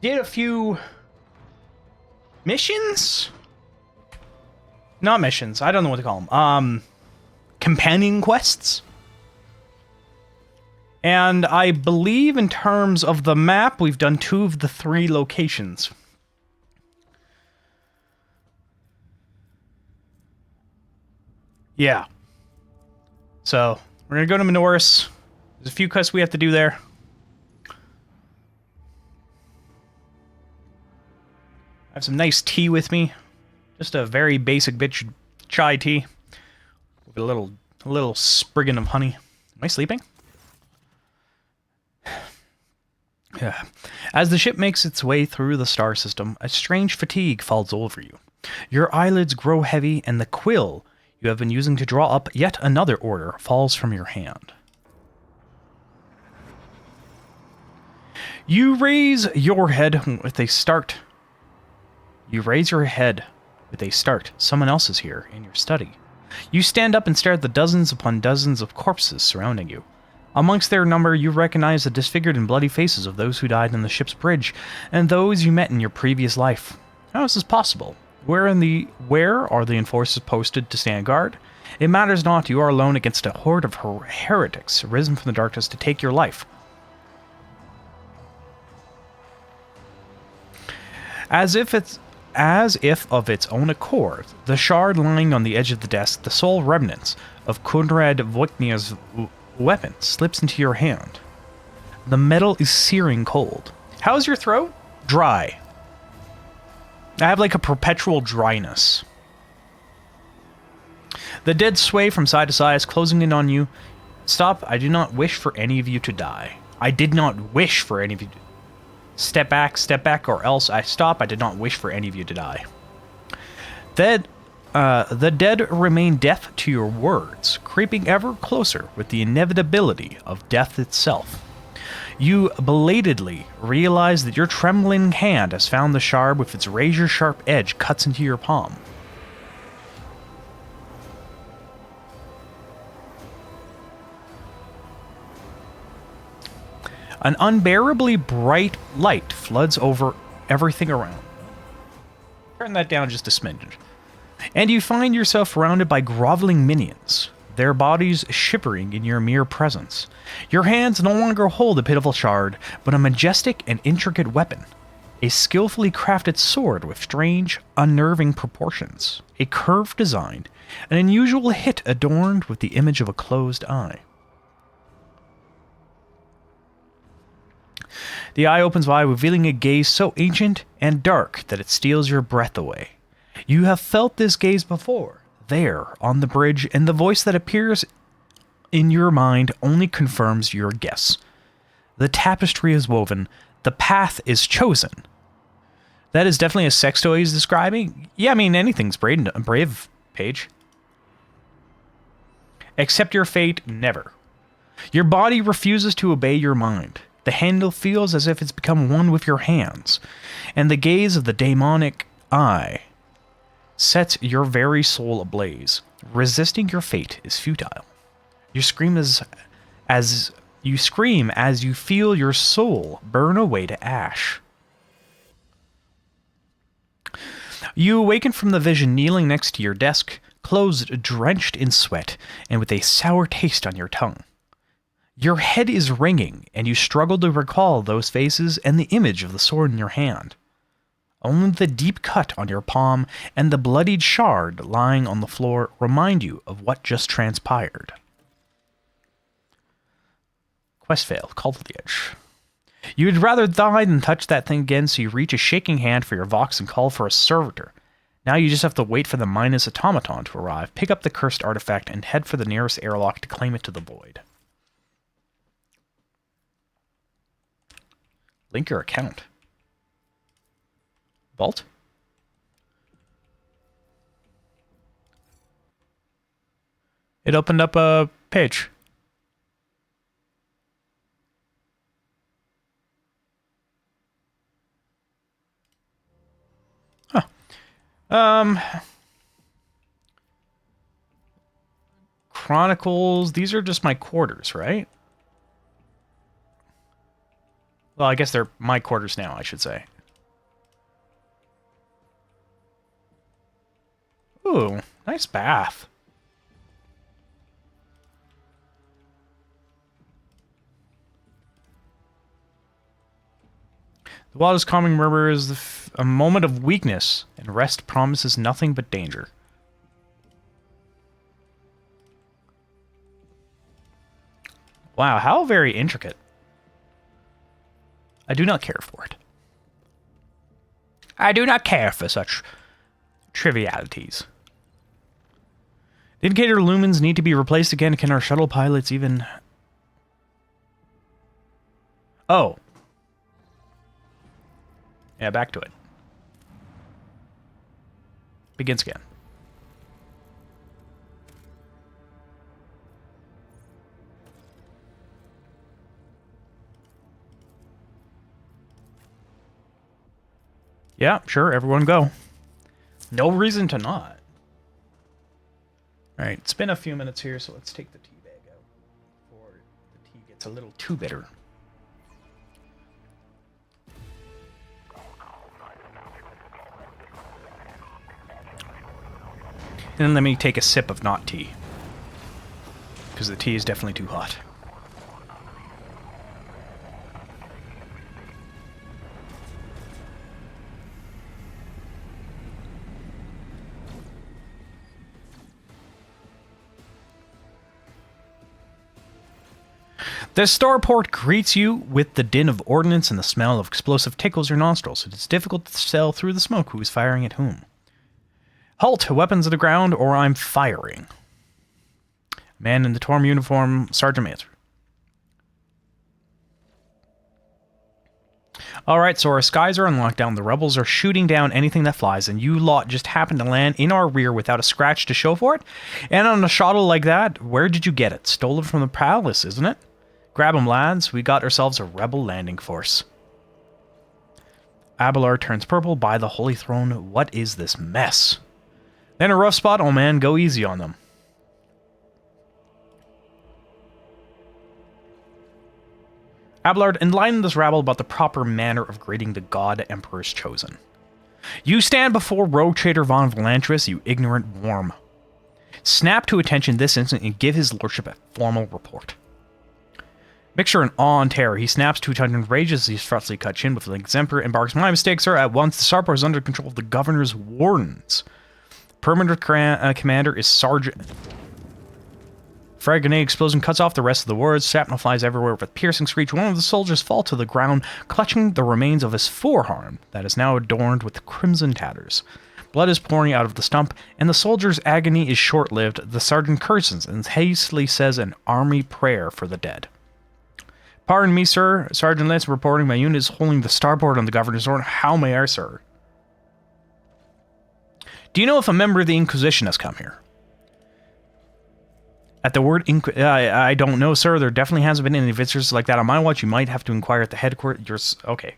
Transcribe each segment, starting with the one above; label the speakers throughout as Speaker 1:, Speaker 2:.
Speaker 1: did a few missions? Not missions. I don't know what to call them. Companion quests. And I believe in terms of the map, we've done 2 of the 3 locations. Yeah. So, we're going to go to Minoris. There's a few quests we have to do there. I have some nice tea with me. Just a very basic bitch chai tea. With a little spriggin of honey. Am I sleeping? Yeah. As the ship makes its way through the star system, a strange fatigue falls over you. Your eyelids grow heavy, and the quill you have been using to draw up yet another order falls from your hand. You raise your head with a start. Someone else is here in your study. You stand up and stare at the dozens upon dozens of corpses surrounding you. Amongst their number, you recognize the disfigured and bloody faces of those who died on the ship's bridge, and those you met in your previous life. How is this possible? Where are the enforcers posted to stand guard? It matters not, you are alone against a horde of heretics risen from the darkness to take your life. As if of its own accord, the shard lying on the edge of the desk, the sole remnants of Konrad Wojtnia's weapon, slips into your hand. The metal is searing cold. How's your throat? Dry. I have like a perpetual dryness. The dead sway from side to side, closing in on you. Stop, I do not wish for any of you to die. I did not wish for any of you to step back, or else I stop. I did not wish for any of you to die. The dead remain deaf to your words, creeping ever closer with the inevitability of death itself. You belatedly realize that your trembling hand has found the shard with its razor-sharp edge cuts into your palm. An unbearably bright light floods over everything around. Turn that down just a smidgen. And you find yourself surrounded by groveling minions, their bodies shivering in your mere presence. Your hands no longer hold a pitiful shard, but a majestic and intricate weapon. A skillfully crafted sword with strange, unnerving proportions. A curved design, an unusual hit adorned with the image of a closed eye. The eye opens wide, revealing a gaze so ancient and dark that it steals your breath away. You have felt this gaze before, there, on the bridge, and the voice that appears in your mind only confirms your guess. The tapestry is woven, the path is chosen. That is definitely a sex toy he's describing. Yeah, I mean, anything's brave, Paige. Accept your fate, never. Your body refuses to obey your mind. The handle feels as if it's become one with your hands, and the gaze of the demonic eye sets your very soul ablaze. Resisting your fate is futile. You scream as you feel your soul burn away to ash. You awaken from the vision kneeling next to your desk, clothes drenched in sweat and with a sour taste on your tongue. Your head is ringing, and you struggle to recall those faces and the image of the sword in your hand. Only the deep cut on your palm and the bloodied shard lying on the floor remind you of what just transpired. Quest failed. Call to the edge. You'd rather die than touch that thing again, so you reach a shaking hand for your Vox and call for a servitor. Now you just have to wait for the Minus Automaton to arrive, pick up the cursed artifact, and head for the nearest airlock to claim it to the void. Link your account. Vault? It opened up a page. Huh. Chronicles. These are just my quarters, right? Well, I guess they're my quarters now, I should say. Ooh, nice bath. The wildest calming murmur is a moment of weakness, and rest promises nothing but danger. Wow, how very intricate. I do not care for it. I do not care for such trivialities. The indicator lumens need to be replaced again. Can our shuttle pilots even... Oh. Yeah, back to it. Begins again. Yeah, sure, everyone go. No reason to not. Alright, it's been a few minutes here, so let's take the tea bag out before the tea gets a little too bitter. And then let me take a sip of not tea. Because the tea is definitely too hot. The starport greets you with the din of ordnance and the smell of explosive tickles your nostrils. It is difficult to tell through the smoke who is firing at whom. Halt! Weapons at the ground, or I'm firing. Man in the torn uniform, Sergeant answered. Alright, so our skies are on lockdown, the rebels are shooting down anything that flies, and you lot just happen to land in our rear without a scratch to show for it? And on a shuttle like that, where did you get it? Stolen from the palace, isn't it? Grab 'em, lads. We got ourselves a rebel landing force. Abelard turns purple. By the Holy Throne, what is this mess? Then a rough spot? Oh man, go easy on them. Abelard, enlighten this rabble about the proper manner of greeting the God Emperor's chosen. You stand before Rogue Trader von Valantris, you ignorant worm. Snap to attention this instant and give his lordship a formal report. Mixture in awe and terror, he snaps to attention and rages his frostly cut chin with the exemplar embarks. My mistake, sir. At once, the starport is under control of the governor's wardens. Permanent commander is Sergeant. Frag grenade explosion cuts off the rest of the wards. Shrapnel flies everywhere with a piercing screech. One of the soldiers falls to the ground, clutching the remains of his forearm that is now adorned with crimson tatters. Blood is pouring out of the stump, and the soldier's agony is short-lived. The sergeant curses and hastily says an army prayer for the dead. Pardon me, sir. Sergeant Lance reporting my unit is holding the starboard on the governor's order. How may I, sir? Do you know if a member of the Inquisition has come here? At the word I don't know, sir. There definitely hasn't been any visitors like that on my watch. You might have to inquire at the headquarters. Okay.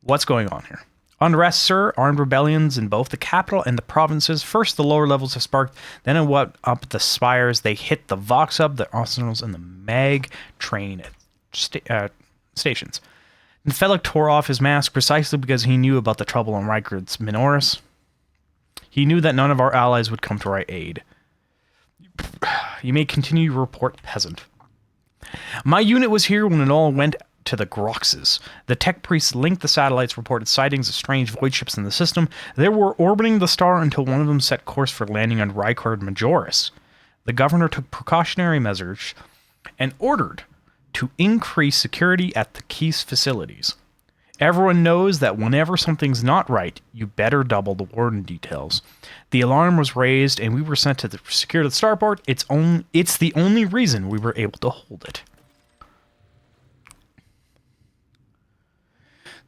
Speaker 1: What's going on here? Unrest, sir. Armed rebellions in both the capital and the provinces. First, the lower levels have sparked. Then, up the spires, they hit the Vox Hub, the arsenals, and the mag train stations. And Felix tore off his mask precisely because he knew about the trouble on Rykard's Minoris. He knew that none of our allies would come to our aid. You may continue your report, peasant. My unit was here when it all went to the Groxes. The tech priests linked the satellites, reported sightings of strange void ships in the system. They were orbiting the star until one of them set course for landing on Rykard Majoris. The governor took precautionary measures and ordered to increase security at the Keys facilities. Everyone knows that whenever something's not right, you better double the warden details. The alarm was raised, and we were sent to secure the starport. It's the only reason we were able to hold it.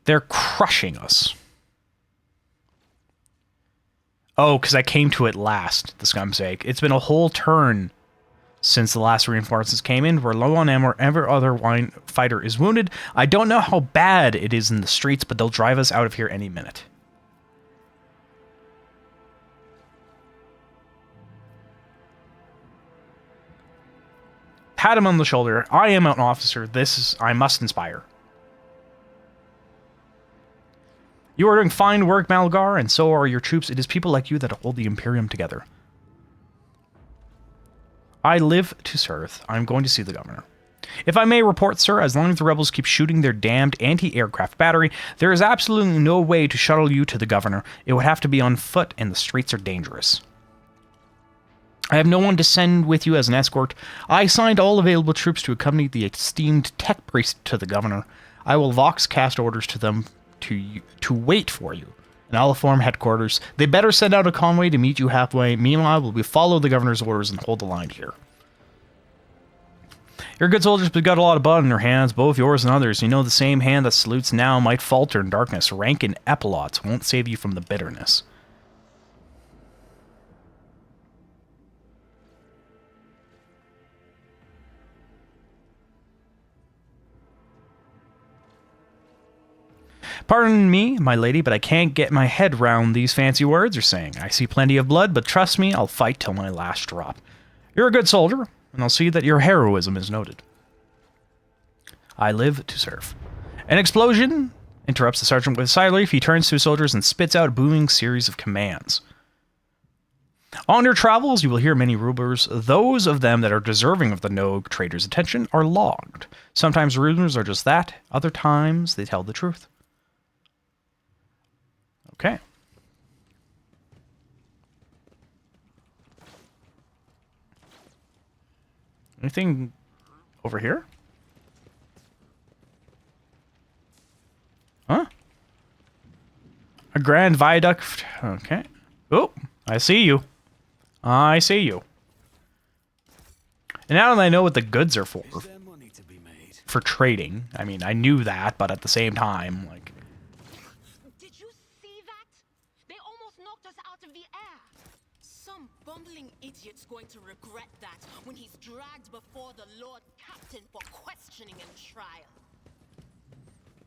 Speaker 1: They're crushing us. Oh, because I came to it last, the scum's sake. It's been a whole turn since the last reinforcements came in. We're low on ammo. Every other fighter is wounded. I don't know how bad it is in the streets, but they'll drive us out of here any minute. Pat him on the shoulder. I am an officer. I must inspire. You are doing fine work, Malgar, and so are your troops. It is people like you that hold the Imperium together. I live to serve. I'm going to see the governor. If I may report, sir, as long as the rebels keep shooting their damned anti-aircraft battery, there is absolutely no way to shuttle you to the governor. It would have to be on foot, and the streets are dangerous. I have no one to send with you as an escort. I assigned all available troops to accompany the esteemed tech priest to the governor. I will vox cast orders to them to wait for you. And I'll inform headquarters. They better send out a convoy to meet you halfway. Meanwhile, we'll follow the governor's orders and hold the line here. You're good soldiers, but got a lot of blood in your hands, both yours and others. You know the same hand that salutes now might falter in darkness. Rank and epaulets won't save you from the bitterness. Pardon me, my lady, but I can't get my head round these fancy words you're saying. I see plenty of blood, but trust me, I'll fight till my last drop. You're a good soldier, and I'll see that your heroism is noted. I live to serve. An explosion interrupts the sergeant with a sigh of relief. He turns to his soldiers and spits out a booming series of commands. On your travels, you will hear many rumors. Those of them that are deserving of the Nogue trader's attention are logged. Sometimes rumors are just that. Other times, they tell the truth. Okay. Anything over here? Huh? A grand viaduct. Okay. Oh, I see you. I see you. And now that I know what the goods are for. For trading. I mean, I knew that, but at the same time, like...
Speaker 2: Did you see that? They almost knocked us out of the air. Some bumbling idiot's going to regret that when he's dragged before the Lord Captain for questioning and trial.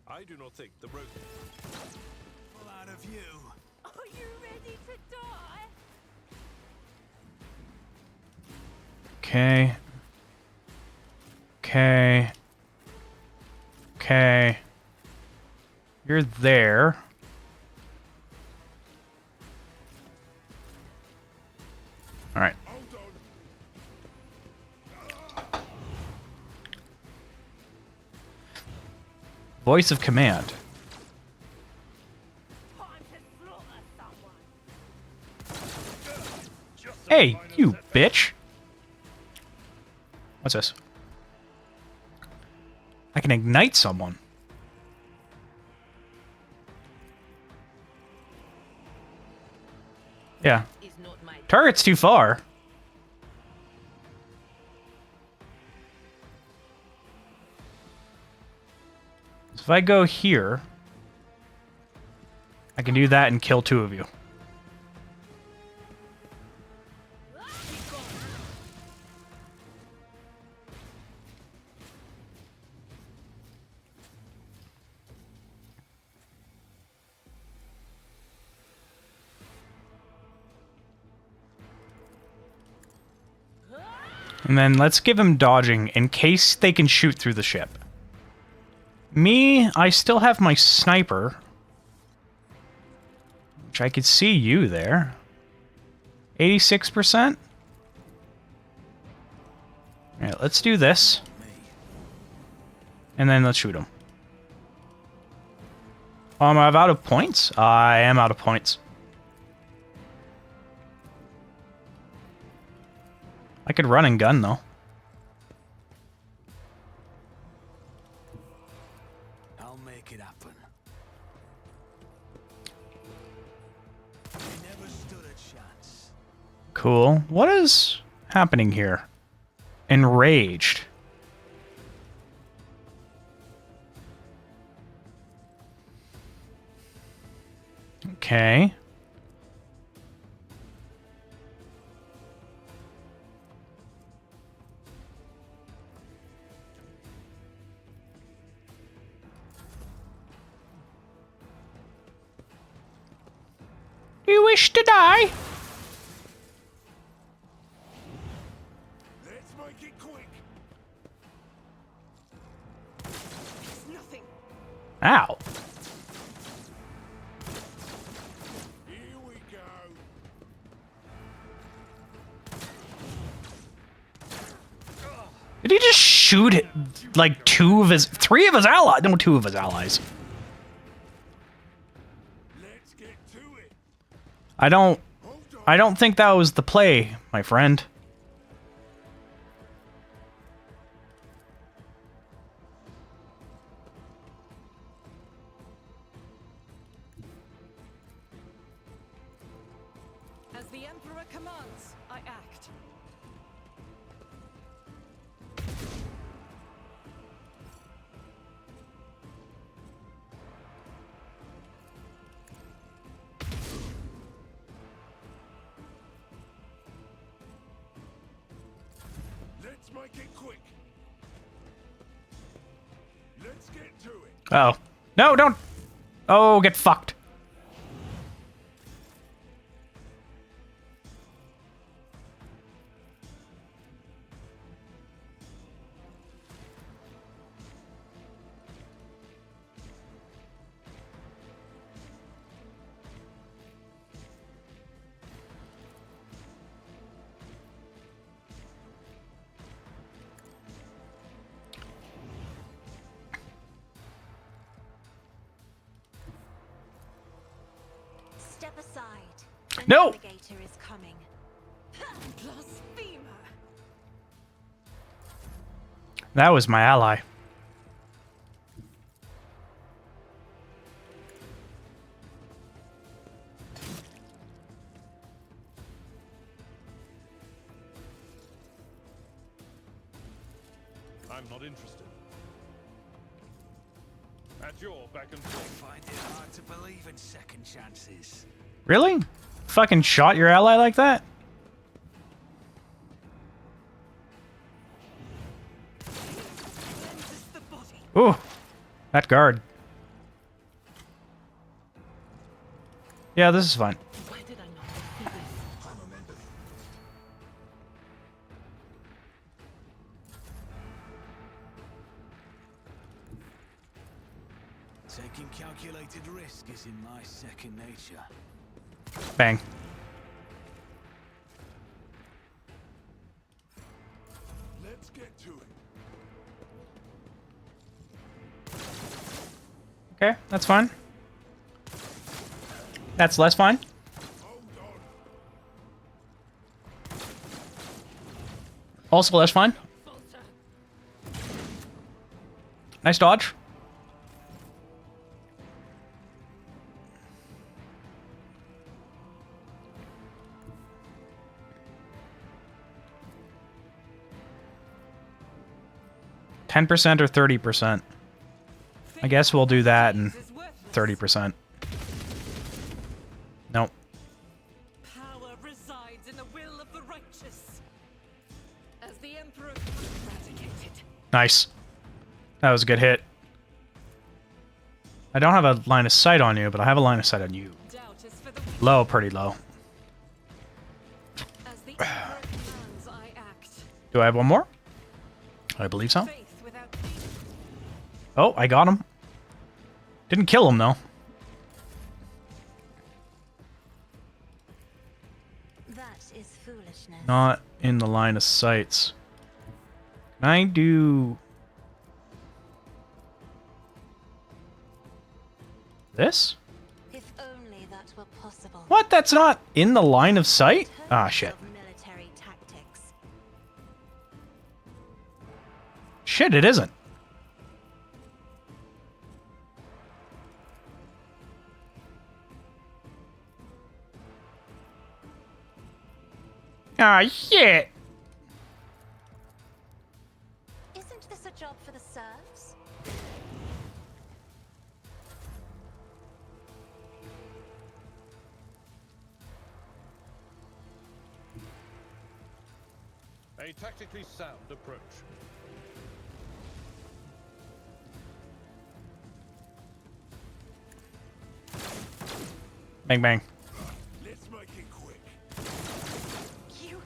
Speaker 3: I do not think the road...
Speaker 4: Pull out of you.
Speaker 2: Are you ready to die?
Speaker 1: Okay. Okay. Okay. You're there. All right. Voice of command. Hey, you bitch. What's this? I can ignite someone. Yeah. Target's too far. So if I go here, I can do that and kill two of you. And then let's give him dodging in case they can shoot through the ship. Me, I still have my sniper. Which I could see you there. 86%? Alright, let's do this. And then let's shoot him. I'm out of points? I am out of points. I could run and gun, though.
Speaker 4: I'll make it happen. They never stood a chance.
Speaker 1: Cool. What is happening here? Enraged. Okay. You wish to die?
Speaker 4: Let's make it quick.
Speaker 2: Nothing.
Speaker 1: Ow. shoot like three of his allies. No, two of his allies.
Speaker 4: Let's get to it.
Speaker 1: I don't think that was the play, my friend.
Speaker 2: As the Emperor commands, I act.
Speaker 4: Let's make it quick. Let's get to it.
Speaker 1: Oh. No, don't. Oh, get fucked.
Speaker 5: Step aside. The
Speaker 1: No!
Speaker 5: navigator is coming.
Speaker 2: Blasphemer!
Speaker 1: That was my ally.
Speaker 3: I'm not interested. At your back and forth.
Speaker 4: Find it hard to believe in second chances.
Speaker 1: Really? Fucking shot your ally like that?
Speaker 2: Cleanses the body.
Speaker 1: Ooh. That guard. Yeah, this is fine.
Speaker 2: Why did I not see this?
Speaker 4: Taking calculated risk is in my second nature.
Speaker 1: Bang.
Speaker 4: Let's get to it.
Speaker 1: Okay, that's fine. That's less fine.
Speaker 4: Hold on.
Speaker 1: Also less fine. Nice dodge. %10% or 30%. I guess we'll do that and 30%. Nope.
Speaker 2: Power resides in the will of the righteous. As the Emperor eradicated.
Speaker 1: Nice. That was a good hit. I don't have a line of sight on you, but I have a line of sight on you.
Speaker 2: Doubt is for the weak.
Speaker 1: Low, pretty low.
Speaker 2: As the Emperor commands, I act.
Speaker 1: Do I have one more? I believe so.
Speaker 2: Faith without deed.
Speaker 1: Oh, I got him. Didn't kill him, though.
Speaker 5: That is foolishness.
Speaker 1: Not in the line of sights. Can I do... this?
Speaker 5: If only that were possible.
Speaker 1: What? That's not in the line of sight? Ah,
Speaker 5: Terms
Speaker 1: shit.
Speaker 5: of military tactics.
Speaker 1: Shit, it isn't. Ah, shit.
Speaker 5: Isn't this a job for the serfs?
Speaker 3: A tactically sound approach.
Speaker 1: Bang, bang.
Speaker 4: Let's make it quick.
Speaker 5: You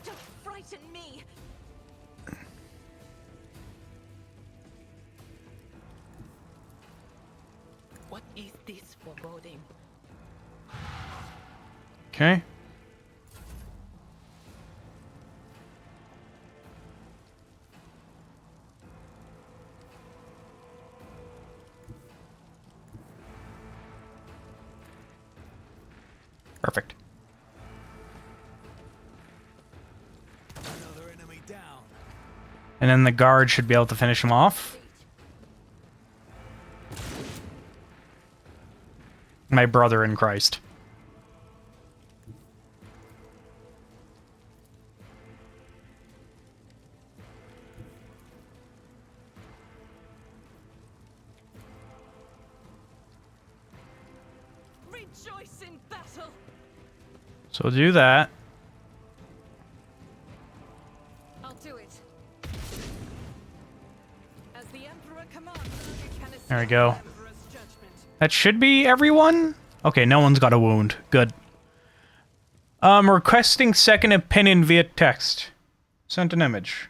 Speaker 5: don't frighten me.
Speaker 2: What is this foreboding?
Speaker 1: Okay. Perfect.
Speaker 4: Another enemy down.
Speaker 1: And then the guard should be able to finish him off. My brother in Christ.
Speaker 5: Rejoice in battle.
Speaker 1: So do that.
Speaker 5: I'll do it. As the Emperor commands, you can
Speaker 1: There we
Speaker 5: escape
Speaker 1: go.
Speaker 5: the Emperor's judgment.
Speaker 1: That should be everyone. Okay, no one's got a wound. Good. Requesting second opinion via text. Sent an image.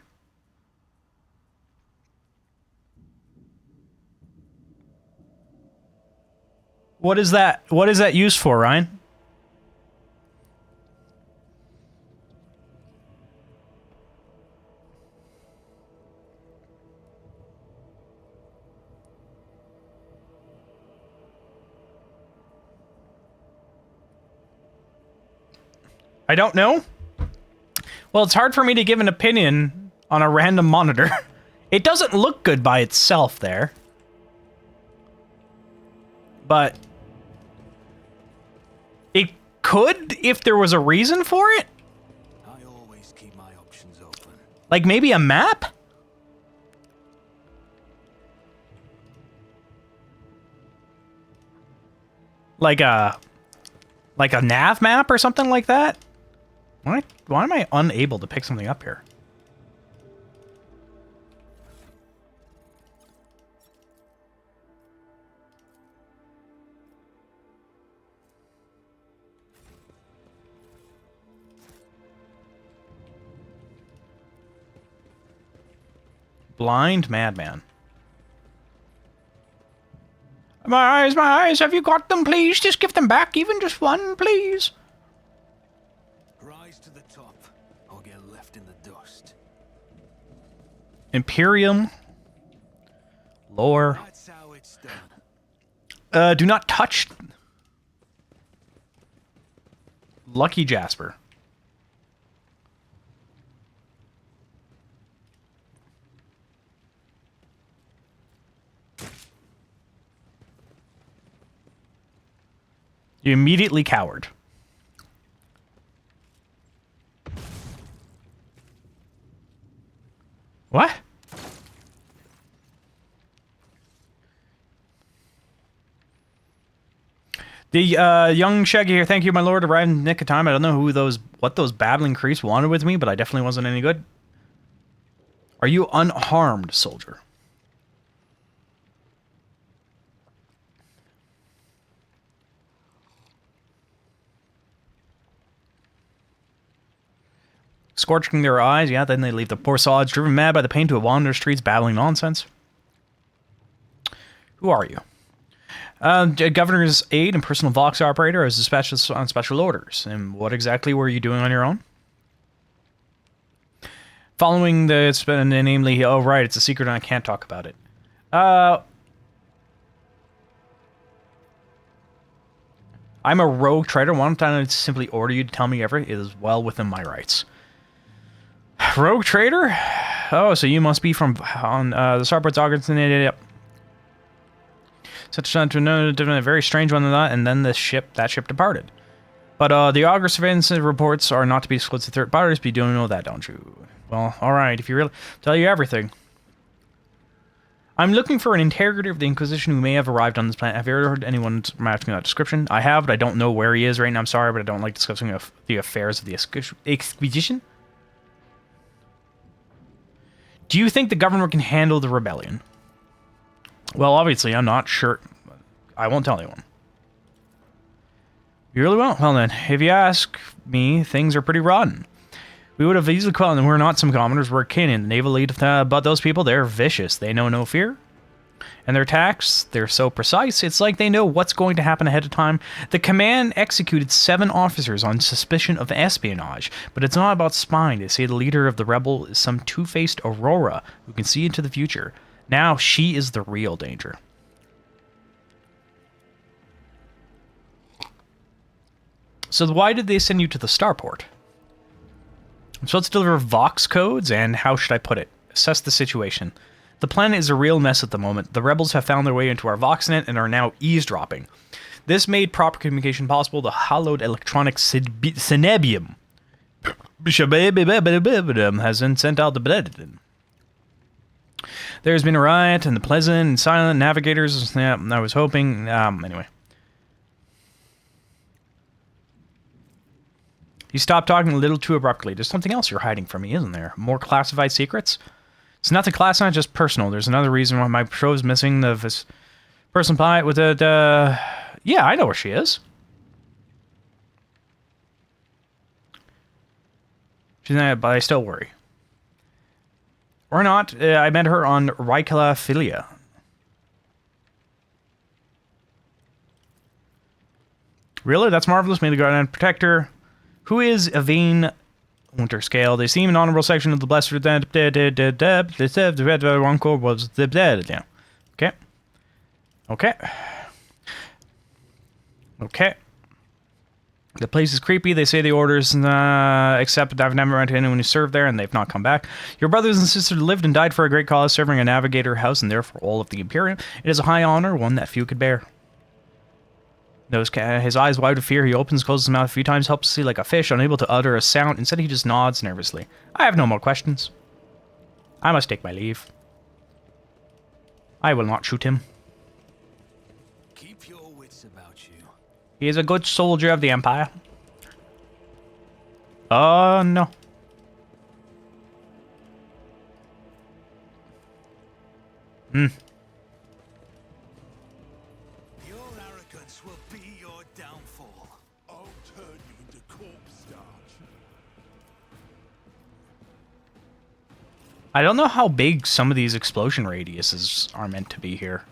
Speaker 1: What is that? What is that used for, Ryan? I don't know. Well, it's hard for me to give an opinion on a random monitor. It doesn't look good by itself there. But it could if there was a reason for it.
Speaker 4: I always keep my options open.
Speaker 1: Like maybe a map? Like a nav map or something like that? Why am I unable to pick something up here? Blind madman. My eyes, have you got them, please? Just give them back, even just one, please.
Speaker 4: Rise to the top, or get left in the dust.
Speaker 1: Imperium. Lore.
Speaker 4: That's how it's done.
Speaker 1: Do not touch. Lucky Jasper. You immediately cowered. What? The young Shaggy here. Thank you, my lord. Arrived in the nick of time. I don't know what those babbling creeps wanted with me, but I definitely wasn't any good. Are you unharmed, soldier? Scorching their eyes, yeah, then they leave the poor sods driven mad by the pain to wander the streets babbling nonsense. Who are you? Governor's aide and personal Vox operator as dispatched on special orders. And what exactly were you doing on your own? Following namely, oh right, it's a secret and I can't talk about it. I'm a rogue trader. One time I simply order you to tell me everything. It is well within my rights. Rogue trader? Oh, so you must be from on the starboard Augustin. Yep. Such a very strange one, and then that ship departed. But the Augur surveillance reports are not to be disclosed to third parties, but you don't know that, don't you? Well, alright, if you really tell you everything. I'm looking for an interrogator of the Inquisition who may have arrived on this planet. Have you ever heard anyone matching that description? I have, but I don't know where he is right now. I'm sorry, but I don't like discussing the affairs of the Expedition. Do you think the government can handle the rebellion? Well, obviously, I'm not sure. I won't tell anyone. You really won't? Well then, if you ask me, things are pretty rotten. We would have easily caught them. We're not some commoners, we're kin in the naval elite, but those people, they're vicious. They know no fear. And their attacks, they're so precise, it's like they know what's going to happen ahead of time. The command executed 7 officers on suspicion of espionage, but it's not about spying. They say the leader of the rebel is some two-faced Aurora who can see into the future. Now she is the real danger. So why did they send you to the starport? I'm supposed to deliver Vox codes, and how should I put it? Assess the situation. The planet is a real mess at the moment. The rebels have found their way into our Voxnet and are now eavesdropping. This made proper communication possible. The hallowed electronic Cenebium has been sent out to Bledden. There's been a riot, and the pleasant and silent navigators... Yeah, I was hoping... anyway. You stopped talking a little too abruptly. There's something else you're hiding from me, isn't there? More classified secrets? It's nothing classified, just personal. There's another reason why my show's missing this person pilot with a... Yeah, I know where she is. She's not, but I still worry. Or not. I met her on Rykala Philia. Really? That's marvelous. May the Guardian protect her. Who is Avane Winterscale? They seem an honorable section of the Blessed. One core was the... Okay. Okay. Okay. The place is creepy. They say the orders, except I've never met anyone who served there, and they've not come back. Your brothers and sisters lived and died for a great cause, serving a navigator house, and therefore all of the Imperium. It is a high honor, one that few could bear. His eyes wide with fear, he opens, closes his mouth a few times, helplessly like a fish, unable to utter a sound. Instead, he just nods nervously. I have no more questions. I must take my leave. I will not shoot him.
Speaker 4: Keep your wits about you.
Speaker 1: He is a good soldier of the Empire. Oh, no. Hmm.
Speaker 4: Your arrogance will be your downfall.
Speaker 6: I'll turn you into corpse starch.
Speaker 1: I don't know how big some of these explosion radiuses are meant to be here.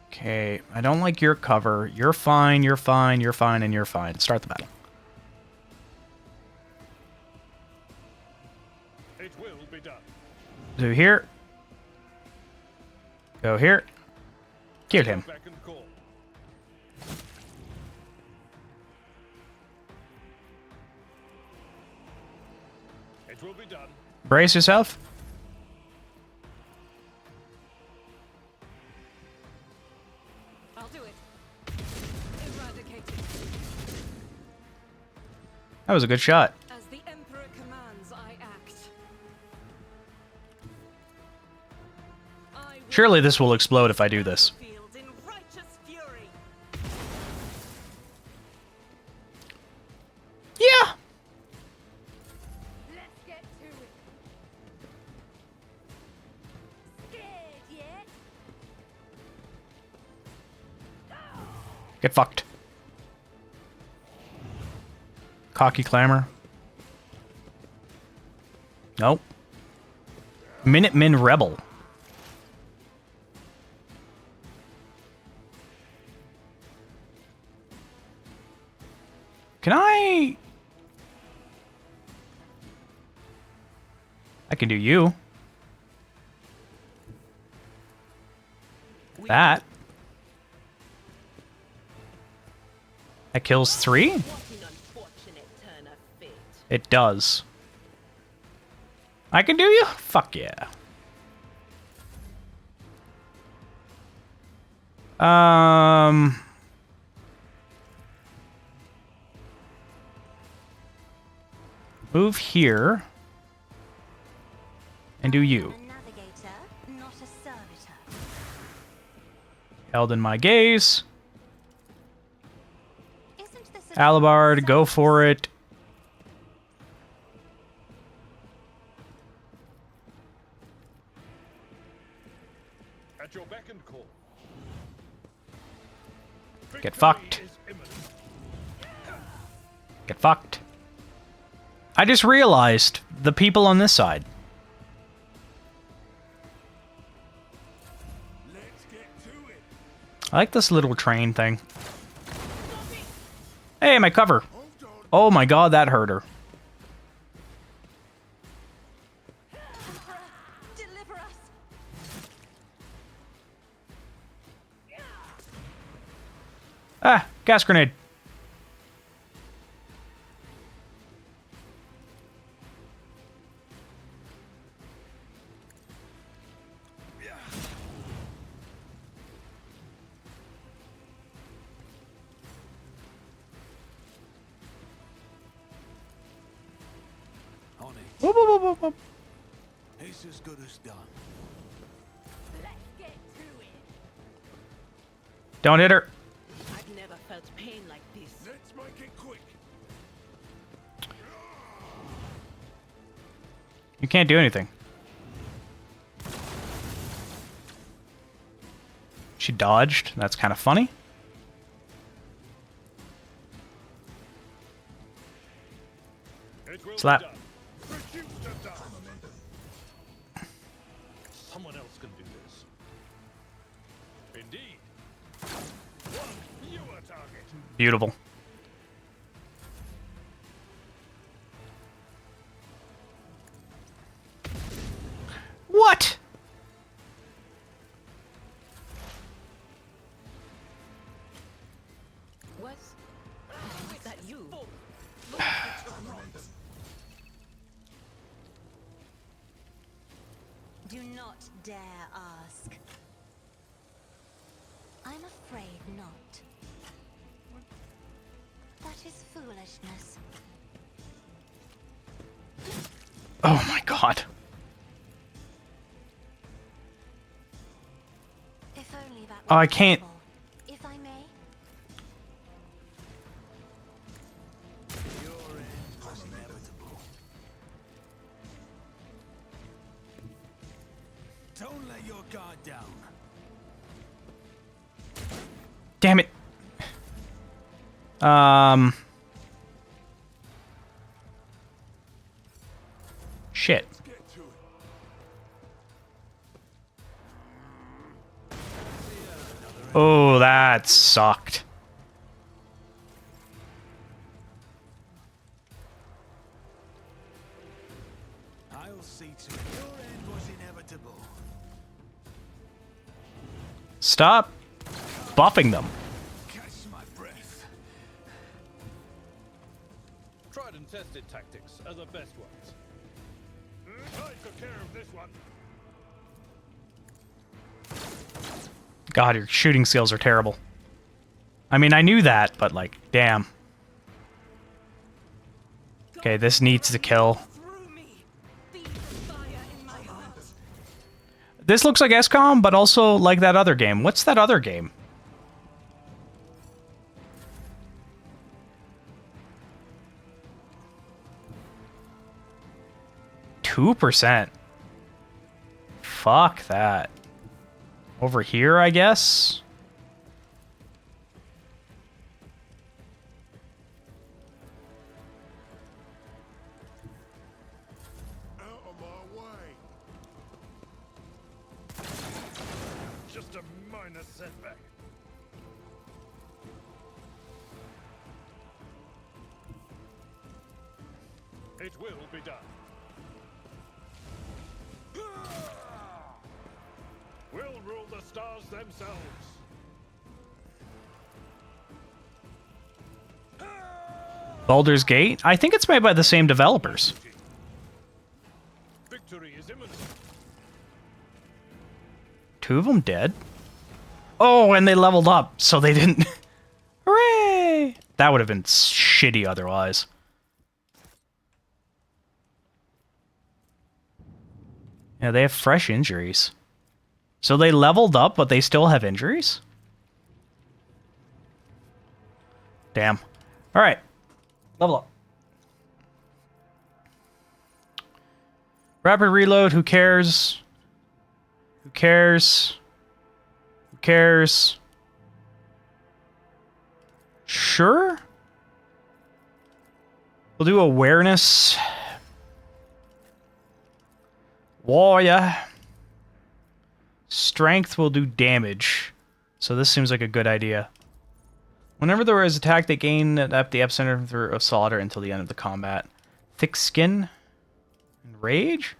Speaker 1: Okay, I don't like your cover. You're fine, you're fine, you're fine, and you're fine. Start the battle.
Speaker 3: It will be done.
Speaker 1: Go here. Go here. Kill him.
Speaker 3: Back and call. It will be done.
Speaker 1: Brace yourself.
Speaker 5: I'll do it. Eradicated.
Speaker 1: That was a good shot.
Speaker 5: As the Emperor commands, I act. I will
Speaker 1: Surely this will explode if I do this.
Speaker 5: battlefield in righteous fury.
Speaker 1: Yeah.
Speaker 2: Let's get to it. Scared yet?
Speaker 1: Get fucked. Cocky clamor. Nope. Minutemen Rebel. Can I can do you. That. That kills 3?
Speaker 2: What an unfortunate turn of fate.
Speaker 1: It does. I can do you? Fuck yeah. Move here. And do you.
Speaker 2: A navigator, not a servitor.
Speaker 1: Held in my gaze.
Speaker 2: Isn't this a
Speaker 1: Alabard, go for it.
Speaker 3: At your beck and call.
Speaker 1: Get fucked.
Speaker 3: Victory is imminent.
Speaker 1: Get fucked. I just realized the people on this side.
Speaker 6: Let's get to it.
Speaker 1: I like this little train thing. Hey, my cover. Oh my god, that hurt her. Gas grenade.
Speaker 4: On it.
Speaker 1: Whoop, whoop, whoop, whoop, whoop.
Speaker 4: It's as good as done.
Speaker 2: Let's get to it.
Speaker 1: Don't hit her.
Speaker 2: I've never felt pain like this.
Speaker 6: Let's make it quick.
Speaker 1: You can't do anything. She dodged. That's kind of funny.
Speaker 3: It will
Speaker 1: Slap.
Speaker 3: be done. Reduce to dust. Someone else can do this. Indeed. One fewer target.
Speaker 1: Beautiful. What?
Speaker 2: Was that you?
Speaker 7: Do not dare ask. I'm afraid not. That is foolishness.
Speaker 1: Oh my god.
Speaker 7: If only that
Speaker 1: Oh, I
Speaker 7: were
Speaker 1: can't.
Speaker 7: possible. If I may.
Speaker 4: Your end was inevitable. Don't let your guard down.
Speaker 1: Damn it. Shit.
Speaker 6: Let's get to it.
Speaker 1: Oh, that sucked.
Speaker 4: I'll see to it. Your end was inevitable.
Speaker 1: Stop buffing them.
Speaker 4: Catch my breath.
Speaker 3: Tried and tested tactics are the best ones. I took care of this one.
Speaker 1: God, your shooting skills are terrible. I mean, I knew that, but like, damn. Okay, this needs to kill.
Speaker 5: Through me. Feed the fire in my heart.
Speaker 1: This looks like XCOM, but also like that other game. What's that other game? %. Fuck that. Over here, I guess?
Speaker 6: Out of my way.
Speaker 3: Just a minor setback. It will be done. We'll rule the stars themselves.
Speaker 1: Baldur's Gate? I think it's made by the same developers.
Speaker 3: Victory is imminent.
Speaker 1: Two of them dead? Oh, and they leveled up, so they didn't... Hooray! That would have been shitty otherwise. Yeah, they have fresh injuries. So they leveled up, but they still have injuries? Damn. Alright. Level up. Rapid reload, who cares? Who cares? Who cares? Sure? We'll do awareness. Warrior. Strength will do damage. So this seems like a good idea. Whenever there is attack, they gain at the epicenter of slaughter until the end of the combat. Thick skin. And rage?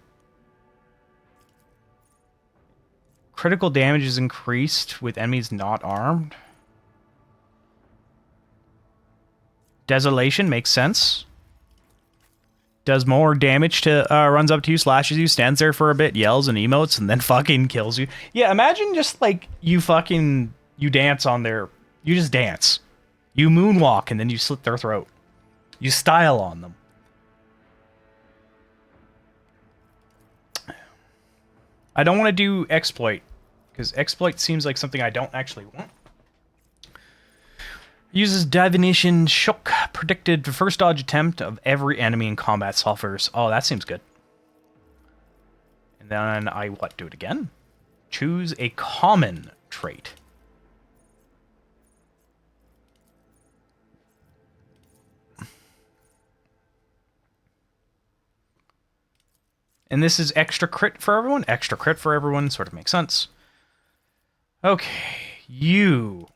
Speaker 1: Critical damage is increased with enemies not armed. Desolation makes sense. Does more damage to, runs up to you, slashes you, stands there for a bit, yells and emotes, and then fucking kills you. Yeah, imagine just like you dance on their, you just dance. You moonwalk and then you slit their throat. You style on them. I don't want to do exploit, because exploit seems like something I don't actually want. Uses divination shock, predicted the first dodge attempt of every enemy in combat suffers. Oh, that seems good. And then I do it again? Choose a common trait. And this is extra crit for everyone? Extra crit for everyone, sort of makes sense. Okay, you.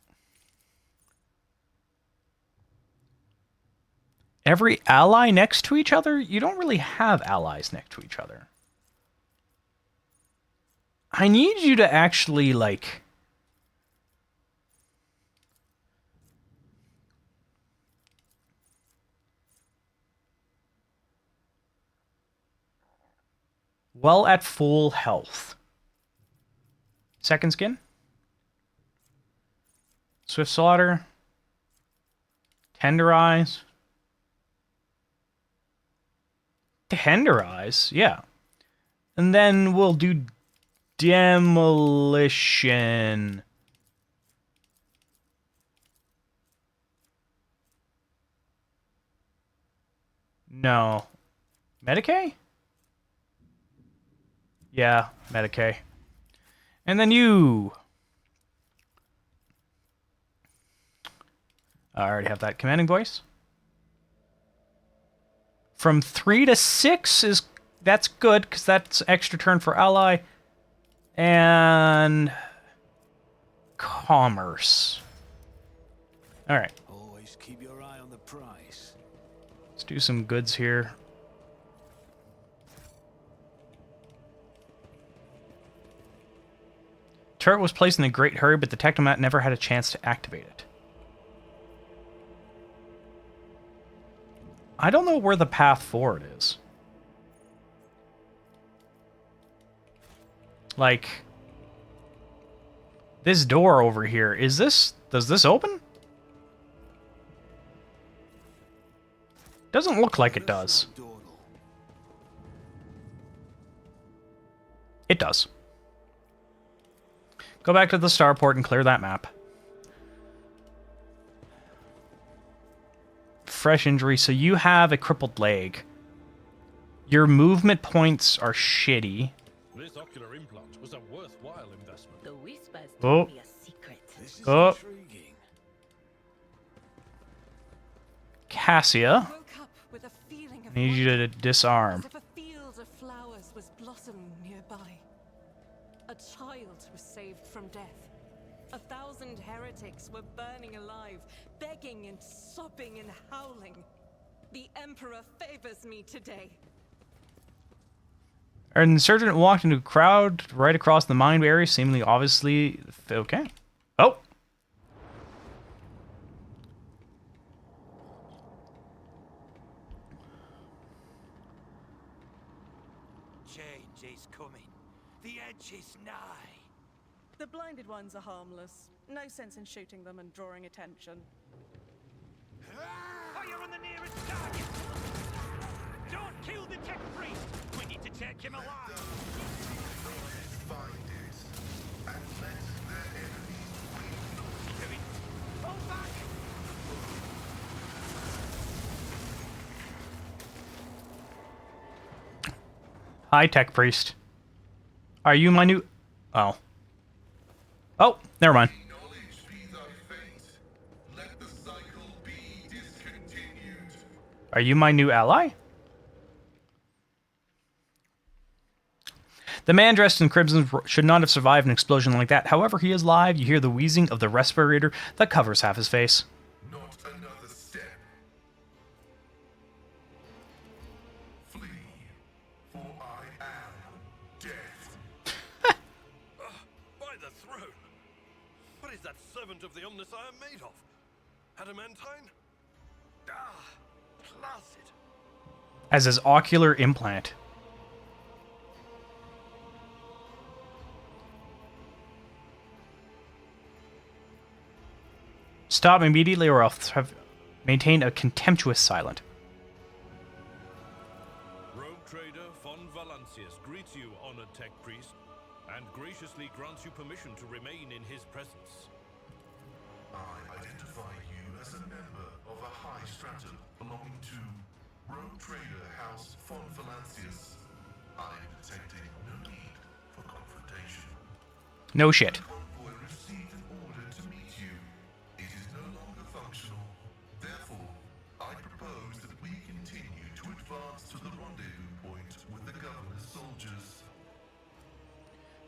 Speaker 1: Every ally next to each other? You don't really have allies next to each other. I need you to actually, like... well at full health. Second skin. Swift slaughter. Tenderize. Tenderize, yeah. And then we'll do demolition. No. Medicae? Yeah, Medicae. And then you. I already have that commanding voice. From 3 to 6 is... that's good, because that's extra turn for ally. And... commerce. Alright.
Speaker 4: Always keep your eye on the price.
Speaker 1: Let's do some goods here. Turret was placed in a great hurry, but the Technomat never had a chance to activate it. I don't know where the path forward is. Like, this door over here, is this... does this open? Doesn't look like it does. It does. Go back to the starport and clear that map. Fresh injury, so you have a crippled leg. Your movement points are shitty.
Speaker 3: This ocular implant was a worthwhile investment.
Speaker 5: The whispers
Speaker 1: Oh.
Speaker 5: told me a secret.
Speaker 4: This is
Speaker 1: Oh.
Speaker 4: intriguing.
Speaker 1: Cassia,
Speaker 5: I woke up with a feeling of
Speaker 1: I need you to
Speaker 5: wonder,
Speaker 1: disarm.
Speaker 5: as if a field of flowers was blossoming nearby. A child was saved from death. 1,000 heretics were burning alive, begging and sobbing and howling. The Emperor favors me today.
Speaker 1: An insurgent walked into a crowd right across the mine area, seemingly obviously... okay. Oh!
Speaker 8: Change is coming. The edge is nigh.
Speaker 9: The blinded ones are harmless. No sense in shooting them and drawing attention.
Speaker 8: Fire on the nearest target! Don't kill the tech priest! We need to take him alive! Fall back!
Speaker 1: Hi, Tech Priest. Are you my new... oh. Oh, never mind. Are you my new ally? The man dressed in crimson should not have survived an explosion like that. However, he is alive. You hear the wheezing of the respirator that covers half his face.
Speaker 6: Not another step. Flee, for I am death.
Speaker 3: By the throne! What is that servant of the Omnissiah made of? Adamantine?
Speaker 8: Placid.
Speaker 1: as his ocular implant. Stop immediately or else have maintained a contemptuous silence.
Speaker 3: Rogue trader von Valancius greets you, honored tech priest, and graciously grants you permission to remain in his presence.
Speaker 6: I identify you as a member of a high stratum belonging to Rogue Trader House von Valancius. I am detecting no need for confrontation.
Speaker 1: No shit.
Speaker 6: The convoy received an order to meet you. It is no longer functional. Therefore, I propose that we continue to advance to the rendezvous point with the governor's soldiers.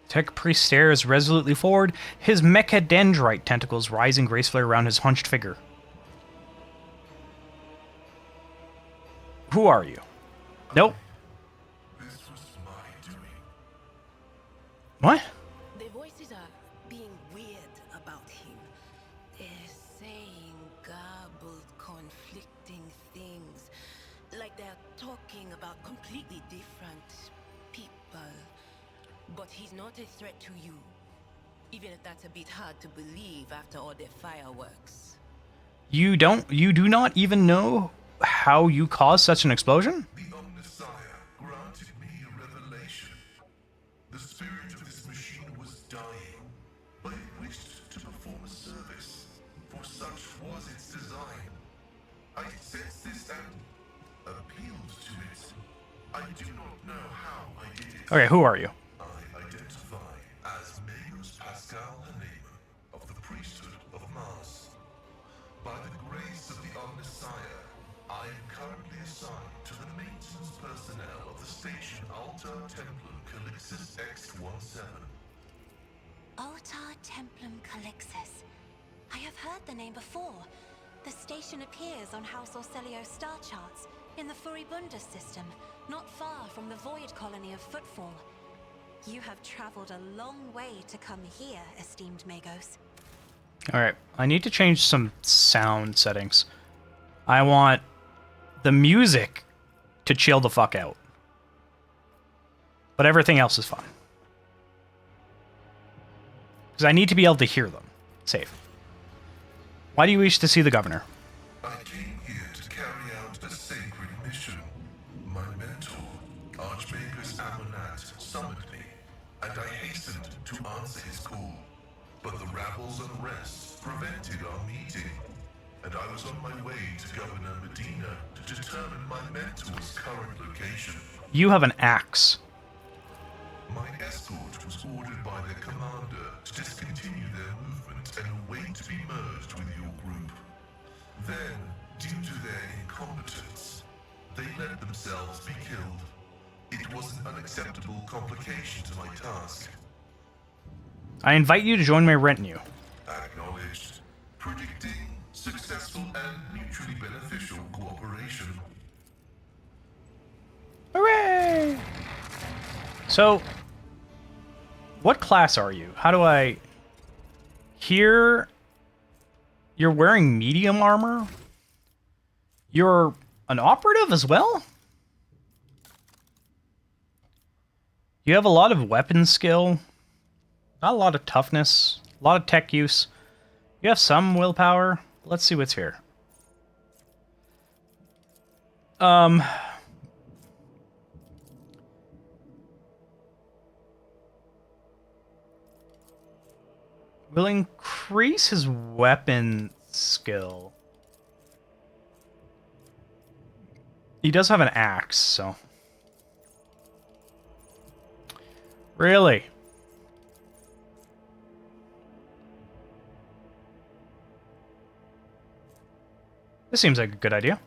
Speaker 1: Tech Priest stares resolutely forward, his mechadendrite tentacles rising gracefully around his hunched figure. Who are you? Nope.
Speaker 6: This was my doing.
Speaker 1: What?
Speaker 2: The voices are being weird about him. They're saying garbled, conflicting things. Like they're talking about completely different people. But he's not a threat to you. Even if that's a bit hard to believe after all the fireworks.
Speaker 1: You do not even know how you caused such an explosion?
Speaker 6: The Omnissiah granted me a revelation. The spirit of this machine was dying, but it wished to perform a service, for such was its design. I sensed this and appealed to it. I do not know how I did it.
Speaker 1: Okay, who are you?
Speaker 6: I identify as Magus Pascal Hanema of the priesthood of Mars. By the grace of the Omnissiah, I am currently assigned to the maintenance personnel of the station Altar Templum Calixis X-17.
Speaker 7: Altar Templum Calixis. I have heard the name before. The station appears on House Orcelio's star charts in the Furibunda system, not far from the void colony of Footfall. You have traveled a long way to come here, esteemed Magos.
Speaker 1: Alright, I need to change some sound settings. I want the music to chill the fuck out. But everything else is fine. Because I need to be able to hear them. Safe. Why do you wish to see the governor?
Speaker 6: I came here to carry out a sacred mission. My mentor, Archmagus Amonat, summoned me, and I hastened to answer his call. But the rabble's unrest prevented our meeting, and I was on my way to Governor Medina to determine my mentor's current location.
Speaker 1: You have an axe.
Speaker 6: My escort was ordered by their commander to discontinue their movement and await to be merged with your group. Then, due to their incompetence, they let themselves be killed. It was an unacceptable complication to my task.
Speaker 1: I invite you to join my retinue.
Speaker 6: Acknowledged. Predicting successful and mutually beneficial cooperation.
Speaker 1: Hooray! So, what class are you? How do I... Here... You're wearing medium armor? You're an operative as well? You have a lot of weapon skill. Not a lot of toughness. A lot of tech use. You have some willpower. Let's see what's here. Will increase his weapon skill. He does have an axe, so... Really? This seems like a good idea.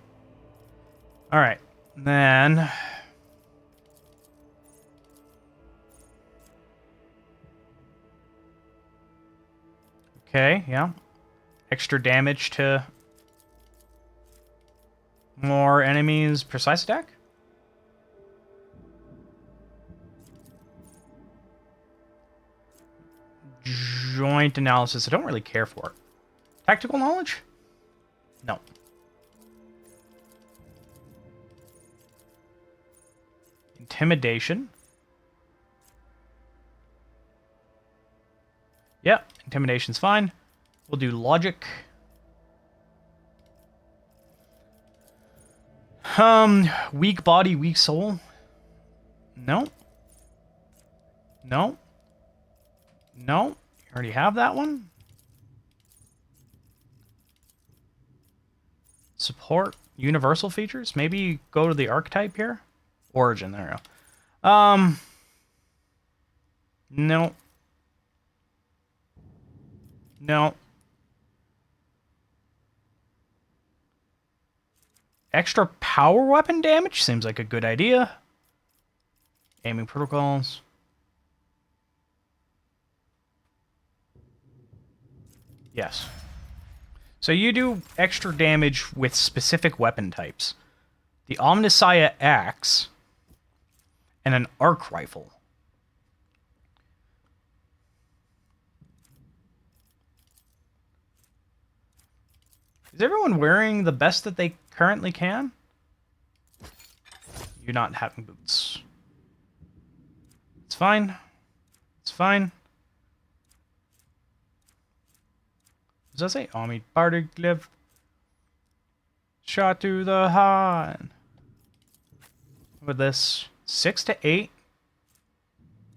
Speaker 1: Alright, then... Okay, yeah. Extra damage to more enemies. Precise attack? Joint analysis. I don't really care for it. Tactical knowledge? No. Intimidation. Yep, intimidation's fine. We'll do logic. Weak body, weak soul. No. No. No. You already have that one. Support universal features. Maybe go to the archetype here. Origin, there we go. No. No. Extra power weapon damage seems like a good idea. Aiming protocols. Yes. So you do extra damage with specific weapon types. The Omnissiah axe and an arc rifle. Is everyone wearing the best that they currently can? You're not having boots. It's fine. It's fine. What does that say? Army party live. Shot to the heart. With this 6 to 8.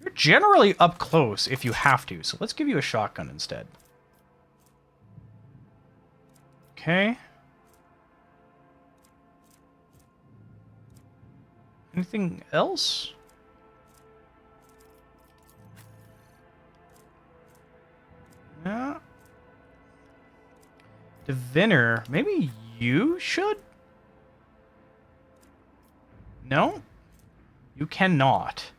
Speaker 1: You're generally up close if you have to, so let's give you a shotgun instead. Okay. Anything else? Yeah. Diviner, maybe you should? No? You cannot.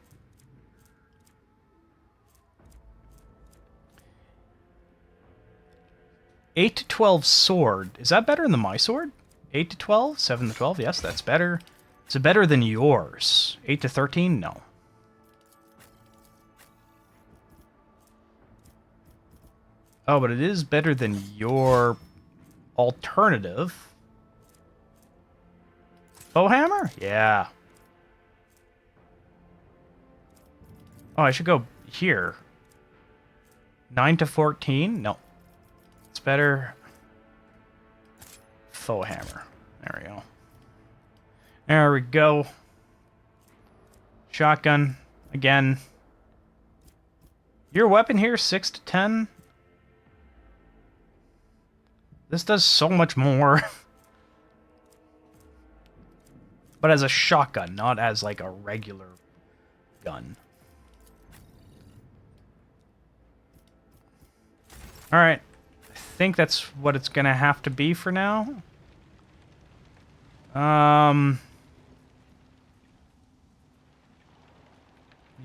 Speaker 1: Eight to 12 sword. Is that better than my sword? 8 to 12? 7 to 12? Yes, that's better. Is it better than yours? 8 to 13? No. Oh, but it is better than your alternative. Bowhammer? Yeah. Oh, I should go here. 9 to 14? No. It's better. Faux hammer. There we go. There we go. Shotgun. Again. Your weapon here, 6 to 10. This does so much more. But as a shotgun, not as like a regular gun. Alright. I think that's what it's gonna have to be for now.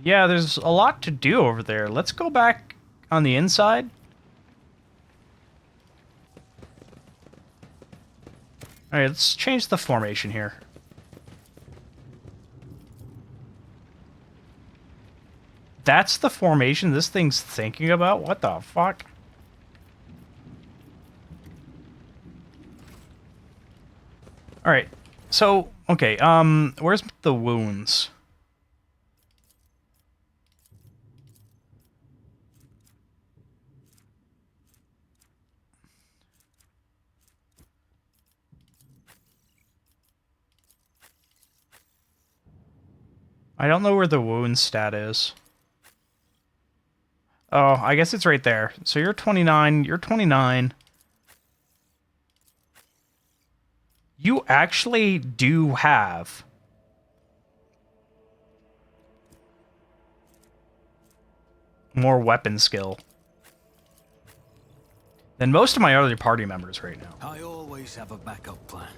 Speaker 1: Yeah, there's a lot to do over there. Let's go back on the inside. Alright, let's change the formation here. That's the formation this thing's thinking about? What the fuck? Alright, so, okay, where's the wounds? I don't know where the wound stat is. Oh, I guess it's right there. So you're 29, you're 29. You actually do have more weapon skill than most of my other party members right now.
Speaker 4: I always have a backup plan.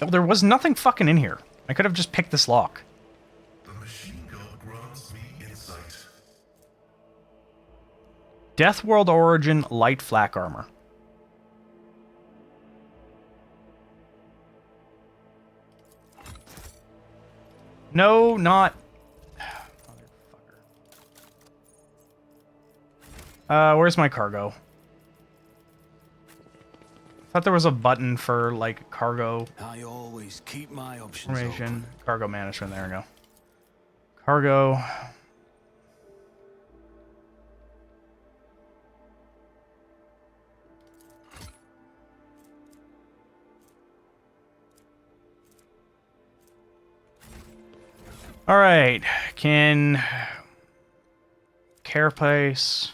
Speaker 1: Oh, there was nothing fucking in here. I could have just picked this lock.
Speaker 6: The machine gun grants me insight.
Speaker 1: Death World Origin light flak armor. No, not... Motherfucker. Where's my cargo? Thought there was a button for like cargo
Speaker 4: I always keep my options
Speaker 1: formation,
Speaker 4: open.
Speaker 1: cargo management. There we go. Cargo. All right, can carapace.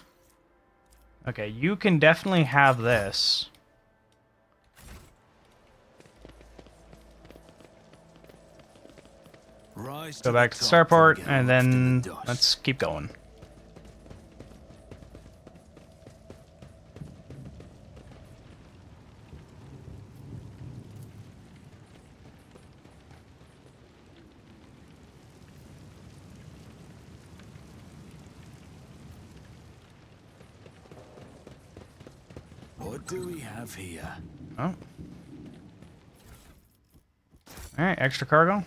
Speaker 1: Okay, you can definitely have this.
Speaker 4: Rise
Speaker 1: Go
Speaker 4: to
Speaker 1: back to the
Speaker 4: top
Speaker 1: starport,
Speaker 4: get
Speaker 1: and
Speaker 4: lost in
Speaker 1: then
Speaker 4: the dust.
Speaker 1: let's keep going.
Speaker 4: What do we have here?
Speaker 1: Oh. Alright, extra cargo.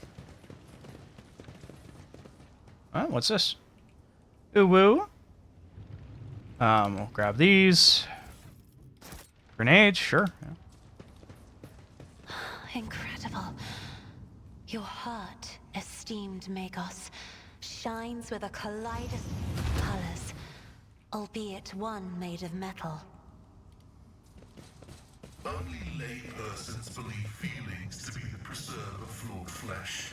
Speaker 1: Oh, what's this? Ooh woo. We'll grab these. Grenades, sure. Yeah.
Speaker 7: Incredible. Your heart, esteemed Magos, shines with a kaleidoscope of colors, albeit one made of metal.
Speaker 6: Only laypersons believe feelings to be the preserve of flawed flesh.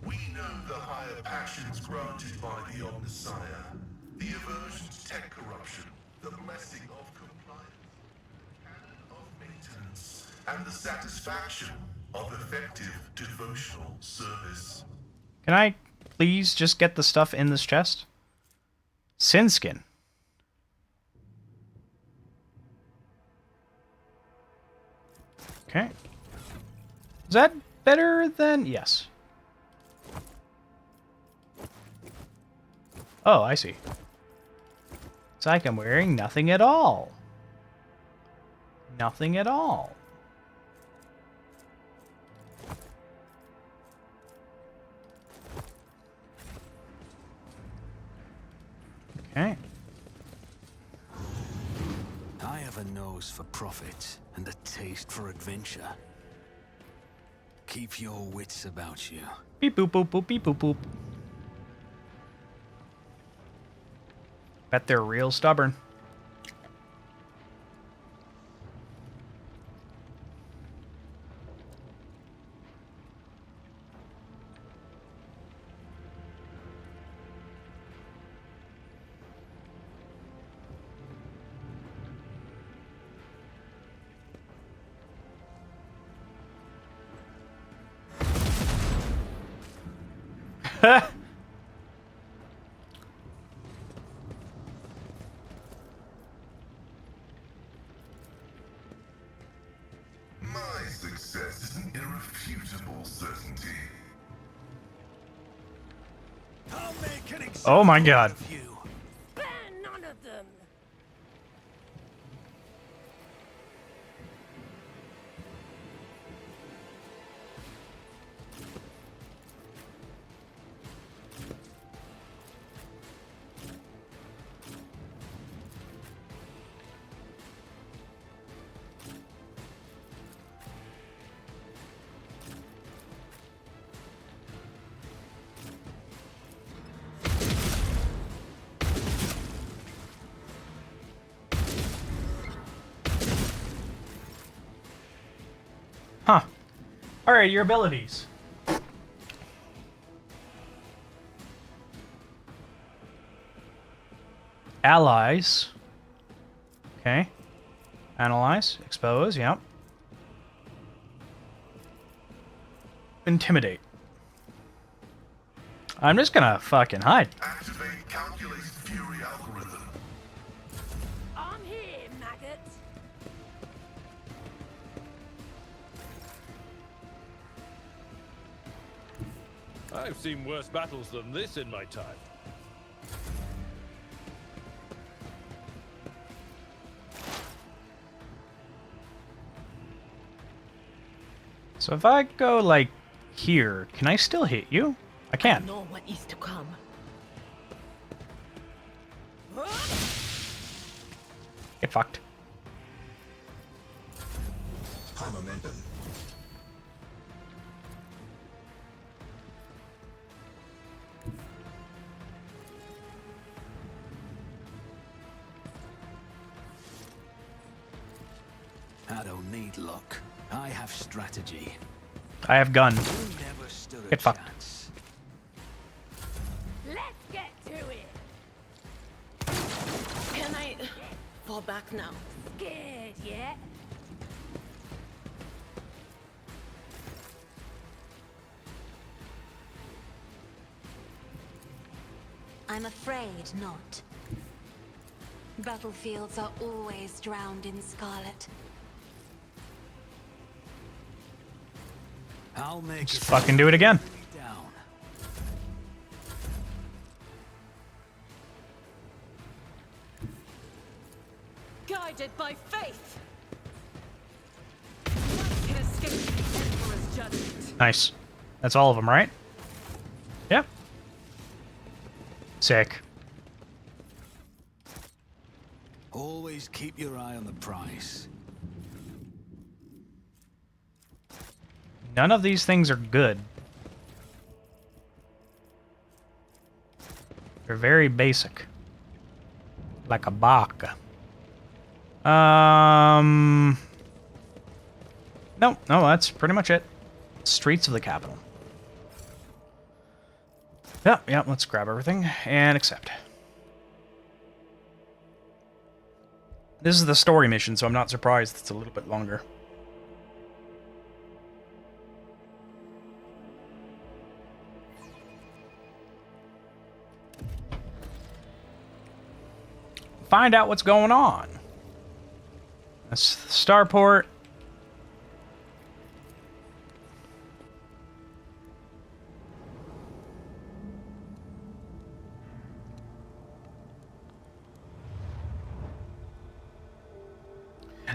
Speaker 6: We know the higher passions granted by the Omnissiah, the aversion to tech corruption, the blessing of compliance, the canon of maintenance, and the satisfaction of effective devotional service.
Speaker 1: Can I please just get the stuff in this chest? Sin skin. Okay. Is that better than... Yes. Oh, I see. It's like I'm wearing nothing at all. Nothing at all. Okay.
Speaker 4: I have a nose for profit and a taste for adventure. Keep your wits about you.
Speaker 1: Beep boop boop boop beep boop boop. Bet they're real stubborn.
Speaker 6: My success is an irrefutable certainty.
Speaker 4: I'll make an example
Speaker 1: Oh my God.
Speaker 4: of you.
Speaker 5: Spare none of them!
Speaker 1: Huh. Alright, your abilities. Allies. Okay. Analyze. Expose, yep. Intimidate. I'm just gonna fucking hide.
Speaker 6: Activate calculated fury algorithm.
Speaker 5: I'm here, maggot!
Speaker 3: I've seen worse battles than this in my time.
Speaker 1: So if I go like here, can I still hit you? I can.
Speaker 2: Know what is to come.
Speaker 1: Get fucked.
Speaker 4: High momentum. I don't need luck. I have strategy.
Speaker 1: I have gun.
Speaker 4: You never stood a
Speaker 1: Get fucked.
Speaker 4: chance.
Speaker 2: Let's get to it. Can I fall back now? Scared yet?
Speaker 7: I'm afraid not. Battlefields are always drowned in scarlet.
Speaker 4: I'll make
Speaker 1: Just
Speaker 4: it
Speaker 1: fucking do it again.
Speaker 4: down.
Speaker 5: Guided by faith. None can escape the Emperor's judgment.
Speaker 1: Nice. That's all of them, right? Yeah. Sick.
Speaker 4: Always keep your eye on the prize.
Speaker 1: None of these things are good. They're very basic. Like a baka. No, that's pretty much it. Streets of the capital. Yeah, let's grab everything and accept. This is the story mission, so I'm not surprised it's a little bit longer. Find out what's going on. That's the starport.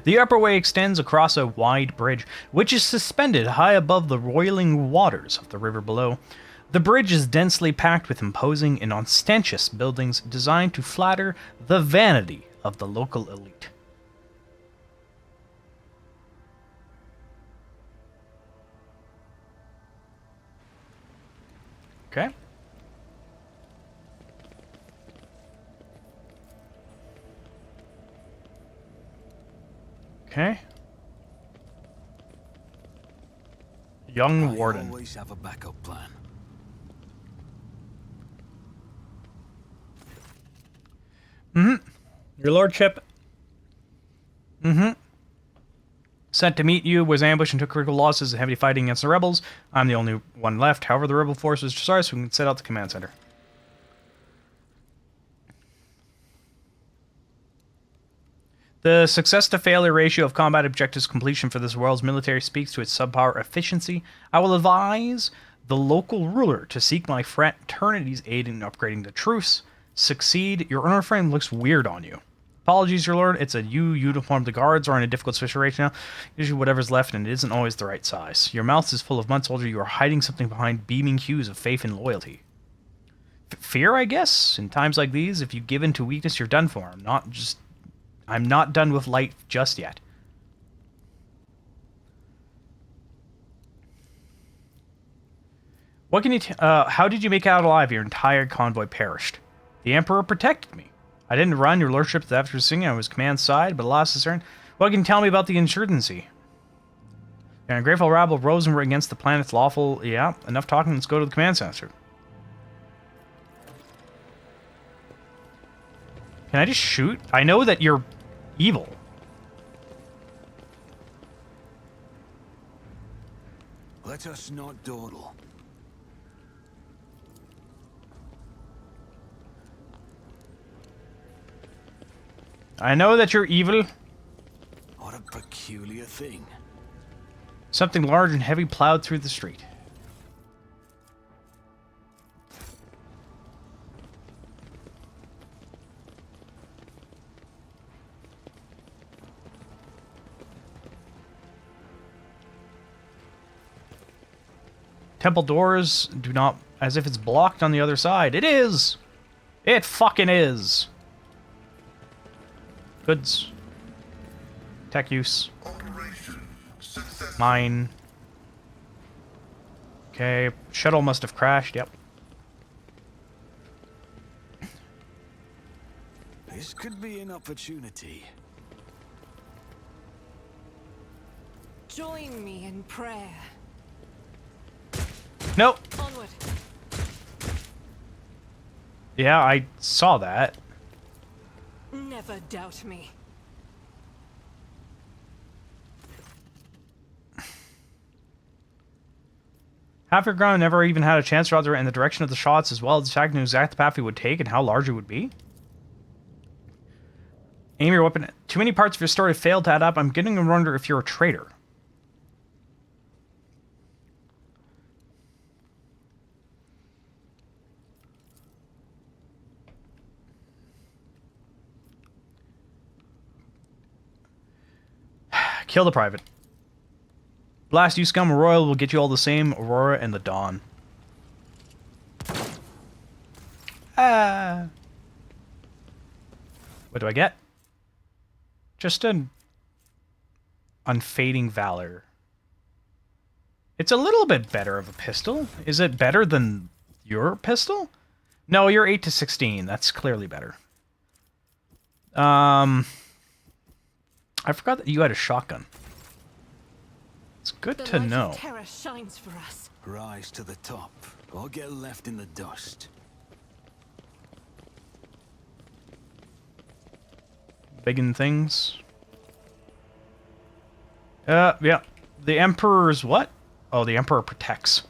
Speaker 1: The upper way extends across a wide bridge, which is suspended high above the roiling waters of the river below. The bridge is densely packed with imposing and ostentatious buildings designed to flatter the vanity of the local elite. Okay. Okay. Young Warden.
Speaker 4: I always have a backup plan.
Speaker 1: Your lordship. Sent to meet you, was ambushed and took critical losses in heavy fighting against the rebels. I'm the only one left. However, the rebel force is sorry, so we can set out the command center. The success to failure ratio of combat objectives completion for this world's military speaks to its subpar efficiency. I will advise the local ruler to seek my fraternity's aid in upgrading the truce. Succeed. Your honor frame looks weird on you. Apologies, your lord. It's a uniform. The guards are in a difficult situation now. Usually whatever's left, and it isn't always the right size. Your mouth is full of mud, soldier. You are hiding something behind beaming hues of faith and loyalty. Fear, I guess? In times like these, if you give in to weakness, you're done for. I'm not done with light just yet. What can you how did you make it out alive? Your entire convoy perished. The Emperor protected me. I didn't run, your lordship, after singing. I was command side, but lost discern. What can you tell me about the insurgency? An ungrateful rabble rose and were against the planet's lawful... Yeah, enough talking. Let's go to the command center. Can I just shoot? I know that you're evil.
Speaker 4: Let us not dawdle.
Speaker 1: I know that you're evil.
Speaker 4: What a peculiar thing.
Speaker 1: Something large and heavy plowed through the street. Temple doors do not... As if it's blocked on the other side. It is! It fucking is! Goods. Tech use.
Speaker 6: Operation Successful.
Speaker 1: Mine. Okay, shuttle must have crashed, yep.
Speaker 4: This could be an opportunity.
Speaker 5: Join me in prayer.
Speaker 1: Nope.
Speaker 5: Onward.
Speaker 1: Yeah, I saw that.
Speaker 5: Never doubt me.
Speaker 1: Half your ground never even had a chance to rather in the direction of the shots as well as the fact knew exact path he would take and how large it would be. Aim your weapon. Too many parts of your story failed to add up. I'm getting to wonder if you're a traitor. Kill the private. Blast you, scum. Royal will get you all the same. Aurora and the Dawn. What do I get? Just an unfading valor. It's a little bit better of a pistol. Is it better than your pistol? No, you're 8 to 16. That's clearly better. I forgot that you had a shotgun. It's good
Speaker 5: The
Speaker 1: to
Speaker 5: light
Speaker 1: know.
Speaker 5: of terror shines for us.
Speaker 4: Rise to the top, or get left in the dust.
Speaker 1: Biggin things. Yeah. The Emperor's what? Oh, the Emperor protects.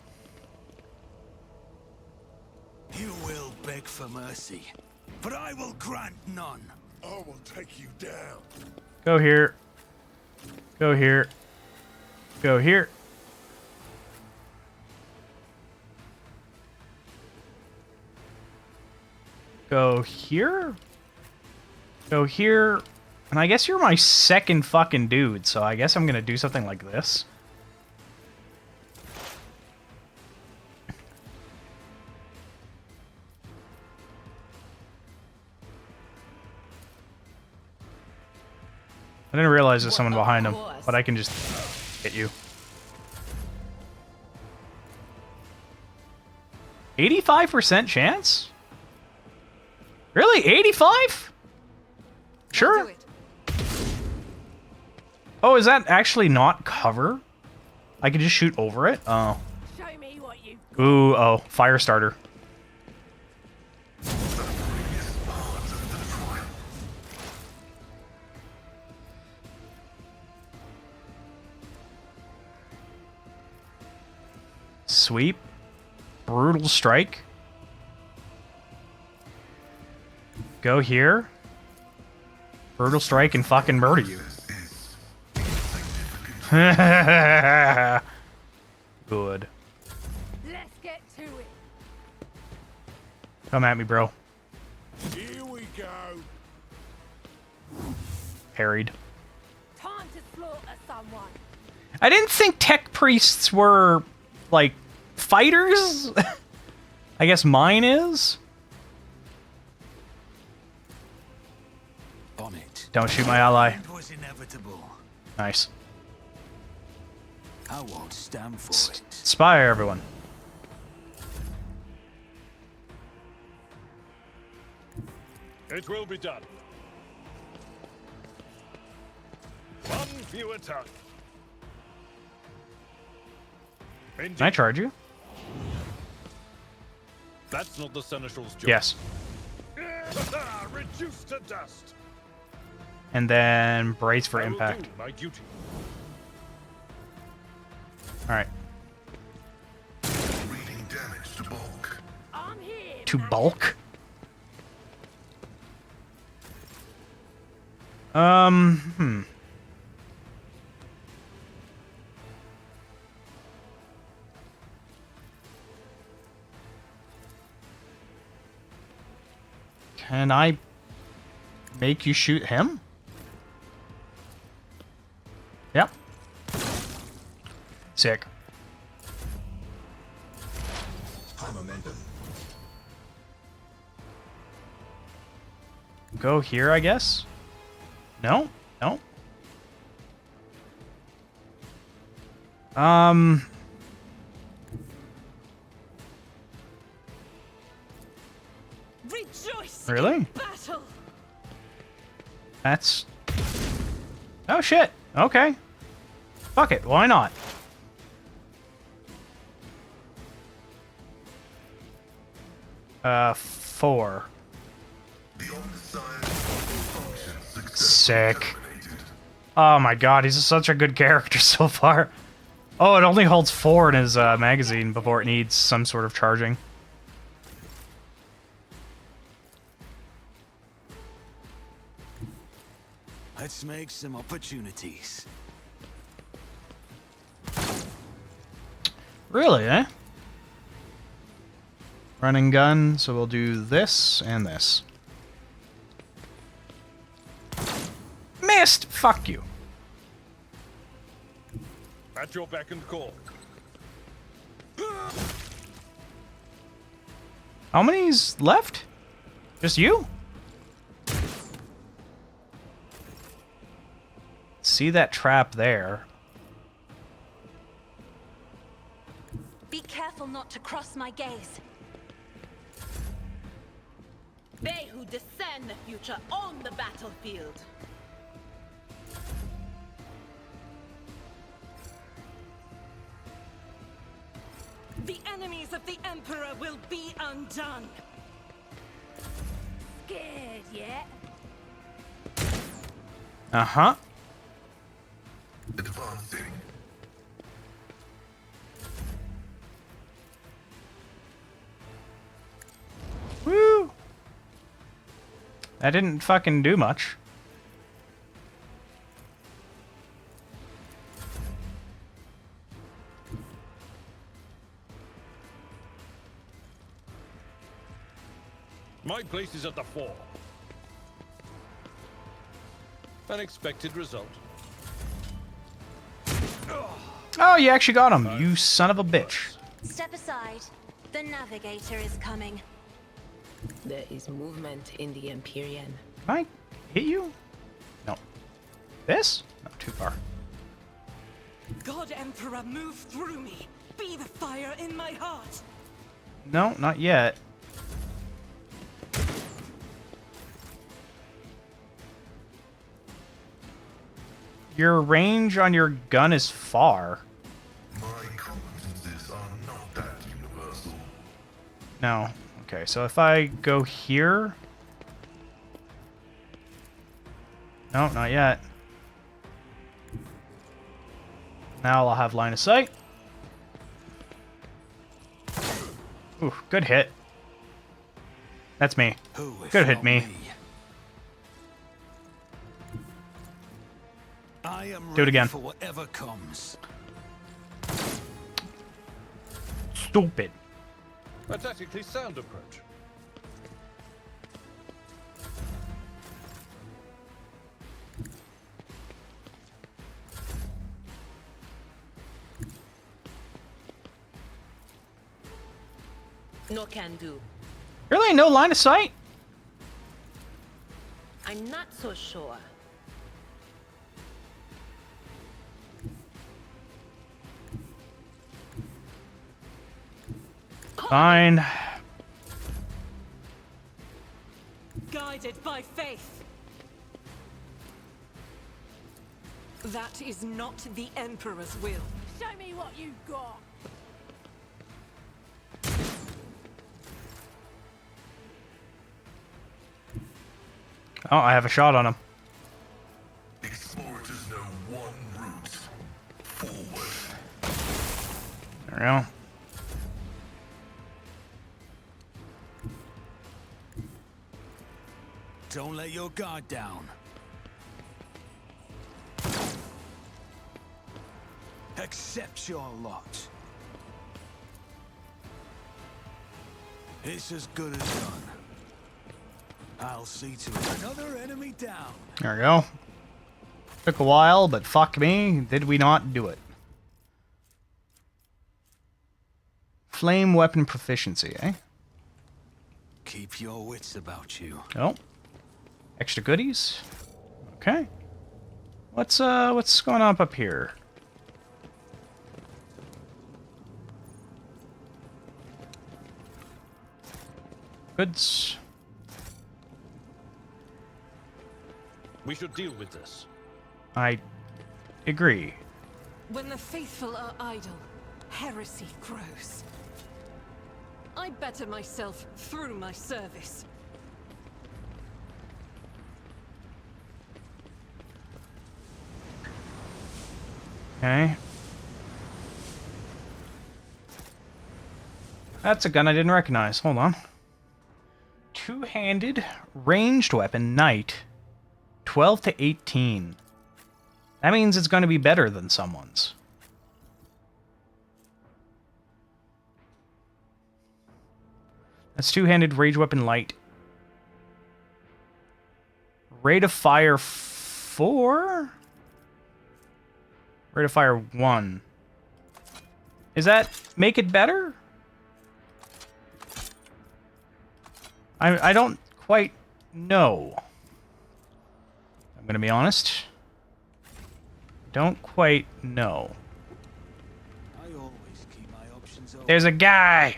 Speaker 4: You will beg for mercy, but I will grant none.
Speaker 6: I will take you down.
Speaker 1: Go here. Go here. Go here. Go here. Go here. And I guess you're my second fucking dude, so I guess I'm gonna do something like this. I didn't realize there's someone behind him, but I can just hit you. 85% chance? Really? 85? Sure.
Speaker 5: Do it.
Speaker 1: Oh, is that actually not cover? I can just shoot over it? Oh.
Speaker 5: Show me what you.
Speaker 1: Ooh, oh. Fire starter. Sweep. Brutal strike. Go here. Brutal strike and fucking murder you. Good.
Speaker 5: Let's get to it.
Speaker 1: Come at me, bro.
Speaker 6: Here we go.
Speaker 1: Parried.
Speaker 5: Time to slaughter someone.
Speaker 1: I didn't think tech priests were, like, fighters? I guess mine is?
Speaker 4: On it.
Speaker 1: Don't shoot my ally.
Speaker 4: It was inevitable.
Speaker 1: Nice.
Speaker 4: I won't stand for it.
Speaker 1: Spire, everyone.
Speaker 3: It will be done. One fewer tongue.
Speaker 1: Can I charge you?
Speaker 3: That's not the Seneschal's job.
Speaker 1: Yes.
Speaker 3: Reduced to dust.
Speaker 1: And then brace for
Speaker 3: I will
Speaker 1: impact.
Speaker 3: do my duty.
Speaker 1: Alright.
Speaker 6: Reading damage to bulk.
Speaker 5: I'm here.
Speaker 1: To bulk? Hmm. Can I make you shoot him? Yep. Sick.
Speaker 6: High momentum.
Speaker 1: Go here, I guess? No? No?
Speaker 5: Rejoice
Speaker 1: Really?
Speaker 5: in battle.
Speaker 1: That's... Oh, shit. Okay. Fuck it. Why not? Four. Sick. Oh my god, he's such a good character so far. Oh, it only holds 4 in his magazine before it needs some sort of charging.
Speaker 4: Let's make some opportunities.
Speaker 1: Really, eh? Running gun, so we'll do this and this. Missed! Fuck you.
Speaker 3: At your beck and call.
Speaker 1: How many's left? Just you? See that trap there.
Speaker 7: Be careful not to cross my gaze.
Speaker 2: They who discern the future own the battlefield.
Speaker 5: The enemies of the Emperor will be undone.
Speaker 2: Scared yet?
Speaker 1: Uh-huh.
Speaker 6: Advancing.
Speaker 1: Woo! That didn't fucking do much.
Speaker 3: My place is at the fore. Unexpected result.
Speaker 1: Oh, you actually got him, you son of a bitch.
Speaker 7: Step aside. The navigator is coming.
Speaker 2: There is movement in the Empyrean.
Speaker 1: Can I hit you? No. This? Not too far.
Speaker 5: God Emperor, move through me. Be the fire in my heart.
Speaker 1: No, not yet. Your range on your gun is far.
Speaker 6: My competences are not that universal.
Speaker 1: No. Okay, so if I go here... No, not yet. Now I'll have line of sight. Ooh, good hit. That's me.
Speaker 4: Who if
Speaker 1: Good hit
Speaker 4: not
Speaker 1: me.
Speaker 4: I am
Speaker 1: Do it
Speaker 4: ready
Speaker 1: again.
Speaker 4: for whatever comes.
Speaker 1: Stupid.
Speaker 3: A tactically sound approach.
Speaker 2: No can do.
Speaker 1: Really? No line of sight?
Speaker 2: I'm not so sure.
Speaker 1: Fine.
Speaker 5: Guided by faith. That is not the Emperor's will.
Speaker 2: Show me what you got.
Speaker 1: Oh, I have a shot on him.
Speaker 6: Explorers know one route. Forward.
Speaker 1: There we go.
Speaker 4: Don't let your guard down. Accept your lot. It's as good as done. I'll see to it. Another enemy down.
Speaker 1: There we go. Took a while, but fuck me, did we not do it. Flame weapon proficiency, eh?
Speaker 4: Keep your wits about you.
Speaker 1: Oh. Extra goodies. Okay. What's going on up here? Goods.
Speaker 3: We should deal with this.
Speaker 1: I agree.
Speaker 5: When the faithful are idle, heresy grows. I better myself through my service.
Speaker 1: Okay. That's a gun I didn't recognize. Hold on. Two-handed ranged weapon, knight. 12 to 18. That means it's going to be better than someone's. That's two-handed ranged weapon, light. Rate of fire 4? Rate of fire 1. Is that make it better? I don't quite know. I'm gonna be honest. Don't quite know.
Speaker 4: I always keep my options open.
Speaker 1: There's a guy!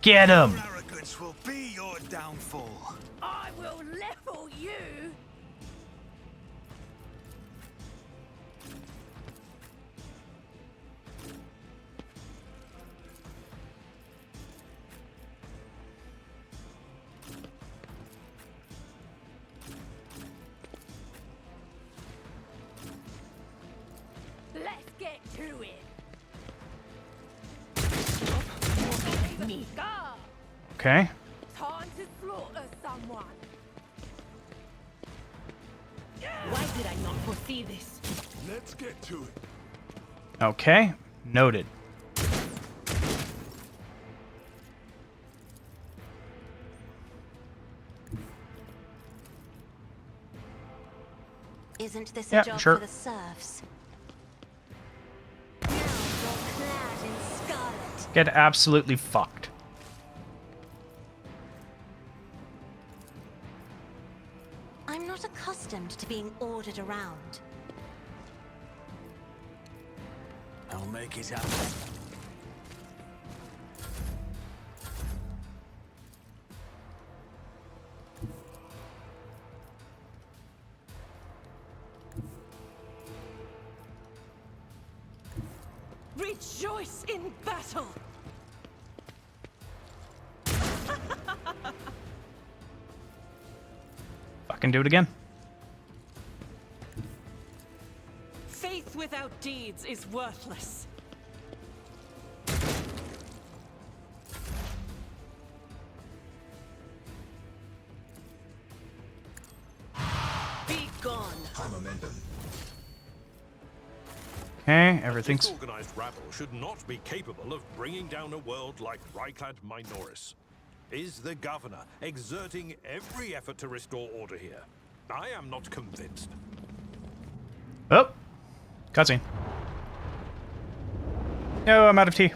Speaker 1: Get him!
Speaker 4: Your arrogance will be your downfall.
Speaker 2: I will level you. Let's get to it. Me.
Speaker 1: Okay.
Speaker 2: Time to slaughter someone. Why did I not foresee this?
Speaker 4: Let's get to it.
Speaker 1: Okay. Noted.
Speaker 7: Isn't this
Speaker 1: Yeah,
Speaker 7: a job
Speaker 1: sure.
Speaker 7: for the serfs? Now you're clad in scarlet.
Speaker 1: Get absolutely fucked.
Speaker 7: I'm not accustomed to being ordered around.
Speaker 4: I'll make it happen.
Speaker 5: Rejoice in battle!
Speaker 1: Fucking do it again.
Speaker 5: Faith without deeds is worthless. Be gone.
Speaker 1: Okay,
Speaker 3: This
Speaker 1: everything's...
Speaker 3: organized rabble should not be capable of bringing down a world like Ryklad Minoris. Is the governor exerting every effort to restore order here? I am not convinced.
Speaker 1: Oh! Cutscene. No, I'm out of tea.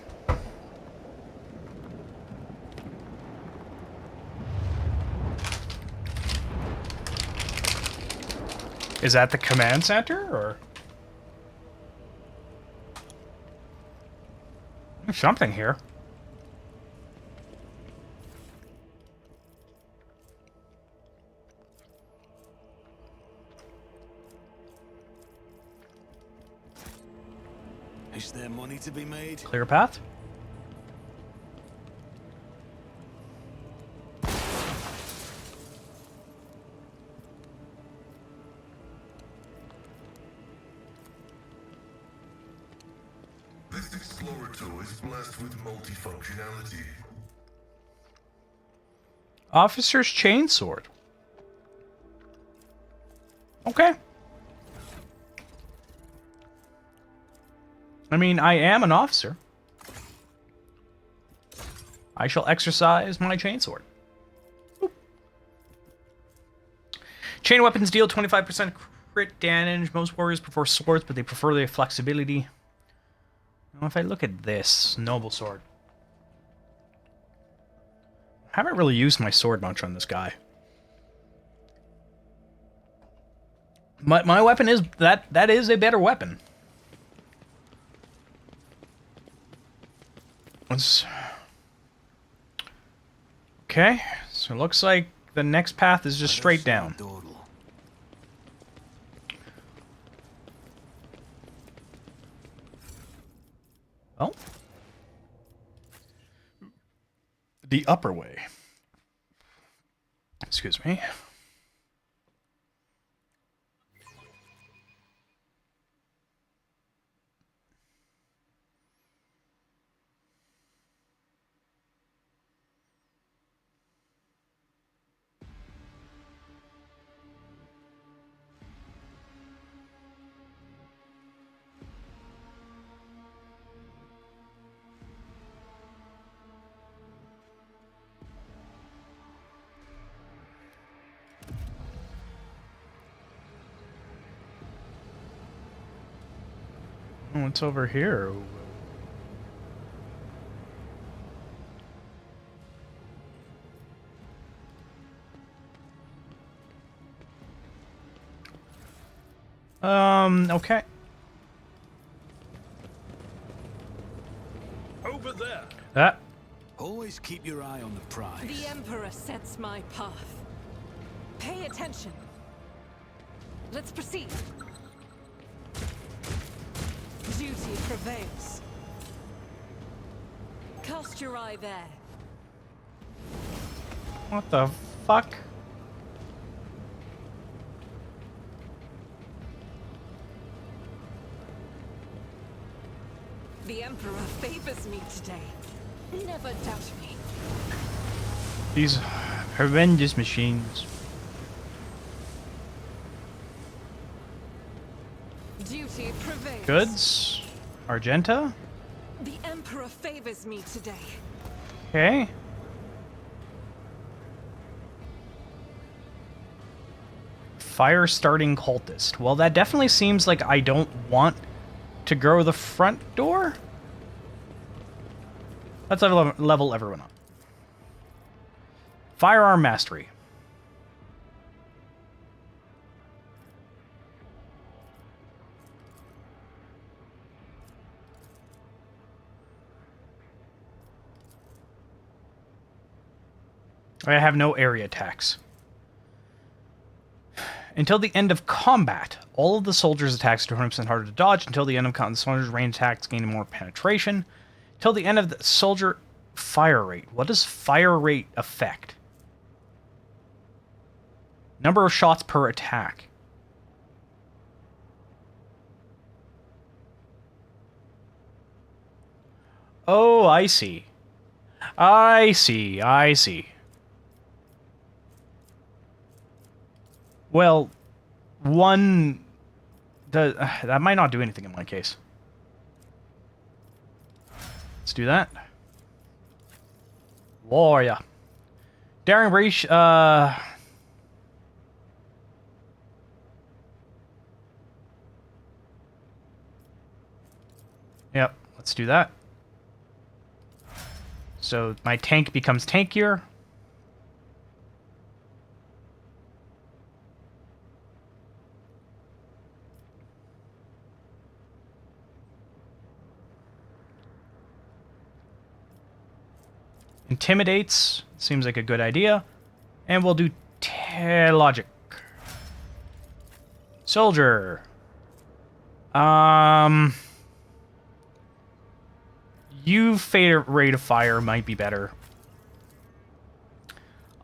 Speaker 1: Is that the command center, or...? There's something here.
Speaker 4: Is there money to be made?
Speaker 1: Clear path?
Speaker 6: This Explorator is blessed with multifunctionality.
Speaker 1: Officer's chainsword. Okay. I mean, I am an officer. I shall exercise my chainsword. Boop. Chain weapons deal 25% crit damage. Most warriors prefer swords, but they prefer their flexibility. Now, if I look at this noble sword, I haven't really used my sword much on this guy. My weapon is that is a better weapon. Okay, so it looks like the next path is just straight down. Well, the upper way. Excuse me. What's over here? Okay.
Speaker 3: Over there.
Speaker 1: That.
Speaker 4: Always keep your eye on the prize.
Speaker 5: The Emperor sets my path. Pay attention. Let's proceed. Duty prevails. Cast your eye there.
Speaker 1: What the fuck?
Speaker 5: The Emperor favors me today. Never doubt me.
Speaker 1: These horrendous machines.
Speaker 5: Duty prevails.
Speaker 1: Goods. Argenta.
Speaker 5: The Emperor favors me today.
Speaker 1: Okay. Fire starting cultist. Well, that definitely seems like I don't want to grow the front door. Let's level everyone up. Firearm mastery. I have no area attacks. Until the end of combat, all of the soldiers' attacks are 200% harder to dodge. Until the end of combat, the soldiers' range attacks gain more penetration. Until the end of the soldier fire rate. What does fire rate affect? Number of shots per attack. Oh, I see. I see. I see. Well, one... that might not do anything in my case. Let's do that. Warrior. Daring Breach, Yep, let's do that. So my tank becomes tankier. Intimidates. Seems like a good idea. And we'll do logic. Soldier. You fade rate of fire might be better.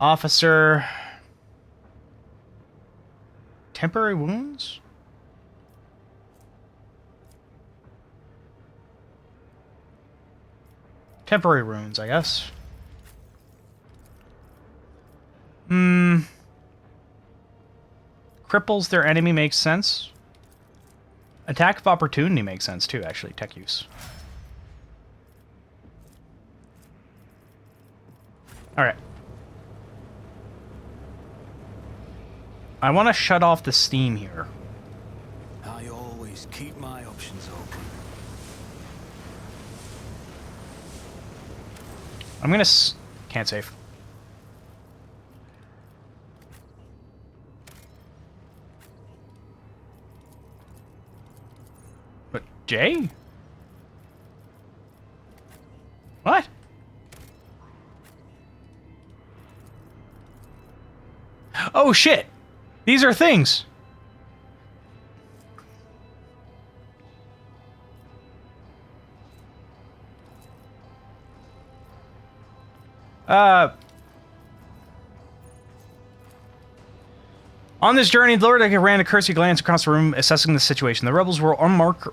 Speaker 1: Officer. Temporary wounds? Temporary wounds, I guess. Cripples their enemy makes sense. Attack of opportunity makes sense too, actually. Tech use. Alright. I want to shut off the steam here.
Speaker 4: I always keep my options open.
Speaker 1: I'm gonna can't save. But Jay? What? Oh shit! These are things! On this journey, the Lord ran a cursory glance across the room, assessing the situation. The rebels were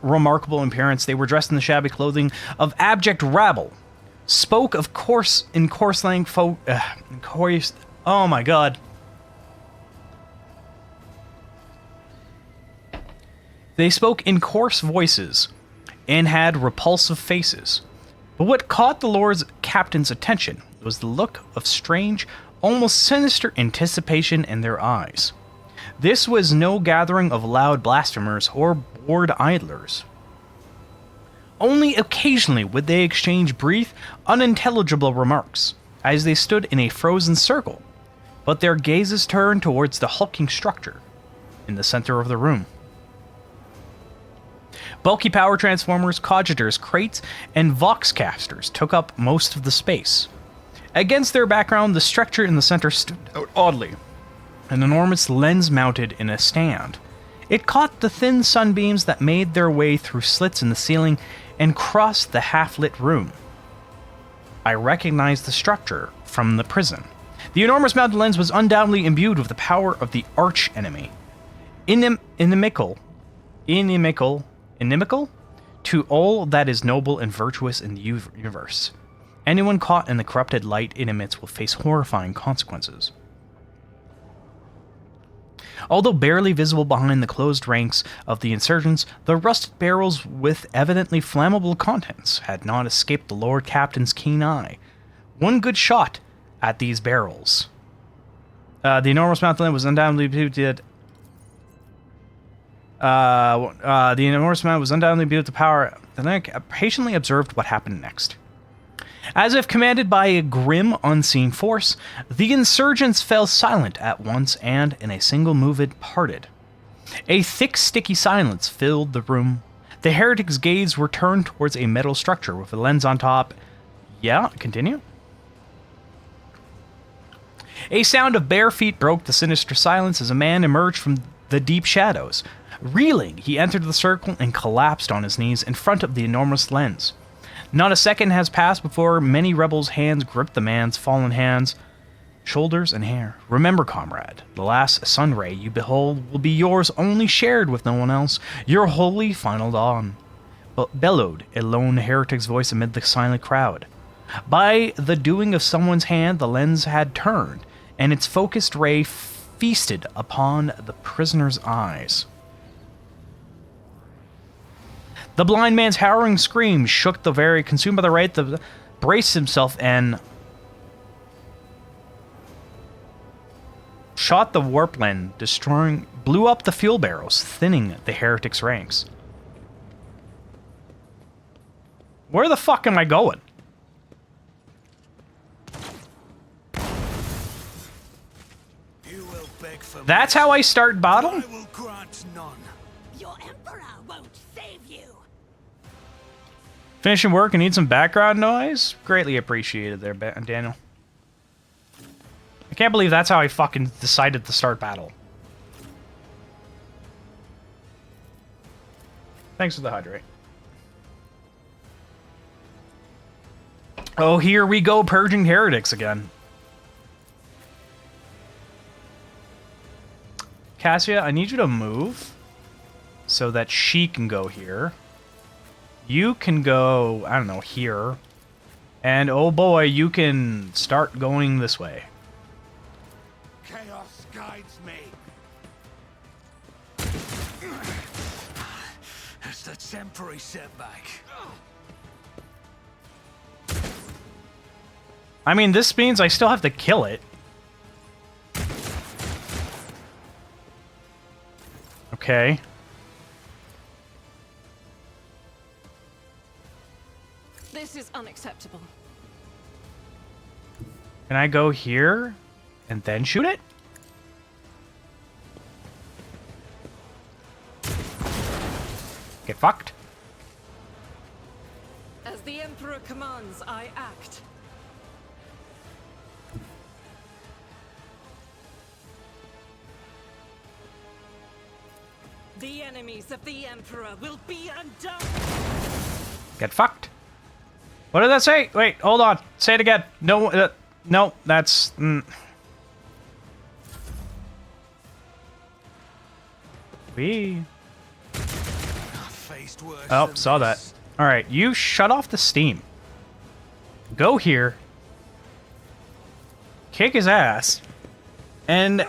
Speaker 1: remarkable in appearance. They were dressed in the shabby clothing of abject rabble. Spoke of coarse slang oh my god. They spoke in coarse voices and had repulsive faces. But what caught the Lord's captain's attention was the look of strange, almost sinister anticipation in their eyes. This was no gathering of loud blasphemers or bored idlers. Only occasionally would they exchange brief, unintelligible remarks, as they stood in a frozen circle, but their gazes turned towards the hulking structure in the center of the room. Bulky power transformers, cogitators, crates, and voxcasters took up most of the space. Against their background, the structure in the center stood out oddly, an enormous lens mounted in a stand. It caught the thin sunbeams that made their way through slits in the ceiling and crossed the half-lit room. I recognized the structure from the prison. The enormous mounted lens was undoubtedly imbued with the power of the arch-enemy. Inimical to all that is noble and virtuous in the universe. Anyone caught in the corrupted light it emits will face horrifying consequences. Although barely visible behind the closed ranks of the insurgents, the rusted barrels with evidently flammable contents had not escaped the Lord Captain's keen eye. One good shot at these barrels. The enormous mountain lens was undoubtedly imbued with the power. Then I patiently observed what happened next. As if commanded by a grim, unseen force, the insurgents fell silent at once and, in a single movement, parted. A thick, sticky silence filled the room. The heretics' gaze were turned towards a metal structure with a lens on top. Yeah, continue. A sound of bare feet broke the sinister silence as a man emerged from the deep shadows. Reeling, he entered the circle and collapsed on his knees in front of the enormous lens. Not a second has passed before many rebels' hands gripped the man's fallen hands, shoulders, and hair. Remember, comrade, the last sun ray you behold will be yours only shared with no one else, your holy final dawn. But bellowed a lone heretic's voice amid the silent crowd. By the doing of someone's hand, the lens had turned, and its focused ray feasted upon the prisoner's eyes. The blind man's harrowing scream shook the very consumed by the right to brace himself and shot the warp lens, blew up the fuel barrels, thinning the heretics' ranks. Where the fuck am I going?
Speaker 4: You will beg for
Speaker 1: That's how I start battle?
Speaker 4: I will grant none.
Speaker 2: Your emperor won't save you.
Speaker 1: Finishing work and need some background noise? Greatly appreciated there, Daniel. I can't believe that's how I fucking decided to start battle. Thanks for the hydrate. Oh, here we go, purging heretics again. Cassia, I need you to move so that she can go here. You can go, I don't know, here. And oh boy, you can start going this way.
Speaker 4: Chaos guides me. It's a temporary setback.
Speaker 1: I mean, this means I still have to kill it. Okay.
Speaker 5: This is unacceptable.
Speaker 1: Can I go here and then shoot it? Get fucked.
Speaker 5: As the Emperor commands, I act. The enemies of the Emperor will be undone.
Speaker 1: Get fucked. What did that say? Wait, hold on. Say it again. No, no, that's... We.
Speaker 4: Faced worse
Speaker 1: Oh,
Speaker 4: than
Speaker 1: saw that.
Speaker 4: this.
Speaker 1: All right, you shut off the steam. Go here. Kick his ass. And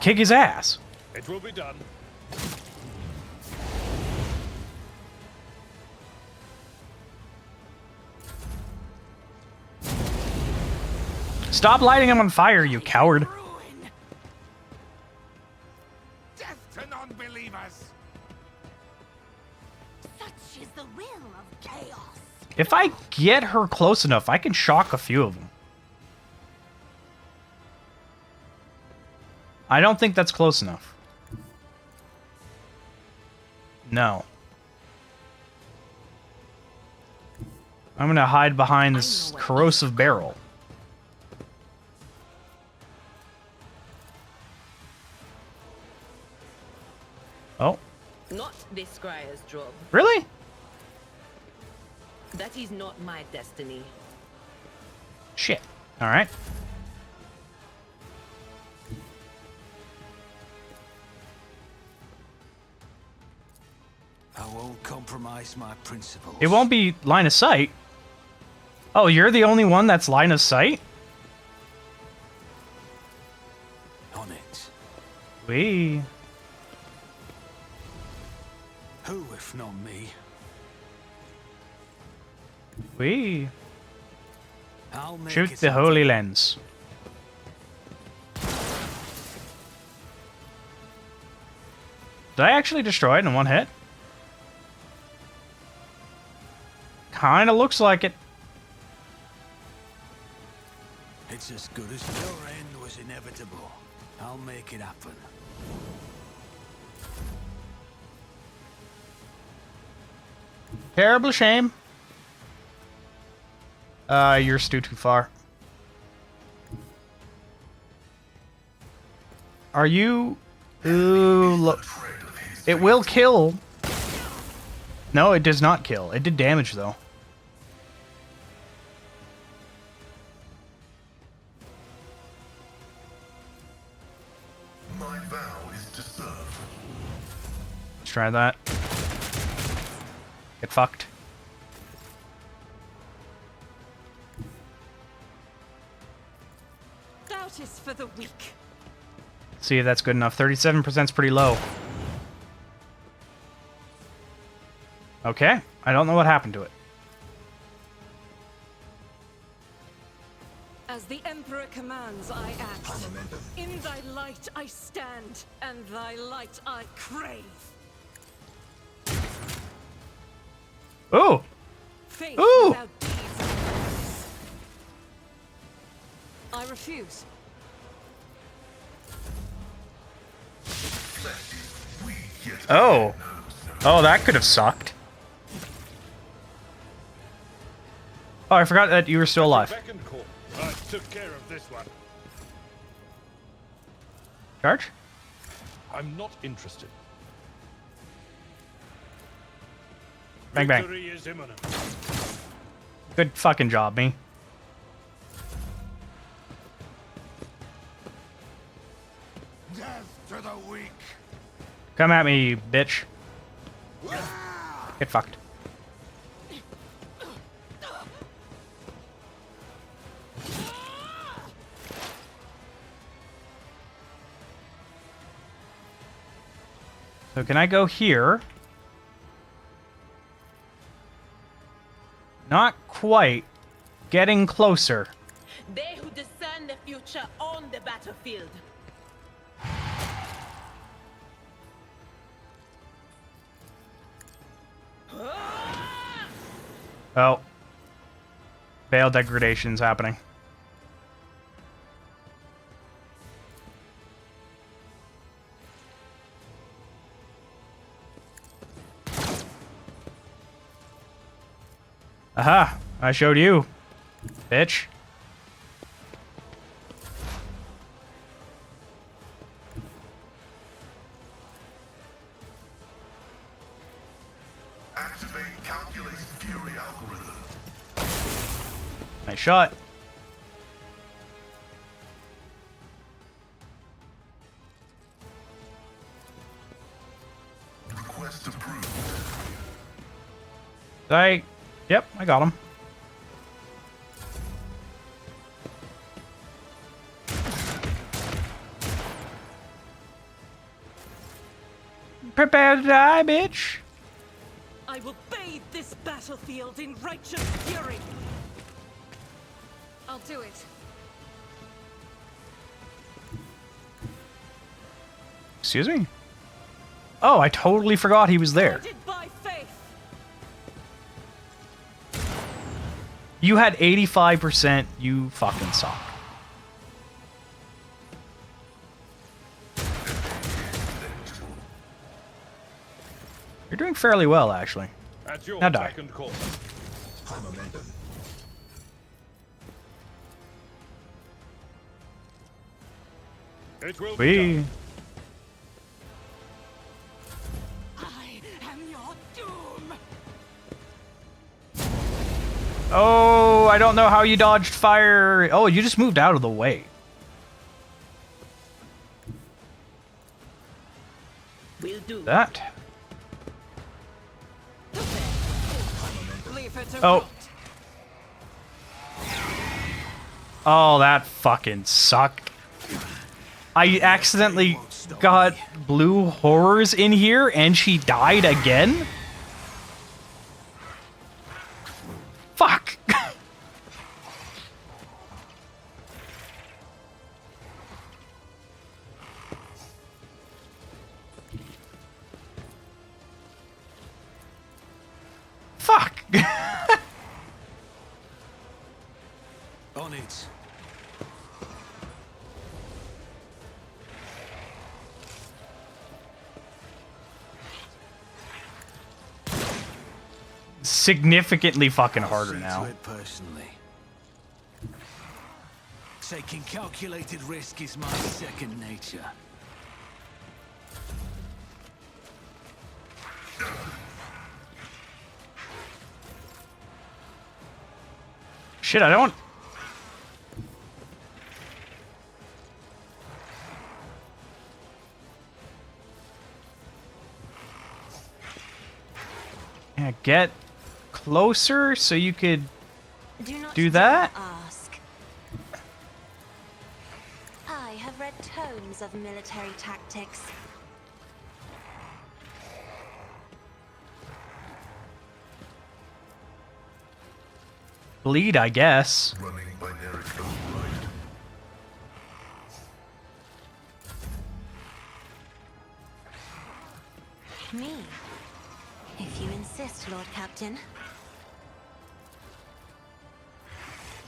Speaker 1: kick his ass.
Speaker 3: It will be done.
Speaker 1: Stop lighting him on fire, you coward.
Speaker 8: Ruin. Death to non-believers.
Speaker 2: Such is the will of chaos.
Speaker 1: If I get her close enough, I can shock a few of them. I don't think that's close enough. No. I'm gonna hide behind this corrosive barrel. Oh,
Speaker 10: Not this squire's job.
Speaker 1: really?
Speaker 10: That is not my destiny.
Speaker 1: Shit. All right.
Speaker 4: I won't compromise my principles.
Speaker 1: It won't be line of sight. Oh, you're the only one that's line of sight?
Speaker 4: On it.
Speaker 1: We.
Speaker 4: Who, if not me?
Speaker 1: We.
Speaker 4: I'll make
Speaker 1: Shoot
Speaker 4: it
Speaker 1: the
Speaker 4: up.
Speaker 1: holy lens. Did I actually destroy it in one hit? Kinda looks like it.
Speaker 4: It's as good as your end was inevitable. I'll make it happen.
Speaker 1: Terrible shame. You're still too far. Are you... Ooh, look. It will kill. No, it does not kill. It did damage, though.
Speaker 6: My vow is to serve.
Speaker 1: Let's try that. Get fucked.
Speaker 5: Doubt is for the weak.
Speaker 1: See if that's good enough. 37% is pretty low. Okay. I don't know what happened to it.
Speaker 5: As the Emperor commands, I act. In thy light I stand, and thy light I crave.
Speaker 1: Ooh!
Speaker 5: Faith
Speaker 1: Ooh!
Speaker 5: without deeds is worthless. I refuse.
Speaker 1: Oh. Oh, that could have sucked. Oh, I forgot that you were still alive.
Speaker 3: Beck and call. I took care of this one.
Speaker 1: Charge?
Speaker 3: I'm not interested.
Speaker 1: Bang, bang.
Speaker 3: Victory is imminent.
Speaker 1: Good fucking job, me.
Speaker 3: Death to the weak.
Speaker 1: Come at me, you bitch. Get fucked. So can I go here? Not quite. Getting closer.
Speaker 10: They who discern the future on the battlefield.
Speaker 1: Oh. Veil degradation's happening. Aha! I showed you, bitch. shut.
Speaker 6: Request approved.
Speaker 1: Yep, I got him. Prepare to die, bitch.
Speaker 5: I will bathe this battlefield in righteous fury. I'll do it.
Speaker 1: Excuse me? Oh, I totally forgot he was there.
Speaker 5: Guided by faith.
Speaker 1: You had 85%. You fucking suck. You're doing fairly well, actually.
Speaker 3: At your
Speaker 1: Now die.
Speaker 3: second call.
Speaker 6: High momentum.
Speaker 3: It will be
Speaker 1: We.
Speaker 3: done.
Speaker 5: I am your doom.
Speaker 1: Oh, I don't know how you dodged fire. Oh, you just moved out of the way.
Speaker 10: Will do.
Speaker 1: That.
Speaker 5: Leave her to
Speaker 1: Oh.
Speaker 5: rot.
Speaker 1: Oh, that fucking sucked. I accidentally got blue horrors in here and she died again? Fuck. Fuck.
Speaker 4: On it.
Speaker 1: Significantly fucking harder
Speaker 4: See to
Speaker 1: now.
Speaker 4: it personally. Taking calculated risk is my second nature.
Speaker 1: Shit, I don't... Yeah, get closer so you could
Speaker 7: Do not
Speaker 1: do that?
Speaker 7: ask. I have read tomes of military tactics.
Speaker 1: bleed, I guess.
Speaker 6: Running binary code right.
Speaker 7: Me? If you insist, Lord Captain.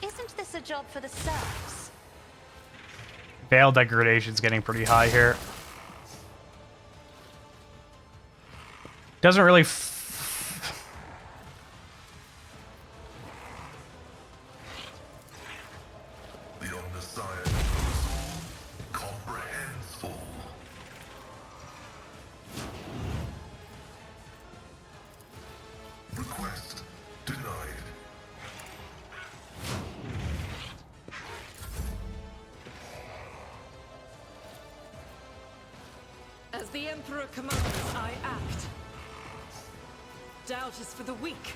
Speaker 7: Isn't this a job for the serfs?
Speaker 1: Veil degradation's getting pretty high here. Doesn't really
Speaker 6: The Omnissiah proposal comprehends all. Request denied.
Speaker 5: As the Emperor commands, I act. Doubt is for the weak.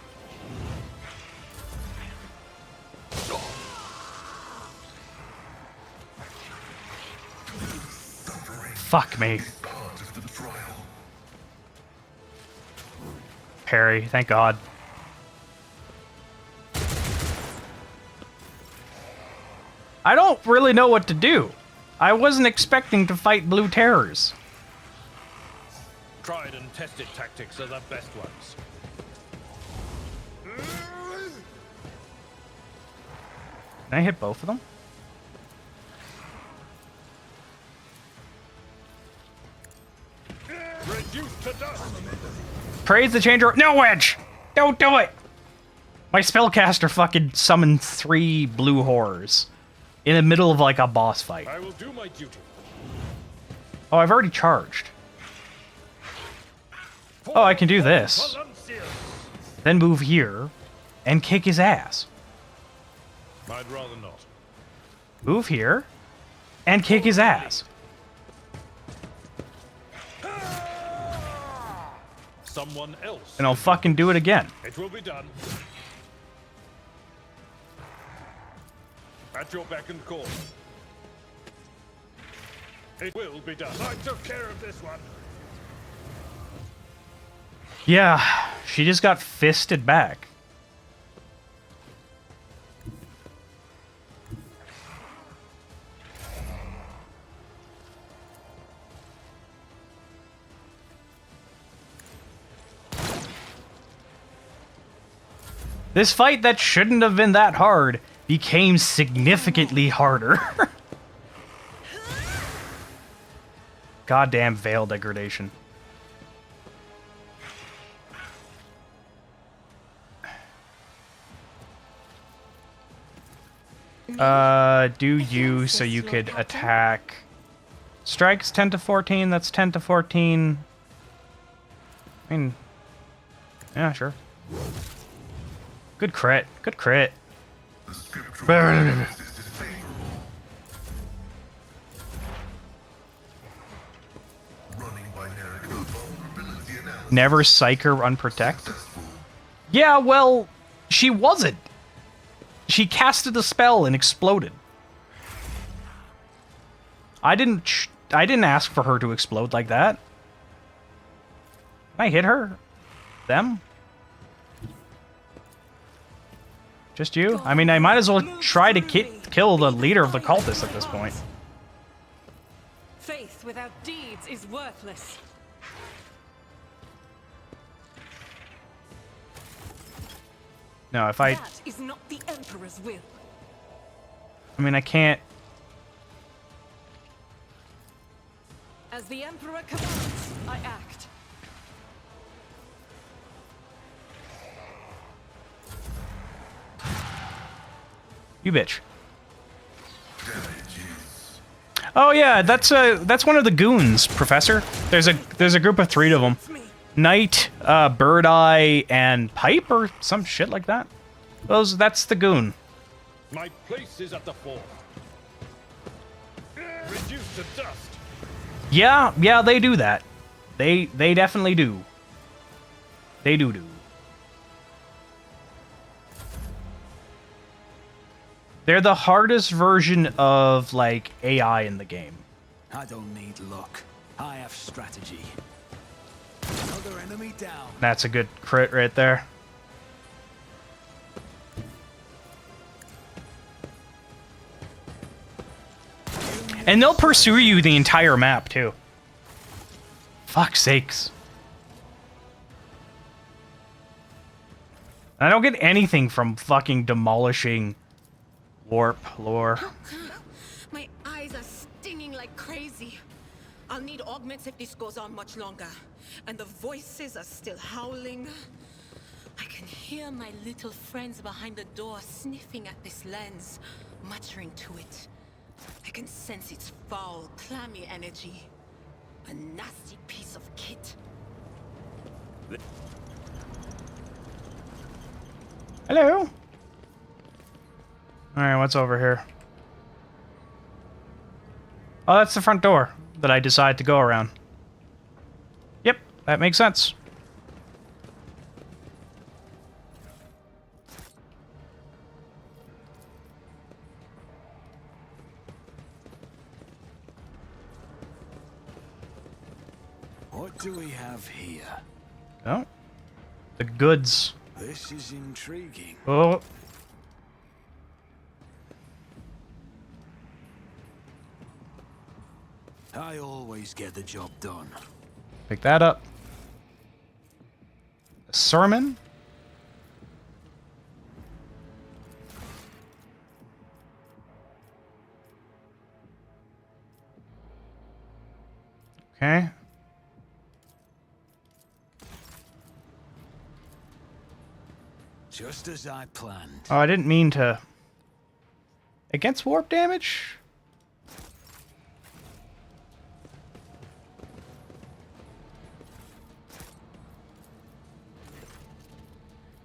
Speaker 6: Suffering
Speaker 1: fuck me.
Speaker 6: is part of the trial.
Speaker 1: Parry, thank God. I don't really know what to do. I wasn't expecting to fight blue terrors.
Speaker 3: Tried and tested tactics are the best ones.
Speaker 1: Can I hit both of them?
Speaker 3: Reduced to dust.
Speaker 1: Praise the changer. No, Wedge! Don't do it! My spellcaster fucking summoned 3 blue horrors in the middle of like a boss fight.
Speaker 3: I will do my duty.
Speaker 1: Oh, I've already charged. Oh, I can do this. Then move here and kick his ass.
Speaker 3: I'd rather not.
Speaker 1: Move here and kick his ass.
Speaker 3: Someone else.
Speaker 1: And I'll fucking do it again.
Speaker 3: It will be done. At your beck and call. It will be done. I took care of this one.
Speaker 1: Yeah, she just got fisted back. This fight that shouldn't have been that hard became significantly harder. Goddamn veil degradation. Do you so you could attack. Strikes 10 to 14, that's 10 to 14. I mean, yeah, sure. Good crit. Good crit. Never psych her unprotect. Yeah, well, she wasn't. She casted a spell and exploded. I didn't ask for her to explode like that. Can I hit her? Them? Just you? I mean, I might as well try to kill the leader of the cultists at this point.
Speaker 5: Faith without deeds is worthless.
Speaker 1: No, if I...
Speaker 5: That is not the Emperor's will.
Speaker 1: I mean, I can't...
Speaker 5: As the Emperor commands, I act.
Speaker 1: You bitch. Oh yeah, that's one of the goons, Professor. There's a group of 3 of them. Knight, Bird Eye, and Pipe, or some shit like that. That's the goon.
Speaker 3: My place is at the fore. Reduced to dust.
Speaker 1: Yeah, they do that. They definitely do. They do. They're the hardest version of, like, AI in the game.
Speaker 4: I don't need luck. I have strategy. Another enemy down.
Speaker 1: That's a good crit right there. And they'll pursue you the entire map, too. Fuck's sakes. I don't get anything from fucking demolishing warp lore.
Speaker 2: My eyes are stinging like crazy. I'll need augments if this goes on much longer. And the voices are still howling. I can hear my little friends behind the door sniffing at this lens, muttering to it. I can sense its foul, clammy energy. A nasty piece of kit.
Speaker 1: Hello? Alright, what's over here? Oh, that's the front door that I decide to go around. Yep, that makes sense.
Speaker 4: What do we have here?
Speaker 1: Oh. The goods.
Speaker 4: This is intriguing.
Speaker 1: Oh.
Speaker 4: I always get the job done.
Speaker 1: Pick that up. A sermon? Okay.
Speaker 4: Just as I planned.
Speaker 1: Oh, I didn't mean to... Against warp damage?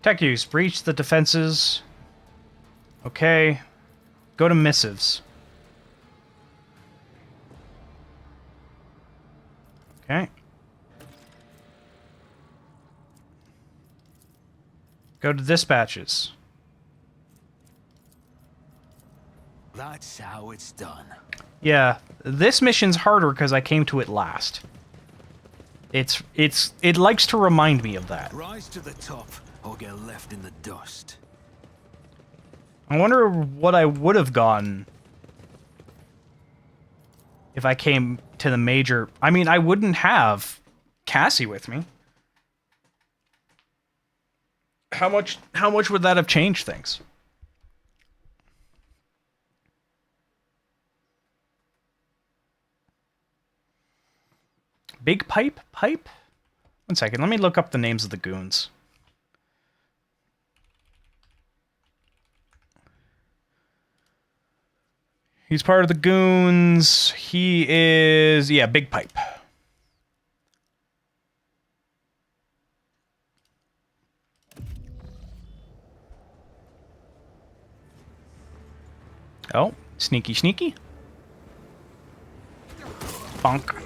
Speaker 1: Tech use. Breach the defenses. Okay. Go to missives. Okay. Go to dispatches.
Speaker 4: That's how it's done.
Speaker 1: Yeah, this mission's harder because I came to it last. It likes to remind me of that.
Speaker 4: Rise to the top or get left in the dust.
Speaker 1: I wonder what I would have gotten if I came to the major. I mean, I wouldn't have Cassie with me. How much would that have changed things? Big pipe? Pipe? 1 second, let me look up the names of the goons. He's part of the goons. He is... yeah, Big Pipe. Oh, sneaky, sneaky. Bonk.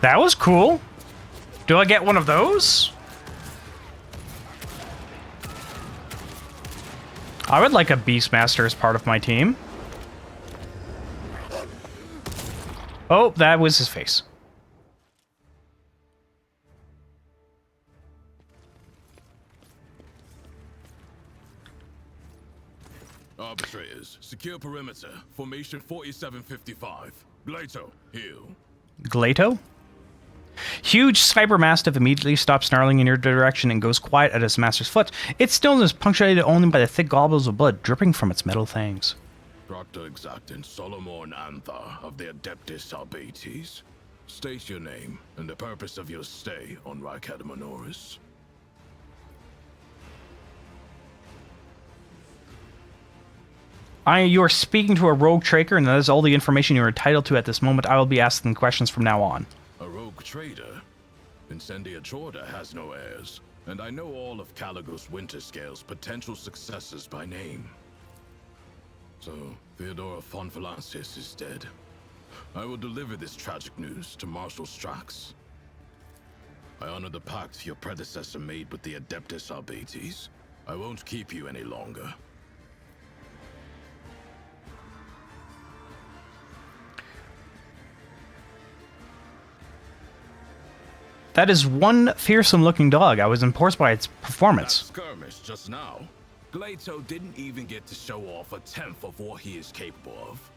Speaker 1: That was cool. Do I get one of those? I would like a Beastmaster as part of my team. Oh, that was his face.
Speaker 11: Arbitrators, secure perimeter. Formation 4755. Glato, heal.
Speaker 1: Glato? Huge cyber mastiff immediately stops snarling in your direction and goes quiet at its master's foot. Its stillness punctuated only by the thick globules of blood dripping from its metal fangs.
Speaker 11: Proctor Exactant Solomon Anthar of the Adeptus Arbates. State your name and the purpose of your stay on Rykad Minoris.
Speaker 1: You are speaking to a rogue trader, and that is all the information you are entitled to at this moment. I will be asking questions from now on.
Speaker 11: A rogue trader? Incendia Chorda has no heirs, and I know all of Caligos Winterscale's potential successors by name. So, Theodora von Valancius is dead. I will deliver this tragic news to Marshal Strax. I honor the pact your predecessor made with the Adeptus Arbates. I won't keep you any longer.
Speaker 1: That is one fearsome-looking dog. I was impressed by its performance.
Speaker 11: That skirmish just now. Glato didn't even get to show off a tenth of what he is capable of.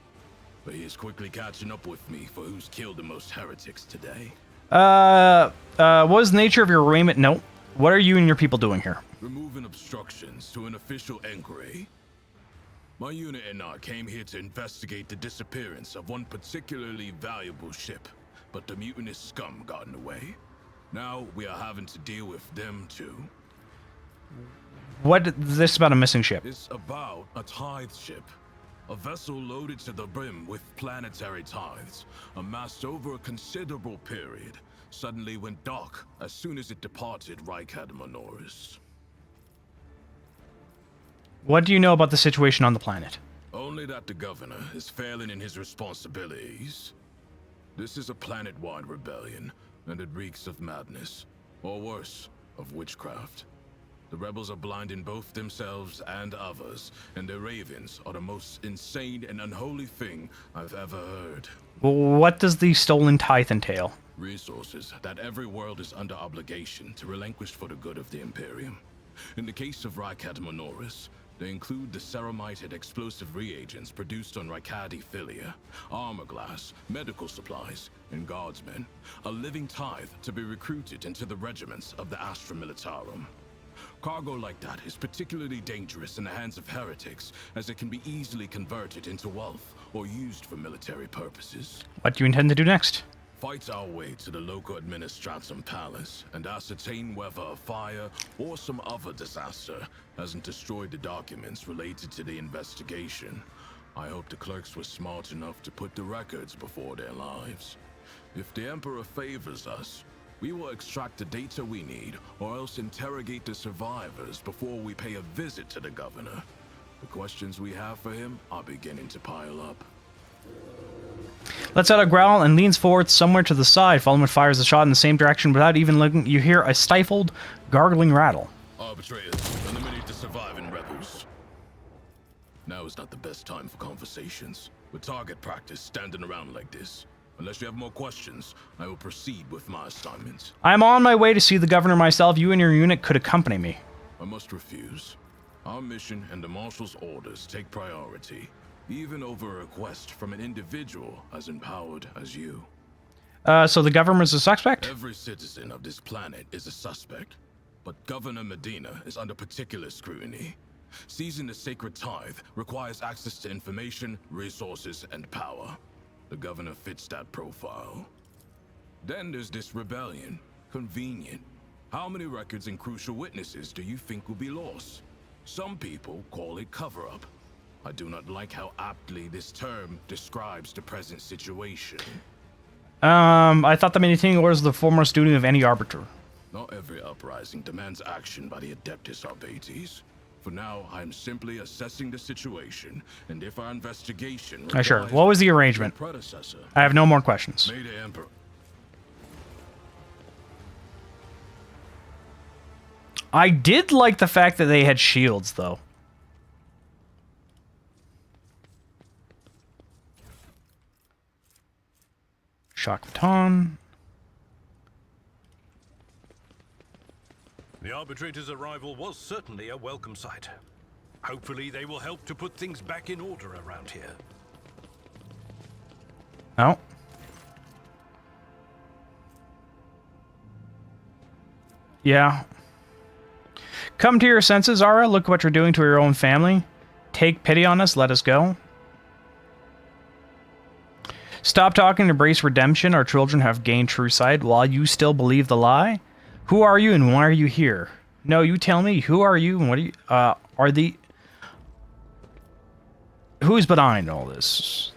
Speaker 11: But he is quickly catching up with me for who's killed the most heretics today.
Speaker 1: What was the nature of your arraignment? No. What are you and your people doing here?
Speaker 11: Removing obstructions to an official inquiry. My unit and I came here to investigate the disappearance of one particularly valuable ship, but the mutinous scum got in the way. Now we are having to deal with them too.
Speaker 1: What is this about a missing ship?
Speaker 11: It's about a tithe ship. A vessel loaded to the brim with planetary tithes, amassed over a considerable period, suddenly went dark as soon as it departed Rykad Minoris.
Speaker 1: What do you know about the situation on the planet?
Speaker 11: Only that the governor is failing in his responsibilities. This is a planet-wide rebellion, and it reeks of madness, or worse, of witchcraft. The rebels are blinding both themselves and others, and their ravens are the most insane and unholy thing I've ever heard.
Speaker 1: What does the stolen tithe entail?
Speaker 11: Resources that every world is under obligation to relinquish for the good of the Imperium. In the case of Rykad Minoris, they include the ceramited explosive reagents produced on Rykadi Philia, armor glass, medical supplies, and guardsmen, a living tithe to be recruited into the regiments of the Astra Militarum. Cargo like that is particularly dangerous in the hands of heretics, as it can be easily converted into wealth or used for military purposes.
Speaker 1: What do you intend to do next?
Speaker 11: Fight our way to the local administratum palace and ascertain whether a fire or some other disaster hasn't destroyed the documents related to the investigation. I hope the clerks were smart enough to put the records before their lives. If the Emperor favors us, we will extract the data we need, or else interrogate the survivors before we pay a visit to the governor. The questions we have for him are beginning to pile up.
Speaker 1: Lets out a growl and leans forward somewhere to the side. Followman fires a shot in the same direction without even looking. You hear a stifled, gargling rattle.
Speaker 11: Arbitrators, eliminate the surviving rebels. Now is not the best time for conversations. With target practice standing around like this. Unless you have more questions, I will proceed with my assignments.
Speaker 1: I'm on my way to see the governor myself. You and your unit could accompany me.
Speaker 11: I must refuse. Our mission and the Marshal's orders take priority, even over a request from an individual as empowered as you.
Speaker 1: So the government's a suspect?
Speaker 11: Every citizen of this planet is a suspect, but Governor Medina is under particular scrutiny. Seizing the sacred tithe requires access to information, resources, and power. The governor fits that profile. Then there's this rebellion. Convenient. How many records and crucial witnesses do you think will be lost? Some people call it cover-up. I do not like how aptly this term describes the present situation.
Speaker 1: I thought the maintaining orders was the foremost duty of any arbiter.
Speaker 11: Not every uprising demands action by the Adeptus Arbates. For now, I'm simply assessing the situation, and if our investigation...
Speaker 1: Sure. What was the arrangement? I have no more questions.
Speaker 11: May the Emperor...
Speaker 1: I did like the fact that they had shields, though. Shock baton.
Speaker 3: The arbitrator's arrival was certainly a welcome sight. Hopefully they will help to put things back in order around here.
Speaker 1: Oh. Yeah. Come to your senses, Ara. Look what you're doing to your own family. Take pity on us. Let us go. Stop talking and embrace redemption. Our children have gained true sight while you still believe the lie. Who are you and why are you here? No, you tell me. Who are you and what are you... Who's behind all this?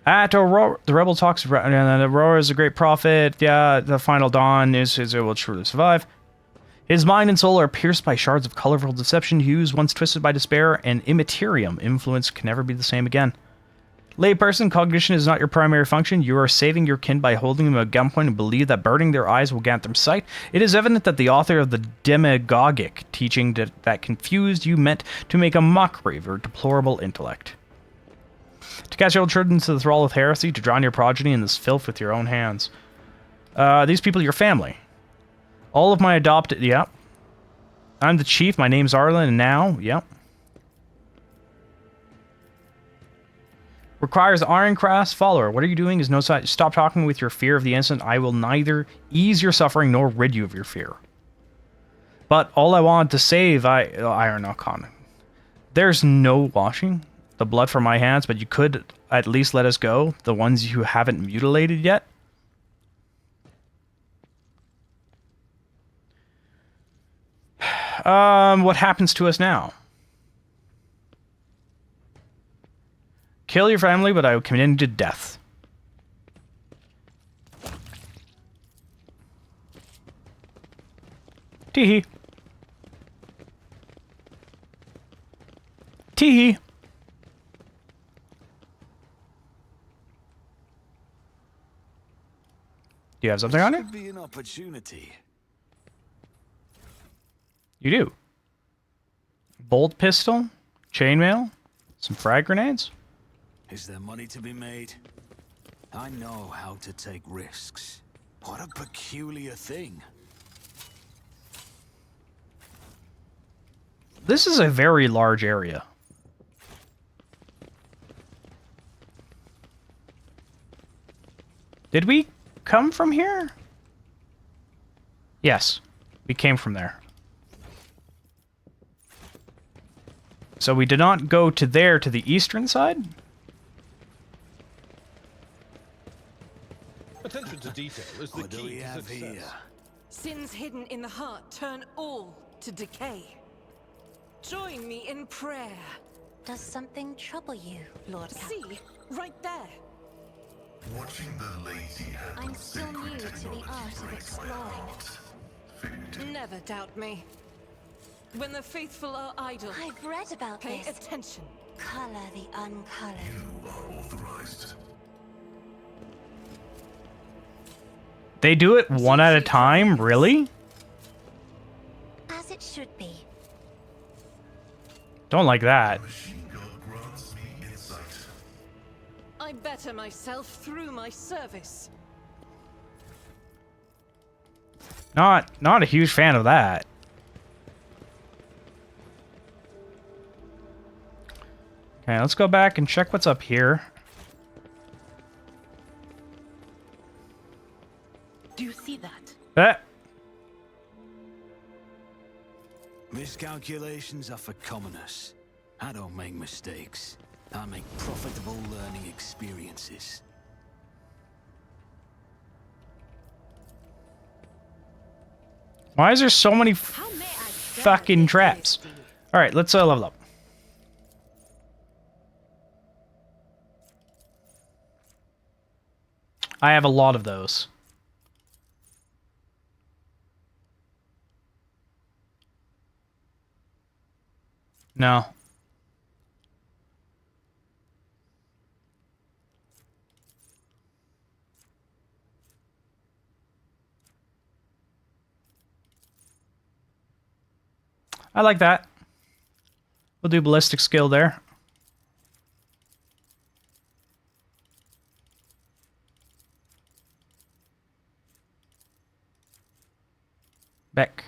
Speaker 1: At Aurora, the rebel talks... Aurora is a great prophet. Yeah, the final dawn is it will truly survive. His mind and soul are pierced by shards of colorful deception hues, once twisted by despair, and immaterium influence can never be the same again. Layperson, cognition is not your primary function. You are saving your kin by holding them at gunpoint and believe that burning their eyes will grant them sight. It is evident that the author of the demagogic teaching that confused you meant to make a mockery of your deplorable intellect. To cast your children into the thrall of heresy, to drown your progeny in this filth with your own hands. These people are your family. All of my adopted... Yep. I'm the chief. My name's Arlen, and now... Yep. Requires ironclass follower. What are you doing is no side. Stop talking with your fear of the innocent. I will neither ease your suffering nor rid you of your fear. But all I wanted to save... Iron Archon. There's no washing the blood from my hands, but you could at least let us go. The ones you haven't mutilated yet. What happens to us now? Kill your family, but I will commit you to death. Teehee. Teehee. Do you have something on it?
Speaker 4: Could be an opportunity.
Speaker 1: You do. Bolt pistol, chainmail, some frag grenades.
Speaker 4: Is there money to be made? I know how to take risks. What a peculiar thing.
Speaker 1: This is a very large area. Did we come from here? Yes, we came from there. So we did not go to there, to the eastern side?
Speaker 3: Attention to detail is the key to success.
Speaker 5: Sins hidden in the heart turn all to decay. Join me in prayer.
Speaker 7: Does something trouble you, Lord Cap?
Speaker 5: See, right there.
Speaker 6: Watching the lazy hand
Speaker 7: I'm devoted to the art of exploring.
Speaker 5: Never doubt me. When the faithful are idle,
Speaker 7: I've read about
Speaker 5: pay
Speaker 7: this.
Speaker 5: attention.
Speaker 7: Color the uncolored.
Speaker 6: You are authorized.
Speaker 1: They do it one at a time? Really?
Speaker 7: As it should be.
Speaker 1: Don't like that.
Speaker 6: Machine gun grants me insight.
Speaker 5: I better myself through my service.
Speaker 1: Not a huge fan of that. Okay, let's go back and check what's up here.
Speaker 10: Do you see that?
Speaker 4: Miscalculations are for commoners. I don't make mistakes. I make profitable learning experiences.
Speaker 1: Why is there so many fucking traps? All right, let's level up. I have a lot of those. No. I like that. We'll do ballistic skill there. Back.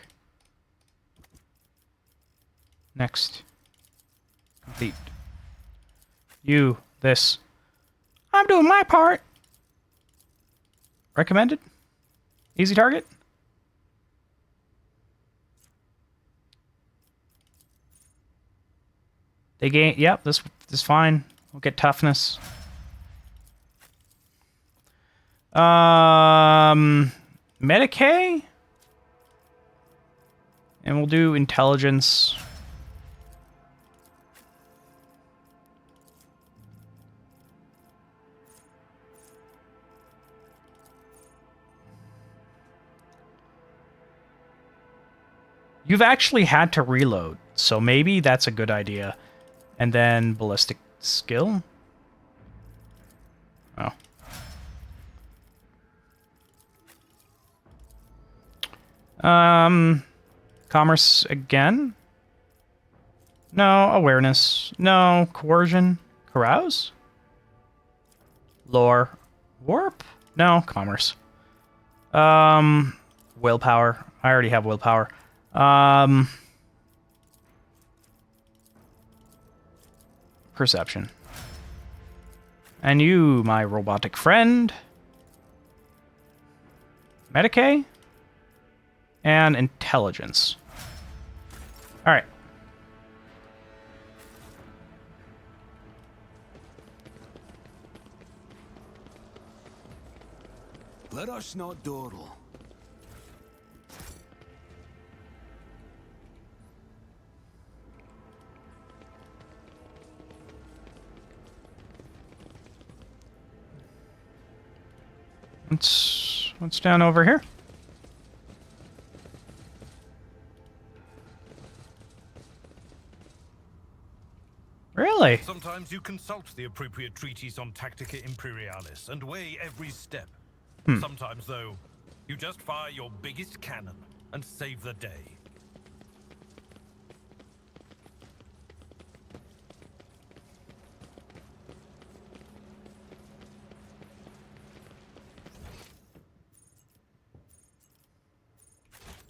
Speaker 1: Next. Complete. You, this. I'm doing my part. Recommended? Easy target? They gain, yep, this is fine. We'll get toughness. Medicae? And we'll do intelligence. You've actually had to reload, so maybe that's a good idea. And then ballistic skill. Oh. Commerce again? No. Awareness. No. Coercion. Carouse? Lore. Warp? No. Commerce. Willpower. I already have willpower. Perception. And you, my robotic friend. Medicae? And intelligence. Alright.
Speaker 4: Let us not dawdle.
Speaker 1: What's down over here? Really?
Speaker 3: Sometimes you consult the appropriate treatise on Tactica Imperialis and weigh every step. Sometimes, though, you just fire your biggest cannon and save the day.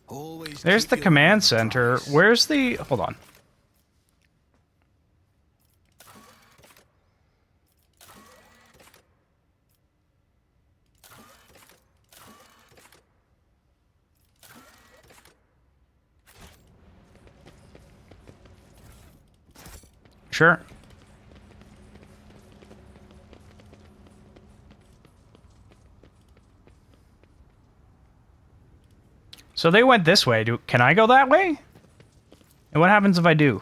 Speaker 4: Always
Speaker 1: There's
Speaker 4: keep
Speaker 1: the
Speaker 4: your
Speaker 1: command
Speaker 4: mind
Speaker 1: center.
Speaker 4: dry.
Speaker 1: Where's the... Hold on. Sure. So they went this way. Can I go that way? And what happens if I do?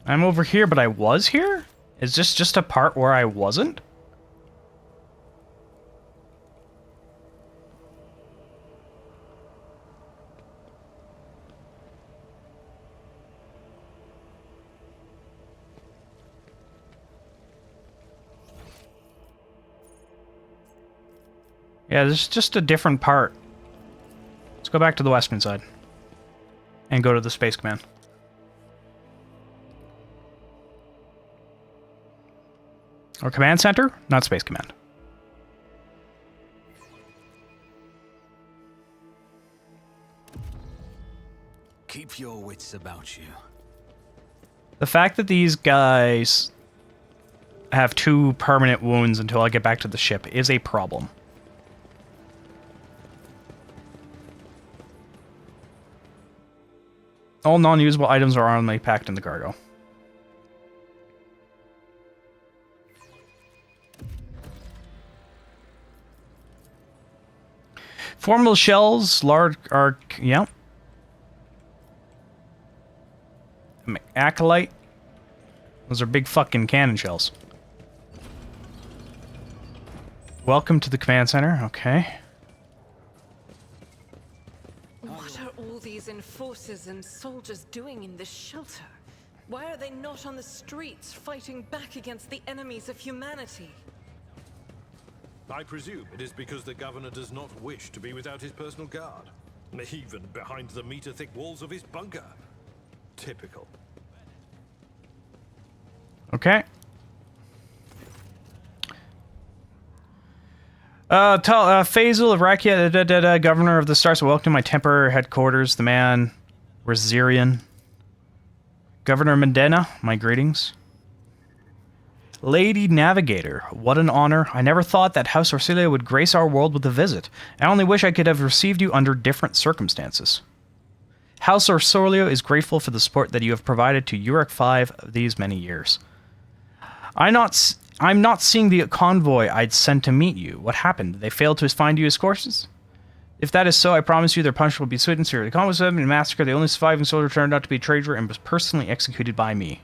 Speaker 1: I'm over here, but I was here? Is this just a part where I wasn't? Yeah, this is just a different part. Let's go back to the western side. And go to the Space Command. Or Command Center, not Space Command.
Speaker 4: Keep your wits about you.
Speaker 1: The fact that these guys have 2 permanent wounds until I get back to the ship is a problem. All non-usable items are only packed in the cargo. Formal shells, large arc, yeah. Acolyte. Those are big fucking cannon shells. Welcome to the command center, okay.
Speaker 5: What are all these enforcers and soldiers doing in this shelter? Why are they not on the streets fighting back against the enemies of humanity?
Speaker 3: I presume it is because the governor does not wish to be without his personal guard. Even behind the meter-thick walls of his bunker. Typical.
Speaker 1: Okay. Faisal of Rakia, governor of the stars, welcome to my temporary headquarters. The man, Razirian. Governor Mendena, my greetings. Lady Navigator, what an honor. I never thought that House Orsilia would grace our world with a visit. I only wish I could have received you under different circumstances. House Orsolio is grateful for the support that you have provided to Uruk 5 these many years. I'm not seeing the convoy I'd sent to meet you. What happened? Did they fail to find you as courses? If that is so, I promise you their punishment will be sweet and severe. The convoy was in a massacre. The only surviving soldier turned out to be a traitor and was personally executed by me.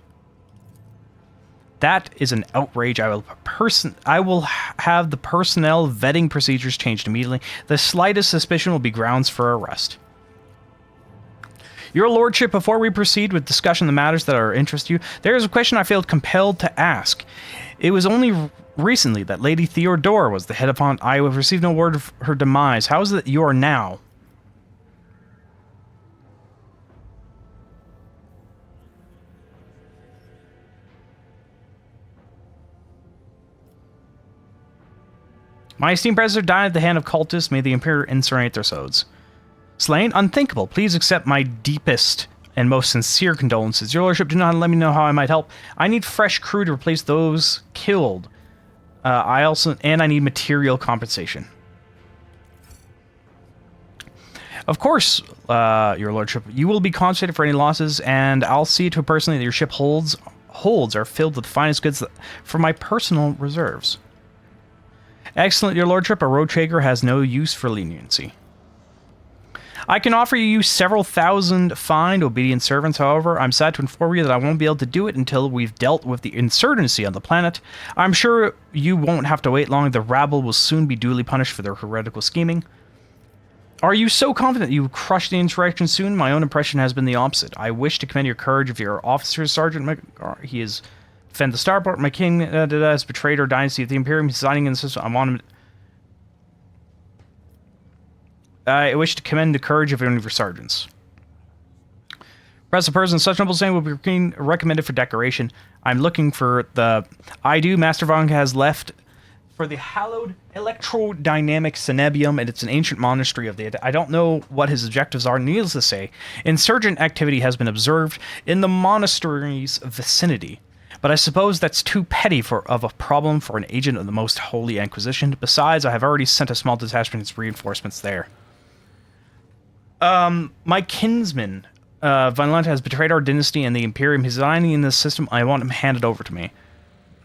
Speaker 1: That is an outrage. I will have the personnel vetting procedures changed immediately. The slightest suspicion will be grounds for arrest. Your Lordship, before we proceed with discussion of the matters that are interest you, there is a question I feel compelled to ask. It was only recently that Lady Theodora was the head upon. I have received no word of her demise. How is it that you are now? My esteemed predecessor died at the hand of cultists. May the Emperor incinerate their souls. Slain? Unthinkable. Please accept my deepest and most sincere condolences. Your Lordship, do not let me know how I might help. I need fresh crew to replace those killed. I need material compensation. Of course, Your Lordship, you will be compensated for any losses, and I'll see to it personally that your ship holds are filled with the finest goods for my personal reserves. Excellent, Your Lordship. A road trader has no use for leniency. I can offer you several thousand fine, obedient servants. However, I'm sad to inform you that I won't be able to do it until we've dealt with the insurgency on the planet. I'm sure you won't have to wait long. The rabble will soon be duly punished for their heretical scheming. Are you so confident you will crush the insurrection soon? My own impression has been the opposite. I wish to commend your courage of your officers, Sergeant. He has defended the starport. My king has betrayed our dynasty of the Imperium. He's signing in the system. I want him. I wish to commend the courage of one of your sergeants. Press a person such noble saying will be recommended for decoration. I'm looking for the... I do. Master Von has left for the hallowed electrodynamic Cenebium, and it's an ancient monastery of the... I don't know what his objectives are. Needless to say, insurgent activity has been observed in the monastery's vicinity. But I suppose that's too petty of a problem for an agent of the Most Holy Inquisition. Besides, I have already sent a small detachment of reinforcements there. My kinsman, Violent, has betrayed our dynasty and the Imperium. He's residing in this system. I want him handed over to me.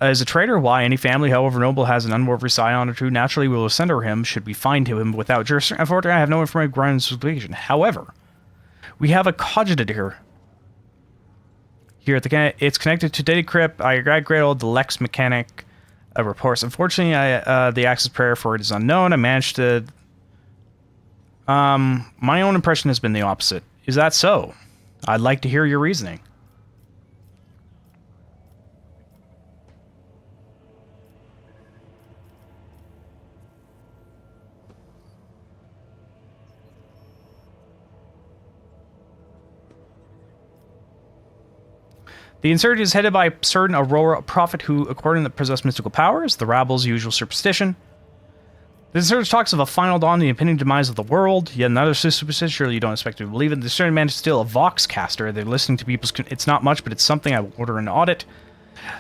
Speaker 1: As a traitor, why? Any family, however noble, has an unworthy scion or two. Naturally, we will censure him should we find him without jurisdiction. Unfortunately, I have no information grounds of suspicion. However, we have a cogitator. Here at it's connected to Data Crypt. I graduated the Lex mechanic reports. Unfortunately, the access prayer for it is unknown. I managed to... my own impression has been the opposite. Is that so? I'd like to hear your reasoning. The insurgent is headed by a certain Aurora, a prophet who, according to possess mystical powers, the rabble's usual superstition. The insurgent talks of a final dawn, the impending demise of the world. Yet another superstition, surely you don't expect to believe it. The certain man is still a vox caster. They're listening to people's... It's not much, but it's something. I will order an audit.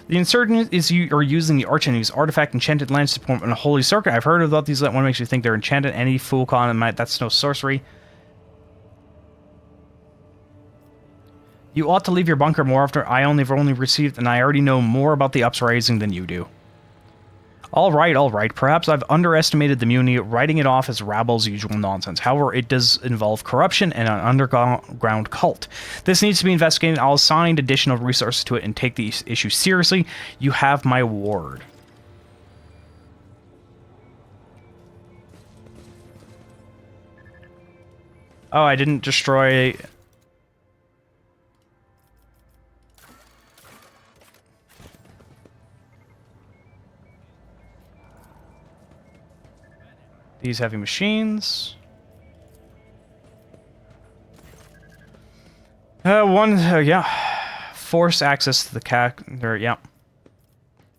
Speaker 1: The insurgent is using the archenemy's artifact enchanted lands to form a holy circuit. I've heard about these. That one makes you think they're enchanted. Any fool calling them, that's no sorcery. You ought to leave your bunker more after I only received, and I already know more about the uprising than you do. All right. Perhaps I've underestimated the Muni, writing it off as Rabble's usual nonsense. However, it does involve corruption and an underground cult. This needs to be investigated. I'll assign additional resources to it and take the issue seriously. You have my word. Oh, I didn't destroy... these heavy machines. Yeah. Force access to the there, yeah.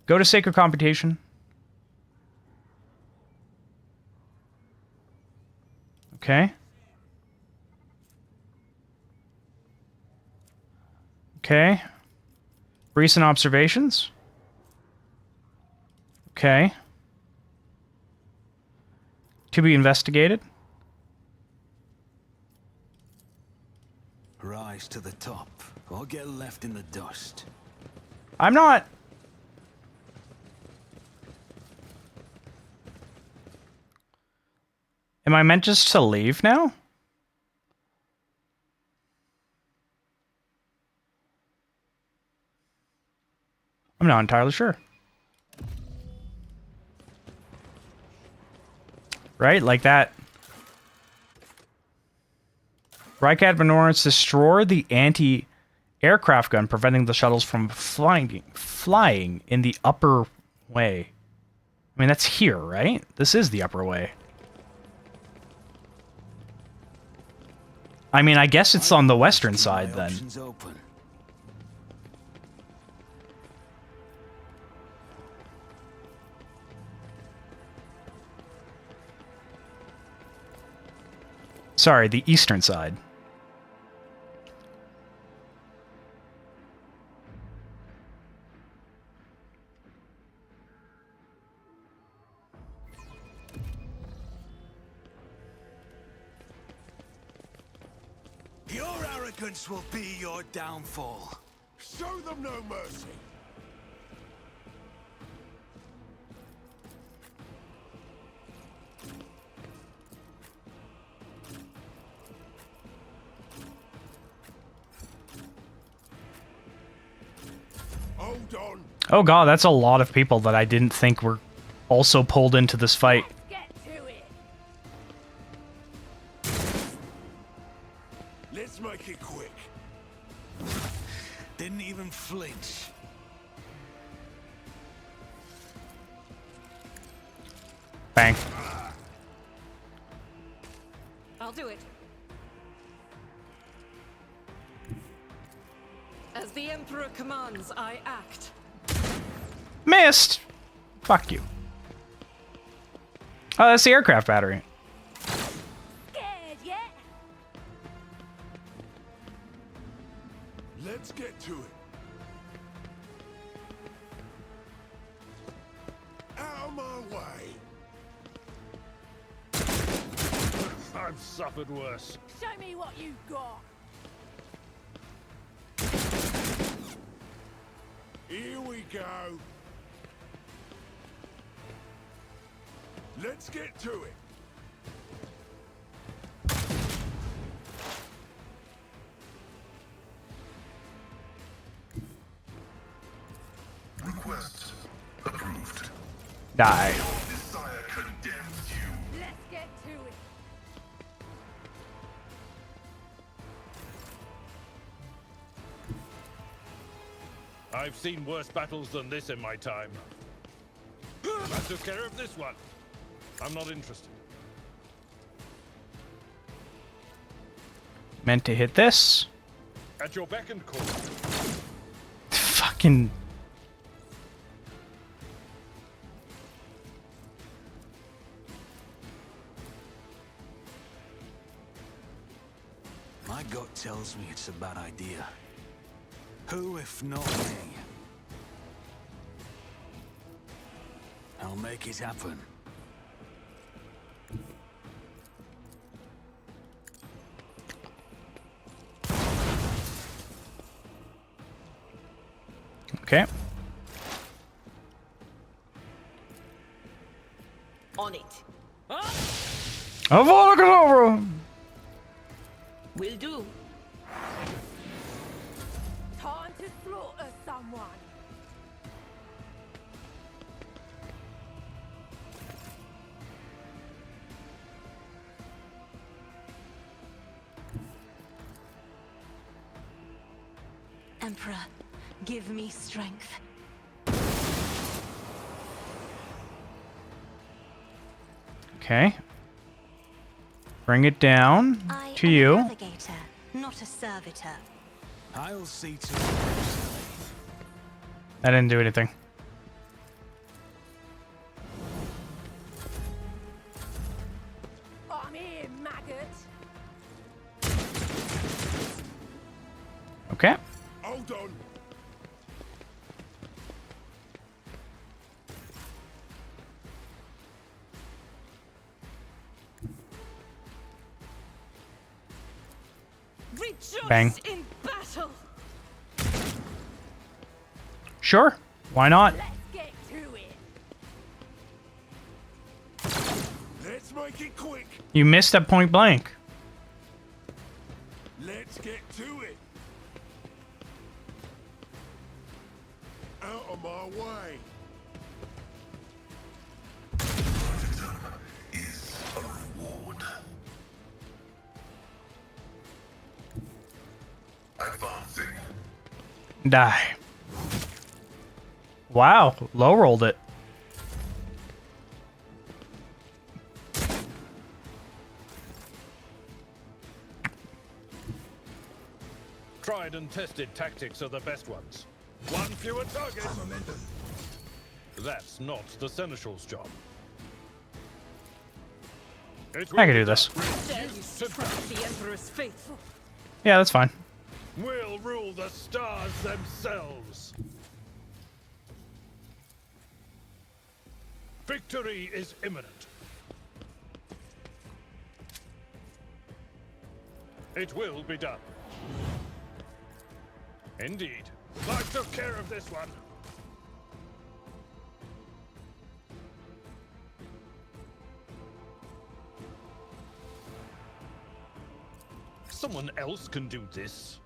Speaker 1: Go to Sacred Computation. Okay. Okay. Recent observations. Okay. To be investigated.
Speaker 4: Rise to the top, or get left in the dust.
Speaker 1: I'm not... Am I meant just to leave now? I'm not entirely sure. Right? Like that. Rycat Minoris destroyed the anti-aircraft gun, preventing the shuttles from flying in the upper way. I mean, that's here, right? This is the upper way. I mean, I guess it's on the western side, then. Sorry, the eastern side.
Speaker 4: Your arrogance will be your downfall.
Speaker 6: Show them no mercy. Hold on.
Speaker 1: Oh god, that's a lot of people that I didn't think were also pulled into this fight.
Speaker 10: Get to it.
Speaker 6: Let's make it quick.
Speaker 4: Didn't even flinch.
Speaker 1: Bang.
Speaker 5: I'll do it. As the Emperor commands, I act.
Speaker 1: Missed! Fuck you. Oh, that's the aircraft battery.
Speaker 10: Scared yet?
Speaker 6: Let's get to it. Out of my way.
Speaker 3: I've suffered worse.
Speaker 10: Show me what you've got.
Speaker 6: Here we go. Let's get to it.
Speaker 1: Die.
Speaker 6: Desire condemns you.
Speaker 5: Let's get to it.
Speaker 3: I've seen worse battles than this in my time. I took care of this one. I'm not interested.
Speaker 1: Meant to hit this.
Speaker 3: At your beck and call.
Speaker 1: Fucking.
Speaker 4: My gut tells me it's a bad idea. Who, if not me? I'll make it happen.
Speaker 1: Okay.
Speaker 10: On it.
Speaker 1: Over.
Speaker 10: Will do.
Speaker 5: Time to slaughter someone.
Speaker 7: Emperor, give me strength.
Speaker 1: Okay. Bring it down
Speaker 7: I
Speaker 1: to
Speaker 7: am
Speaker 1: you.
Speaker 7: a navigator, not a servitor.
Speaker 4: I'll see to it.
Speaker 1: That didn't do anything.
Speaker 5: I'm here, maggot.
Speaker 1: Okay.
Speaker 6: Hold on.
Speaker 5: Rejoice
Speaker 1: Bang.
Speaker 5: in battle.
Speaker 1: Sure. Why not?
Speaker 5: Let's get to it.
Speaker 6: Let's make it quick.
Speaker 1: You missed at point blank.
Speaker 6: Let's get to it. Out of my way. Martyrdom is a reward. Advancing.
Speaker 1: Die. Wow. Low rolled it.
Speaker 3: Tried and tested tactics are the best ones. One fewer target. That's not the Seneschal's job. It will
Speaker 1: I can
Speaker 3: be
Speaker 1: do this.
Speaker 5: Dare you trust the Emperor's faithful?
Speaker 1: Yeah, that's fine.
Speaker 3: We'll rule the stars themselves. Victory is imminent. It will be done. Indeed. I took care of this one. Someone else can do this.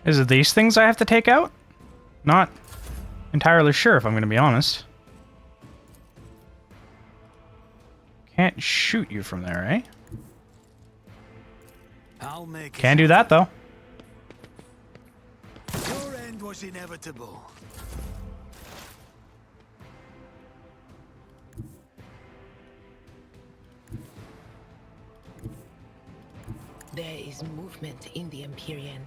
Speaker 1: Is it these things I have to take out? Not entirely sure, if I'm going to be honest. Can't shoot you from there, eh?
Speaker 4: I'll make
Speaker 1: Can do that, though.
Speaker 4: Your end was inevitable.
Speaker 10: There is movement in the Empyrean.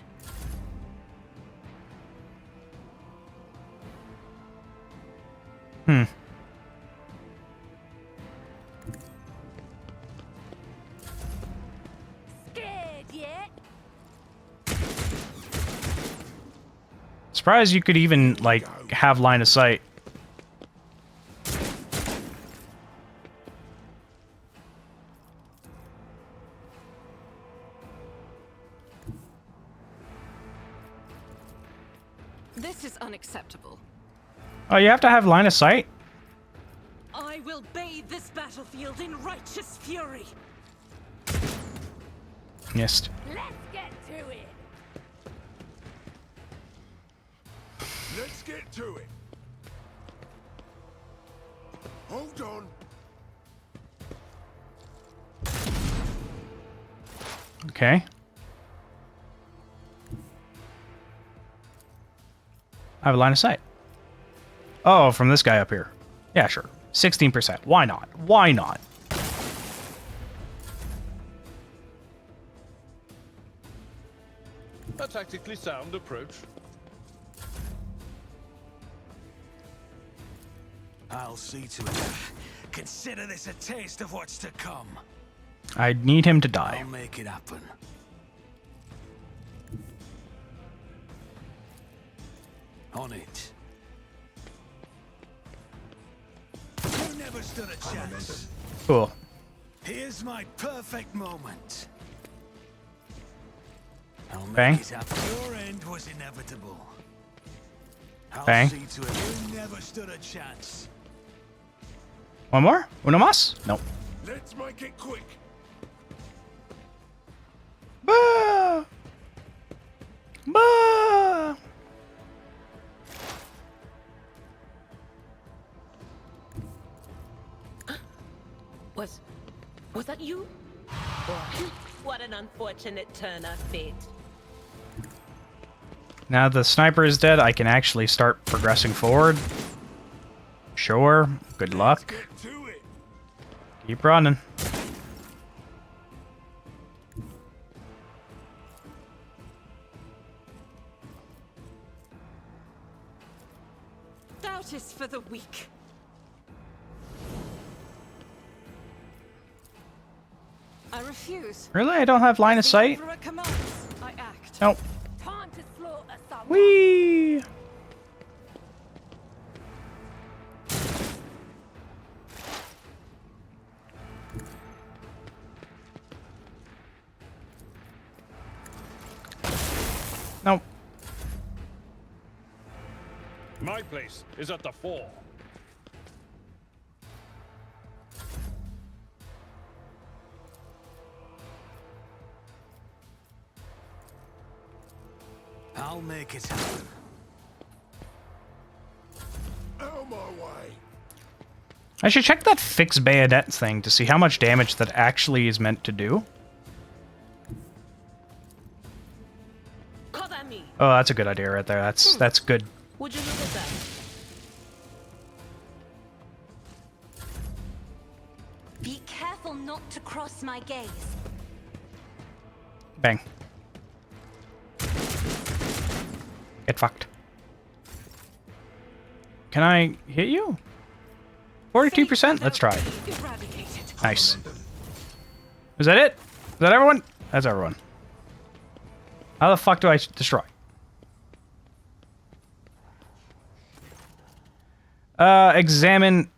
Speaker 5: Scared yet?
Speaker 1: Surprised you could even, like, have line of sight.
Speaker 5: This is unacceptable.
Speaker 1: Oh, you have to have line of sight?
Speaker 5: I will bathe this battlefield in righteous fury.
Speaker 1: Missed.
Speaker 5: Let's get to it.
Speaker 6: Let's get to it. Hold on.
Speaker 1: Okay. I have a line of sight. Oh, from this guy up here. Yeah, sure. 16%. Why not? Why not?
Speaker 3: A tactically sound approach.
Speaker 4: I'll see to it. Consider this a taste of what's to come.
Speaker 1: I need him to die.
Speaker 4: I'll make it happen. On it. You never stood a chance.
Speaker 1: Cool.
Speaker 4: Here's my perfect moment. I'll make
Speaker 1: Bang.
Speaker 4: it happen. Your end was inevitable. I'll
Speaker 1: Bang.
Speaker 4: see to it. You never stood a chance.
Speaker 1: One more? Uno más? Nope.
Speaker 6: Let's make it quick.
Speaker 1: Bah! Bah!
Speaker 10: Was that you? Boy, what an unfortunate turn of fate.
Speaker 1: Now the sniper is dead, I can actually start progressing forward. Sure. Good luck.
Speaker 6: Get to it.
Speaker 1: Keep running.
Speaker 5: Doubt is for the weak. I refuse.
Speaker 1: Really? I don't have line of sight?
Speaker 5: The Emperor commands, I act.
Speaker 1: Nope.
Speaker 10: Time to slaughter someone.
Speaker 1: Whee! Nope.
Speaker 3: My place is at the fore.
Speaker 4: I'll make it happen.
Speaker 6: Out my way.
Speaker 1: I should check that fixed bayonet thing to see how much damage that actually is meant to do.
Speaker 10: Cover me.
Speaker 1: Oh, that's a good idea right there. That's good.
Speaker 10: Would you look at that?
Speaker 7: Be careful not to cross my gaze.
Speaker 1: Bang. Get fucked. Can I hit you? 42%? Let's try.
Speaker 5: Eradicated.
Speaker 1: Nice. Is that it? Is that everyone? That's everyone. How the fuck do I destroy? Examine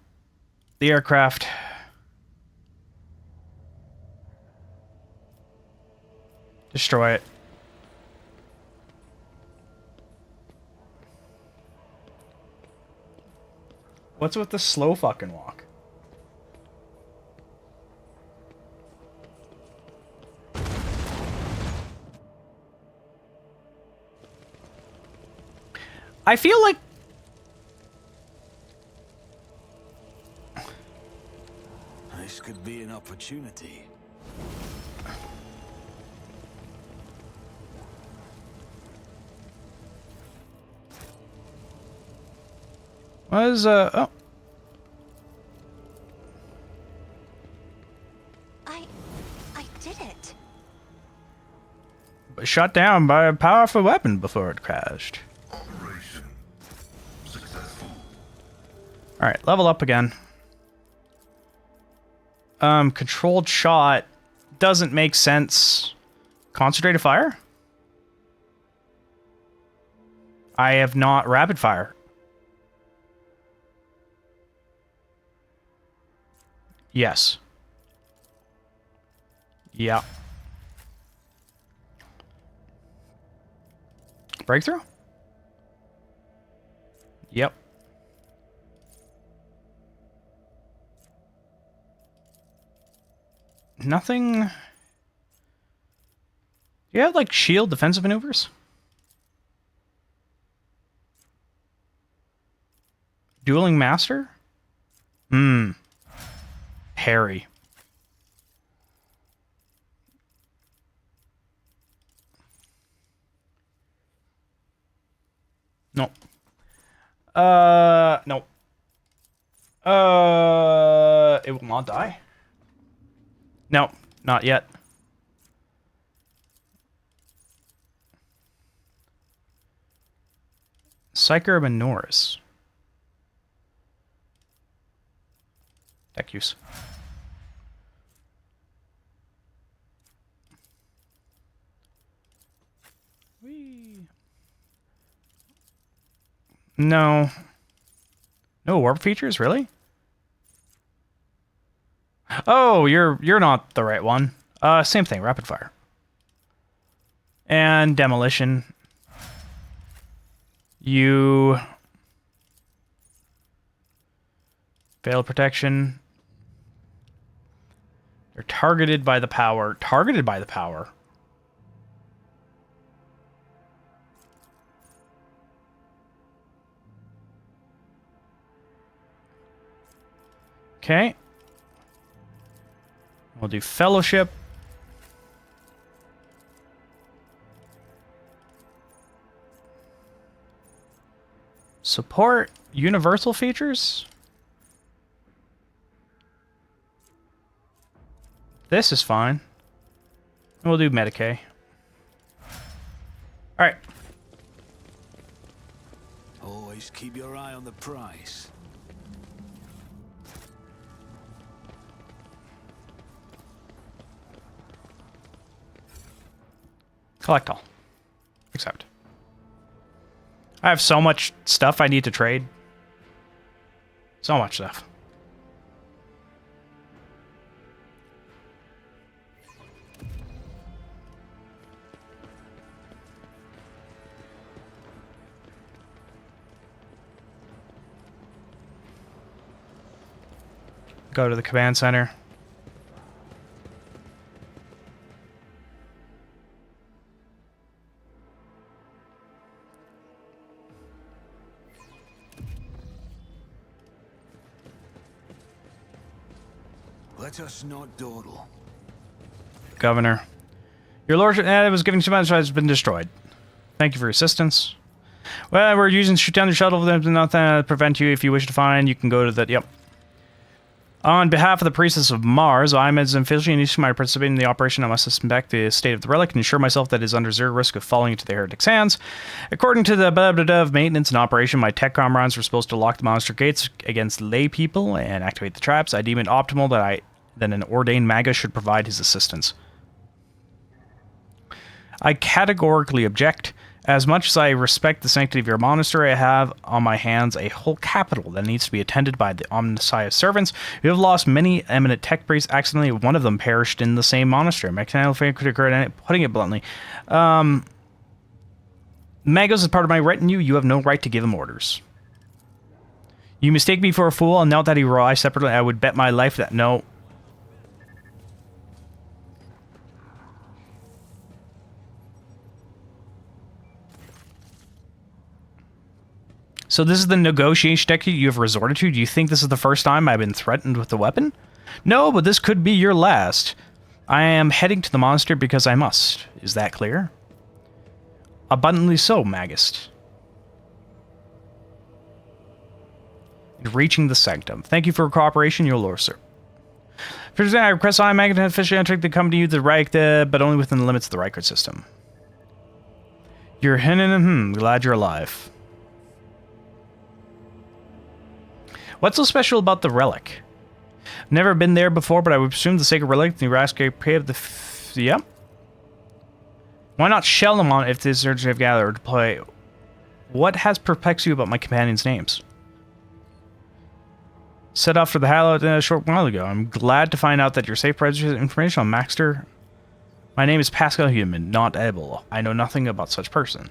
Speaker 1: the aircraft. Destroy it. What's with the slow fucking walk? I feel like
Speaker 4: This could be an opportunity.
Speaker 1: was oh.
Speaker 7: I did it.
Speaker 1: Shot down by a powerful weapon before it crashed.
Speaker 6: Operation successful.
Speaker 1: Alright, level up again. Controlled shot doesn't make sense. Concentrated fire? I have not rapid fire. Yes. Yeah. Breakthrough? Yep. Nothing. Do you have like shield defensive maneuvers? Dueling Master? Harry. No. No. It will not die? No, not yet. Psyker Minoris. Deck use. No. No warp features, really? Oh, you're not the right one. Same thing, rapid fire. And demolition. You fail protection. They're targeted by the power. Targeted by the power. Okay. We'll do fellowship. Support universal features. This is fine. We'll do Medicaid. Alright.
Speaker 4: Always keep your eye on the price.
Speaker 1: Collect all. Accept. I have so much stuff I need to trade. So much stuff. Go to the command center.
Speaker 4: Let us not dawdle.
Speaker 1: Governor. Your lordship, it was given to much has been destroyed. Thank you for your assistance. Well, we're using shoot down the shuttle. There's nothing to prevent you. If you wish to find, you can go to the... Yep. On behalf of the Priestess of Mars, I'm as an official and used to my participate in the operation. I must inspect the state of the relic and ensure myself that it is under zero risk of falling into the heretic's hands. According to the blah blah blah of maintenance and operation, my tech comrades were supposed to lock the monastery gates against lay people and activate the traps. I deem it optimal that an ordained magus should provide his assistance. I categorically object. As much as I respect the sanctity of your monastery, I have on my hands a whole capital that needs to be attended by the Omnissiah's servants. We have lost many eminent tech priests. Accidentally, one of them perished in the same monastery. Putting it bluntly. Magos is part of my retinue. You have no right to give him orders. You mistake me for a fool, and now that he rise separately, I would bet my life that no... So this is the negotiation technique you have resorted to? Do you think this is the first time I've been threatened with a weapon? No, but this could be your last. I am heading to the monastery because I must. Is that clear? Abundantly so, Magist. Reaching the sanctum. Thank you for your cooperation, your lord, sir. First, I request I, Magist, officially enter the company to the Reich, but only within the limits of the Reichert system. You're glad you're alive. What's so special about the relic? Never been there before, but I would presume the sacred relic, the Raskay pay of the... Yep. Why not shell them on if this urge have gathered or deploy? What has perplexed you about my companions' names? Set off for the Hallowed a short while ago. I'm glad to find out that you're safe registered information on Maxter. My name is Pascal Human, not Abel. I know nothing about such person.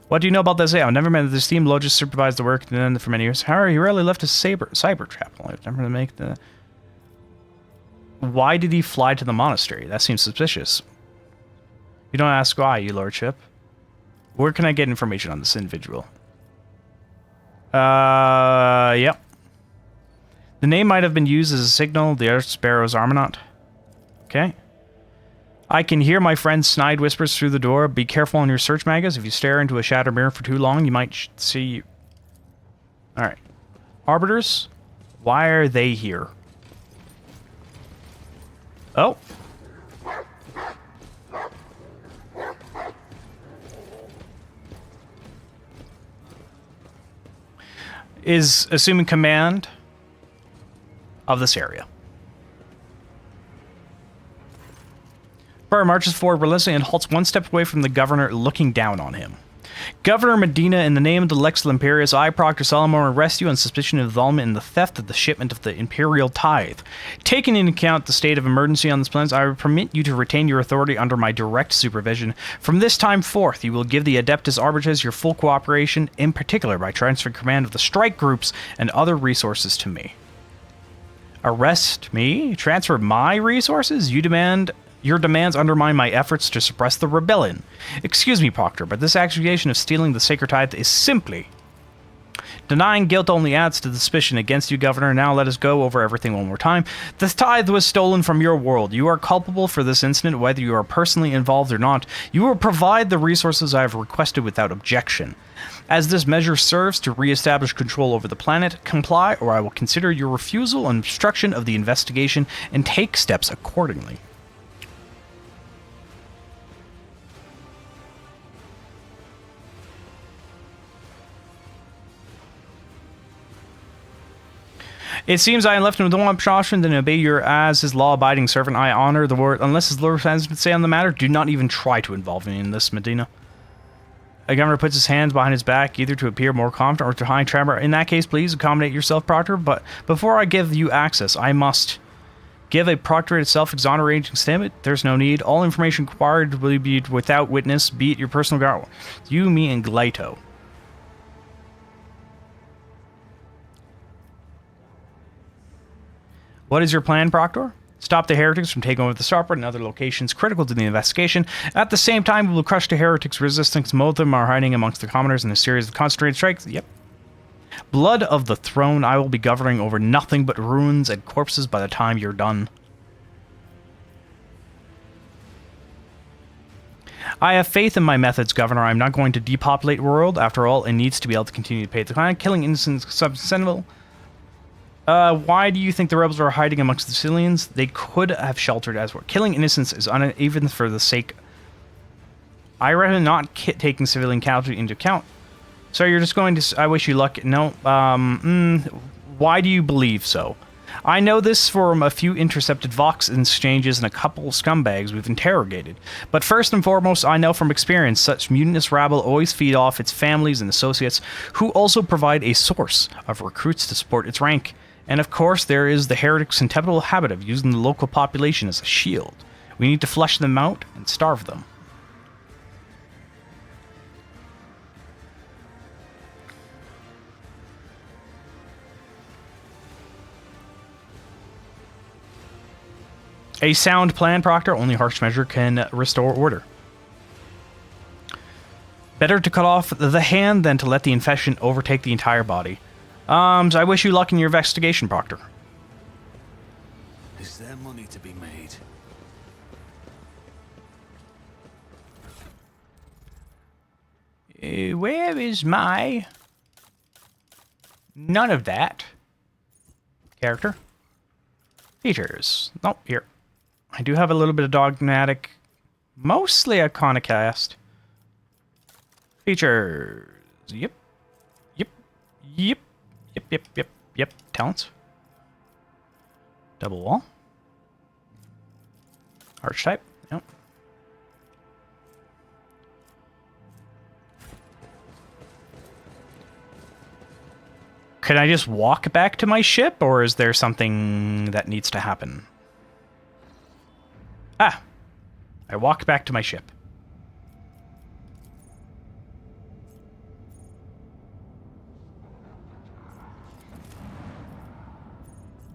Speaker 1: What do you know about this? I've never met this team. Logis supervised the work for many years. However, he rarely left a cyber trap. I've never make the... Why did he fly to the monastery? That seems suspicious. You don't ask why, your lordship. Where can I get information on this individual? Yep. The name might have been used as a signal. The Earth Sparrow's Armanaut. Okay. I can hear my friend snide whispers through the door. Be careful on your search, Magus. If you stare into a shattered mirror for too long, you might see you. Alright. Arbiters? Why are they here? Oh. Is assuming command of this area. Burr marches forward relentlessly and halts one step away from the governor, looking down on him. Governor Medina, in the name of the Lex Imperius, I, Proctor Solomon, arrest you on suspicion of involvement in the theft of the shipment of the Imperial tithe. Taking into account the state of emergency on this planet, I will permit you to retain your authority under my direct supervision. From this time forth, you will give the Adeptus Arbiters your full cooperation, in particular by transferring command of the strike groups and other resources to me. Arrest me? Transfer my resources? Your demands undermine my efforts to suppress the rebellion. Excuse me, Proctor, but this accusation of stealing the sacred tithe is simply... Denying guilt only adds to the suspicion against you, Governor. Now let us go over everything one more time. The tithe was stolen from your world. You are culpable for this incident, whether you are personally involved or not. You will provide the resources I have requested without objection. As this measure serves to re-establish control over the planet, comply or I will consider your refusal and obstruction of the investigation and take steps accordingly. It seems I am left with no option than obey your as his law-abiding servant. I honor the word. Unless his Lord has to say on the matter, do not even try to involve me in this, Medina. A governor puts his hands behind his back, either to appear more confident or to hide tremor. In that case, please accommodate yourself, Proctor. But before I give you access, I must give a proctorated self-exonerating statement. There's no need. All information required will be without witness, be it your personal guard. You, me, and Glyto. What is your plan, Proctor? Stop the heretics from taking over the starport and other locations critical to the investigation. At the same time, we will crush the heretics' resistance. Most of them are hiding amongst the commoners in a series of concentrated strikes. Yep. Blood of the throne, I will be governing over nothing but ruins and corpses by the time you're done. I have faith in my methods, Governor. I'm not going to depopulate the world. After all, it needs to be able to continue to pay the client. Killing innocent subsentinel. Why do you think the rebels are hiding amongst the civilians? They could have sheltered as well. Killing innocents is even for the sake... I rather not taking civilian casualty into account. So you're just going to... I wish you luck. No. Why do you believe so? I know this from a few intercepted Vox exchanges and a couple of scumbags we've interrogated. But first and foremost, I know from experience such mutinous rabble always feed off its families and associates, who also provide a source of recruits to support its rank. And of course, there is the heretics' contemptible habit of using the local population as a shield. We need to flush them out and starve them. A sound plan, Proctor. Only harsh measure can restore order. Better to cut off the hand than to let the infection overtake the entire body. So I wish you luck in your investigation, Proctor.
Speaker 4: Is there money to be made?
Speaker 1: Where is my... None of that. Character. Features. Nope, here. I do have a little bit of dogmatic. Mostly iconoclast. Features. Yep. Yep. Yep. Yep, yep, yep, yep. Talents. Double wall. Archetype. Yep. Can I just walk back to my ship, or is there something that needs to happen? Ah! I walk back to my ship.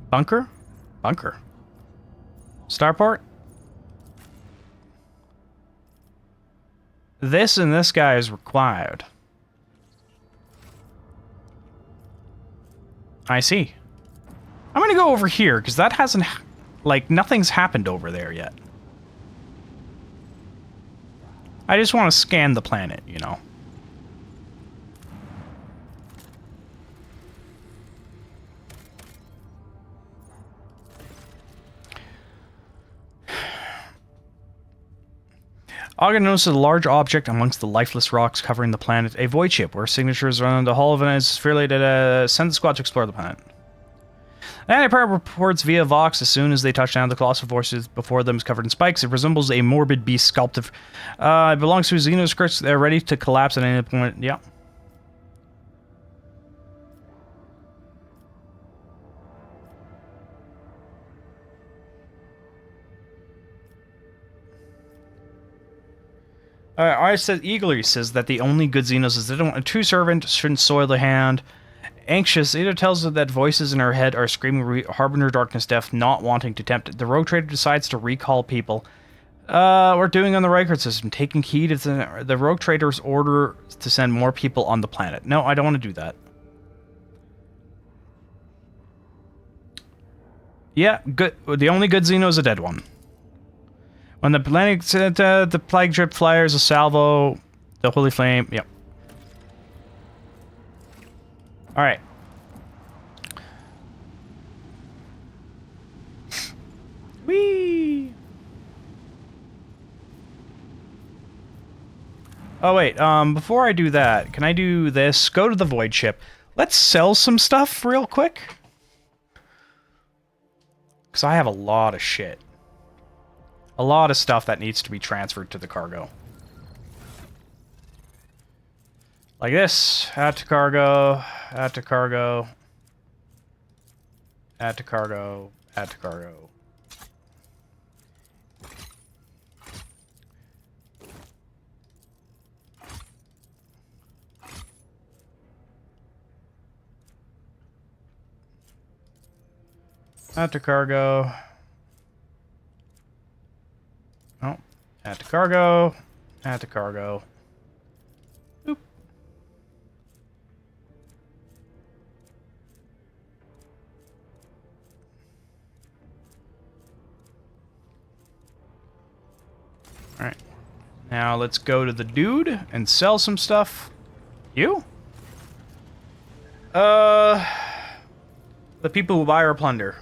Speaker 1: Bunker? Bunker. Starport? This and this guy is required. I see. I'm gonna go over here, because that hasn't... Like, nothing's happened over there yet. I just want to scan the planet, you know. Ogden notices a large object amongst the lifeless rocks covering the planet. A void ship where signatures are on the hull of it is fairly to send the squad to explore the planet. The Anti-Pirate reports via Vox as soon as they touch down. The colossal forces before them is covered in spikes. It resembles a morbid beast sculpted. It belongs to Xenoscripts. They're ready to collapse at any point. Yeah. Eagerly says that the only good Xenos is a true servant shouldn't soil the hand. Anxious, Ada tells her that voices in her head are screaming Harbinger Darkness Death, not wanting to tempt it. The Rogue Trader decides to recall people. We're doing on the record system, taking heed of the Rogue Trader's order to send more people on the planet. No, I don't want to do that. Yeah, good. The only good Xeno is a dead one. When the planet, the Plague Drip fires a salvo, the Holy Flame, yep. Alright. Whee! Oh wait, before I do that, can I do this? Go to the Void Ship. Let's sell some stuff real quick. Because I have a lot of shit. A lot of stuff that needs to be transferred to the cargo. Like this. Add to cargo. Add to cargo. Add to cargo. Add to cargo. Add to cargo. Oh, add to cargo. Add to cargo. Boop. Alright. Now let's go to the dude and sell some stuff. You? The people who buy or plunder.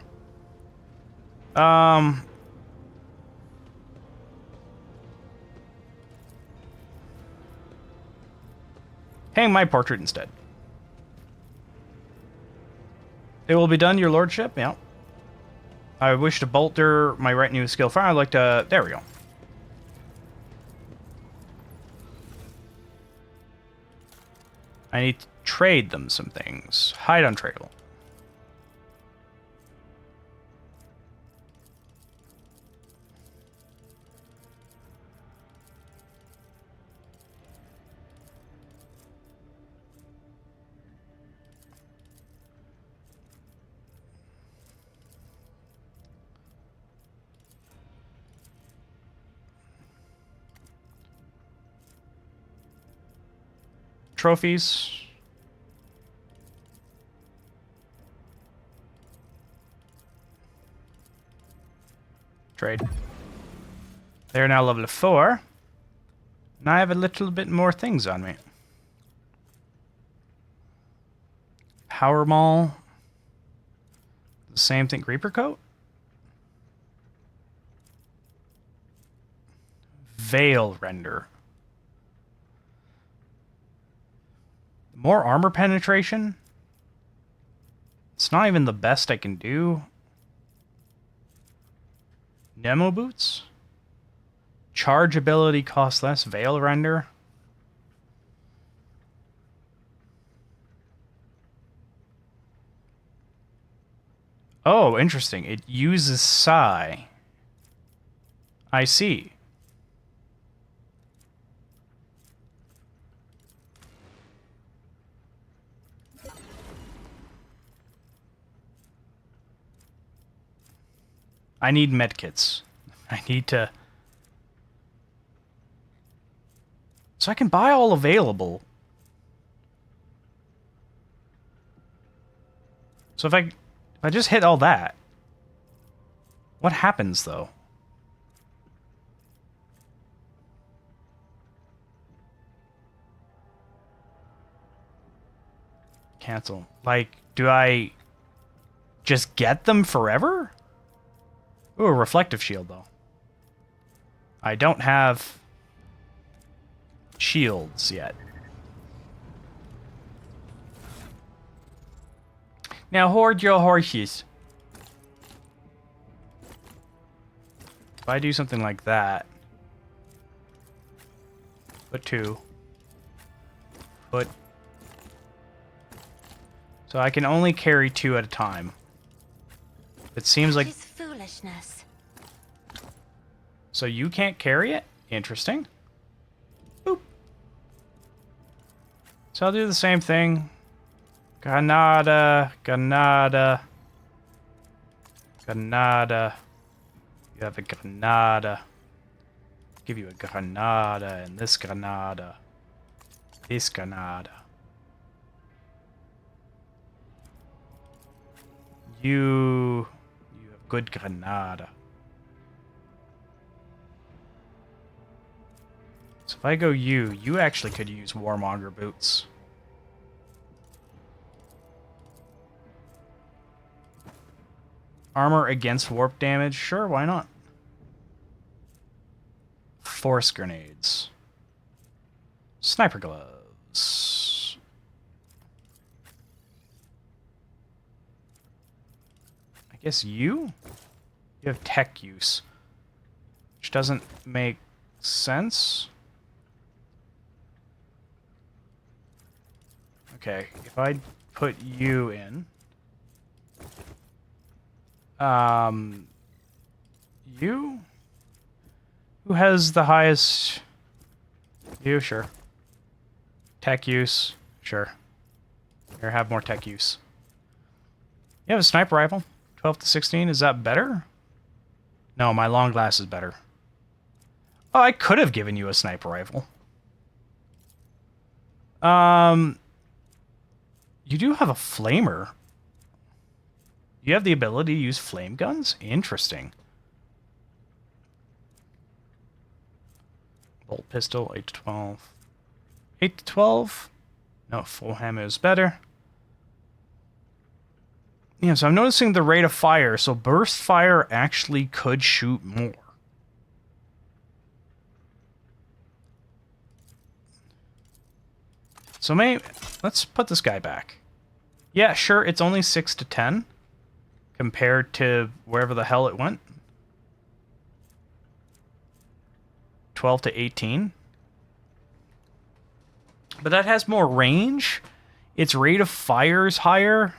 Speaker 1: Hang my portrait instead. It will be done, your lordship. Yeah. I wish to bolster my right new skill fire. I'd like to... There we go. I need to trade them some things. Hide untradeable. Trophies. Trade. They're now level 4. And I have a little bit more things on me. Power Maul. The same thing. Reaper Coat. Veil Render. More armor penetration? It's not even the best I can do. Nemo Boots? Charge ability costs less. Veil Render? Oh, interesting. It uses Psi. I see. I need medkits. I need to... So I can buy all available. So if I just hit all that, what happens though? Cancel. Like, do I just get them forever? Ooh, a reflective shield though. I don't have shields yet. Now hoard your horses. If I do something like that, put 2, put, so I can only carry 2 at a time. It seems like
Speaker 7: It's foolishness.
Speaker 1: So you can't carry it? Interesting. Boop. So I'll do the same thing. Granada, Granada, Granada. You have a Granada. Give you a Granada and this Granada. This Granada. You have good Granada. So if I go you actually could use Warmonger boots. Armor against warp damage? Sure, why not? Force grenades. Sniper gloves. I guess you have tech use, which doesn't make sense. Okay, if I put you in, you? Who has the highest? You, sure. Tech use, sure. Here, have more tech use. You have a sniper rifle, 12 to 16. Is that better? No, my long glass is better. Oh, I could have given you a sniper rifle. You do have a flamer. You have the ability to use flame guns? Interesting. Bolt pistol, 8 to 12. 8 to 12? No, full hammer is better. Yeah, so I'm noticing the rate of fire. So burst fire actually could shoot more. So maybe let's put this guy back. Yeah, sure, it's only 6 to 10 compared to wherever the hell it went. 12 to 18. But that has more range. Its rate of fire is higher.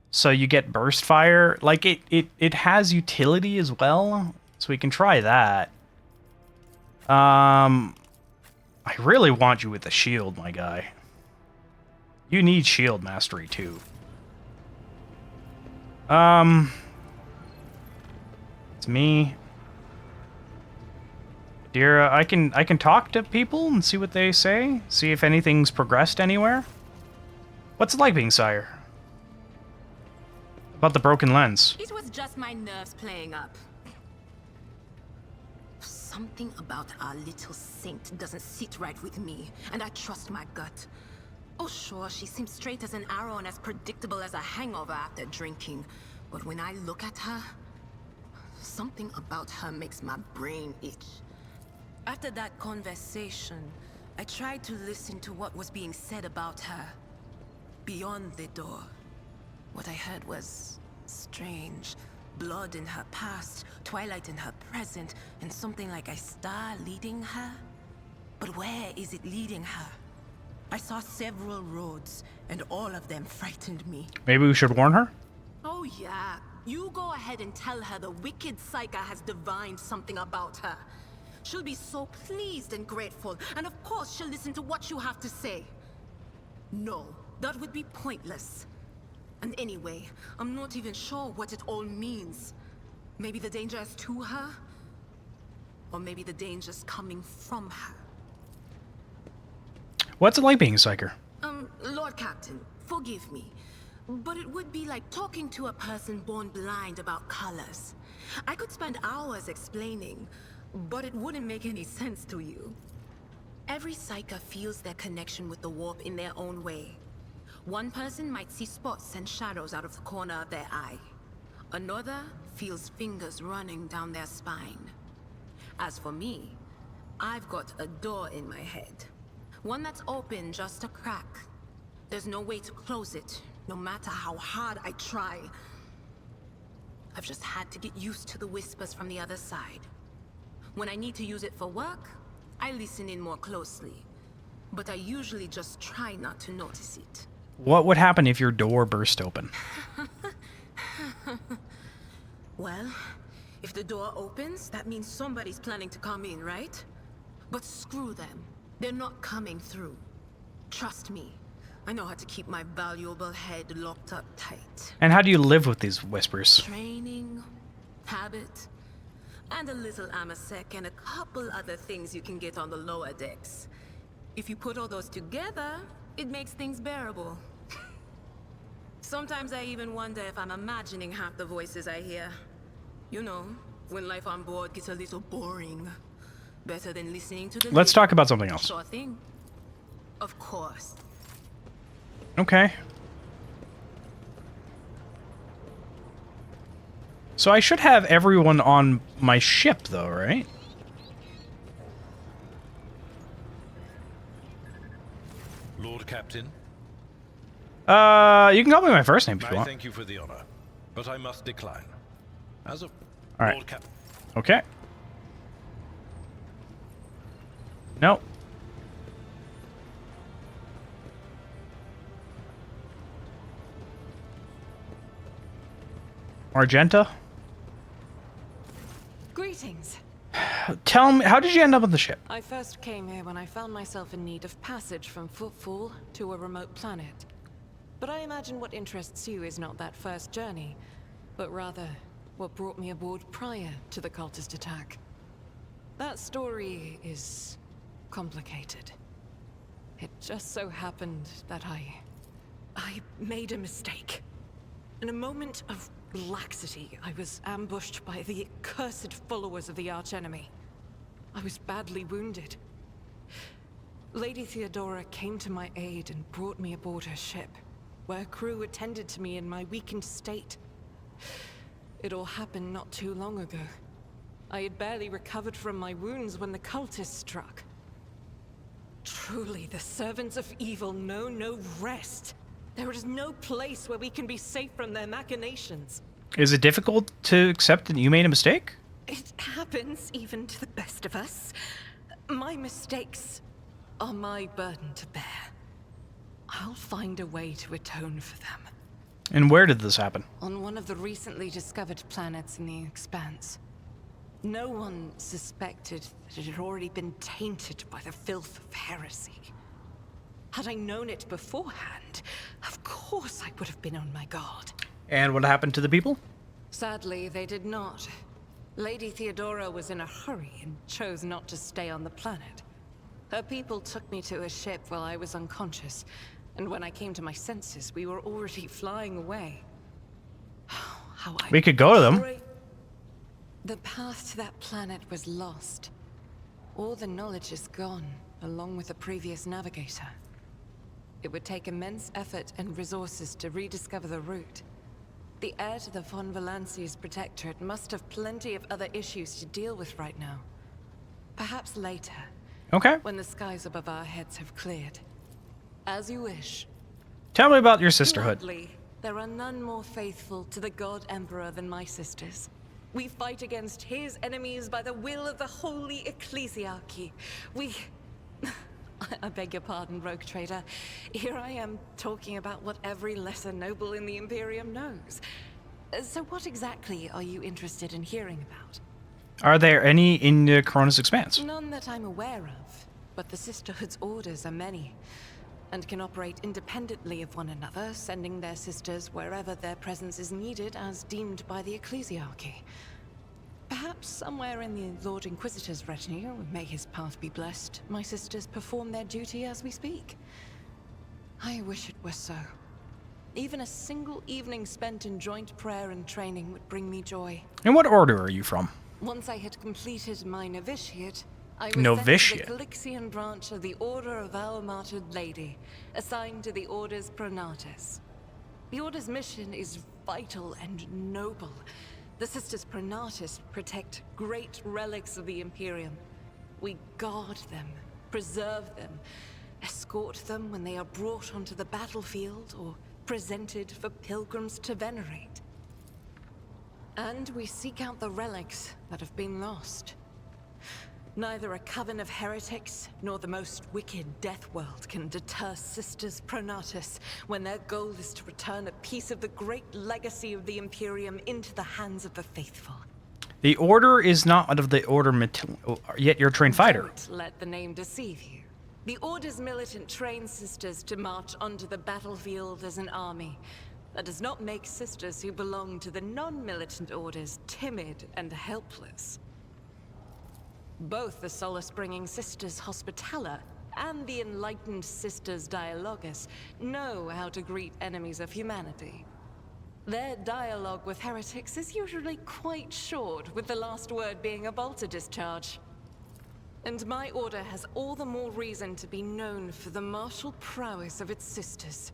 Speaker 1: So you get burst fire. Like, it has utility as well. So we can try that. I really want you with the shield, my guy. You need shield mastery, too. It's me. Dear, I can talk to people and see what they say. See if anything's progressed anywhere. What's it like being sire? About the broken lens.
Speaker 2: It was just my nerves playing up. Something about our little saint doesn't sit right with me, and I trust my gut. Oh sure, she seems straight as an arrow and as predictable as a hangover after drinking. But when I look at her, something about her makes my brain itch.
Speaker 5: After that conversation, I tried to listen to what was being said about her. Beyond the door, what I heard was strange. Blood in her past, twilight in her present, and something like a star leading her. But where is it leading her? I saw several roads, and all of them frightened me.
Speaker 1: Maybe we should warn her?
Speaker 2: Oh yeah, you go ahead and tell her the wicked Psyker has divined something about her. She'll be so pleased and grateful, and of course she'll listen to what you have to say. No, that would be pointless. And anyway, I'm not even sure what it all means. Maybe the danger is to her? Or maybe the danger's coming from her.
Speaker 1: What's it like being a psyker?
Speaker 2: Lord Captain, forgive me. But it would be like talking to a person born blind about colors. I could spend hours explaining, but it wouldn't make any sense to you. Every psyker feels their connection with the warp in their own way. One person might see spots and shadows out of the corner of their eye. Another feels fingers running down their spine. As for me, I've got a door in my head. One that's open just a crack. There's no way to close it, no matter how hard I try. I've just had to get used to the whispers from the other side. When I need to use it for work, I listen in more closely. But I usually just try not to notice it.
Speaker 1: What would happen if your door burst open?
Speaker 2: Well, if the door opens, that means somebody's planning to come in, right? But screw them. They're not coming through. Trust me. I know how to keep my valuable head locked up tight.
Speaker 1: And how do you live with these whispers?
Speaker 2: Training, habit, and a little amasec and a couple other things you can get on the lower decks. If you put all those together, it makes things bearable. Sometimes I even wonder if I'm imagining half the voices I hear. You know, when life on board gets a little boring. Better than listening to the...
Speaker 1: Let's talk about something else.
Speaker 2: Sure thing. Of course.
Speaker 1: Okay. So I should have everyone on my ship, though, right?
Speaker 3: Lord Captain,
Speaker 1: You can call me my first name if you
Speaker 3: I
Speaker 1: want.
Speaker 3: thank you for the honor, but I must decline. As a
Speaker 1: All right.
Speaker 3: Lord Captain.
Speaker 1: Okay. No. Argenta?
Speaker 5: Greetings.
Speaker 1: Tell me, how did you end up on the ship?
Speaker 5: I first came here when I found myself in need of passage from Footfall to a remote planet. But I imagine what interests you is not that first journey, but rather what brought me aboard prior to the cultist attack. That story is complicated. It just so happened that I made a mistake. In a moment of laxity, I was ambushed by the accursed followers of the archenemy. I was badly wounded. Lady Theodora came to my aid and brought me aboard her ship, where crew attended to me in my weakened state. It all happened not too long ago. I had barely recovered from my wounds when the cultists struck. Truly, the servants of evil know no rest. There is no place where we can be safe from their machinations.
Speaker 1: Is it difficult to accept that you made a mistake?
Speaker 5: It happens even to the best of us. My mistakes are my burden to bear. I'll find a way to atone for them.
Speaker 1: And where did this happen?
Speaker 5: On one of the recently discovered planets in the Expanse. No one suspected that it had already been tainted by the filth of heresy. Had I known it beforehand, of course I would have been on my guard.
Speaker 1: And what happened to the people?
Speaker 5: Sadly, they did not. Lady Theodora was in a hurry and chose not to stay on the planet. Her people took me to a ship while I was unconscious, and when I came to my senses, we were already flying away.
Speaker 1: We could go to them.
Speaker 5: The path to that planet was lost. All the knowledge is gone, along with the previous navigator. It would take immense effort and resources to rediscover the route. The heir to the von Valanci's protectorate must have plenty of other issues to deal with right now. Perhaps later.
Speaker 1: Okay.
Speaker 5: When the skies above our heads have cleared. As you wish.
Speaker 1: Tell me about your sisterhood.
Speaker 5: Gladly, there are none more faithful to the God Emperor than my sisters. We fight against his enemies by the will of the Holy Ecclesiarchy. I beg your pardon, rogue trader. Here I am talking about what every lesser noble in the Imperium knows. So what exactly are you interested in hearing about?
Speaker 1: Are there any in the Coronis Expanse?
Speaker 5: None that I'm aware of, but the Sisterhood's orders are many, and can operate independently of one another, sending their sisters wherever their presence is needed as deemed by the Ecclesiarchy. Perhaps somewhere in the Lord Inquisitor's retinue, may his path be blessed, my sisters perform their duty as we speak. I wish it were so. Even a single evening spent in joint prayer and training would bring me joy.
Speaker 1: And what order are you from?
Speaker 5: Once I had completed my novitiate, I was
Speaker 1: Novitiate?
Speaker 5: sent to the Calixian branch of the Order of Our Martyred Lady, assigned to the Order's Pronatus. The Order's mission is vital and noble. The Sisters Pronatus protect great relics of the Imperium. We guard them, preserve them, escort them when they are brought onto the battlefield or presented for pilgrims to venerate. And we seek out the relics that have been lost. Neither a coven of heretics nor the most wicked Death World can deter Sisters Pronatus when their goal is to return a piece of the great legacy of the Imperium into the hands of the faithful.
Speaker 1: The Order is not of the Order, yet you're a trained fighter.
Speaker 5: Don't let the name deceive you. The Order's militant train sisters to march onto the battlefield as an army. That does not make sisters who belong to the non-militant orders timid and helpless. Both the solace-bringing Sisters Hospitaller and the enlightened Sisters Dialogus know how to greet enemies of humanity. Their dialogue with heretics is usually quite short, with the last word being a bolter discharge. And my order has all the more reason to be known for the martial prowess of its sisters.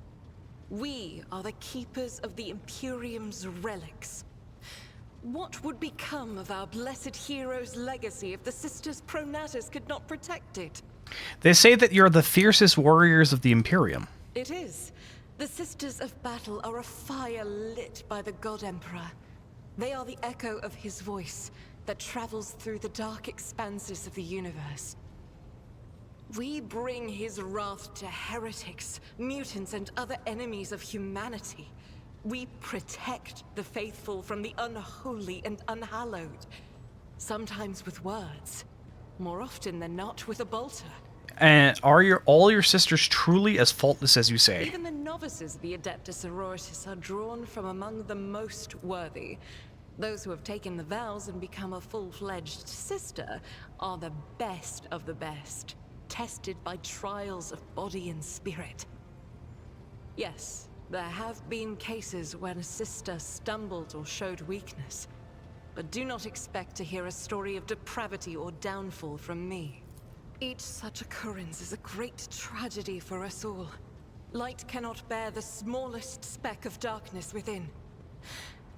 Speaker 5: We are the keepers of the Imperium's relics. What would become of our blessed hero's legacy if the Sisters Pronatus could not protect it?
Speaker 1: They say that you're the fiercest warriors of the Imperium.
Speaker 5: It is. The Sisters of Battle are a fire lit by the God Emperor. They are the echo of his voice that travels through the dark expanses of the universe. We bring his wrath to heretics, mutants, and other enemies of humanity. We protect the faithful from the unholy and unhallowed. Sometimes with words, more often than not with a bolter.
Speaker 1: And are all your sisters truly as faultless as you say?
Speaker 5: Even the novices of the Adeptus Sororitas are drawn from among the most worthy. Those who have taken the vows and become a full-fledged sister are the best of the best, tested by trials of body and spirit. Yes, there have been cases when a sister stumbled or showed weakness, but do not expect to hear a story of depravity or downfall from me. Each such occurrence is a great tragedy for us all. Light cannot bear the smallest speck of darkness within.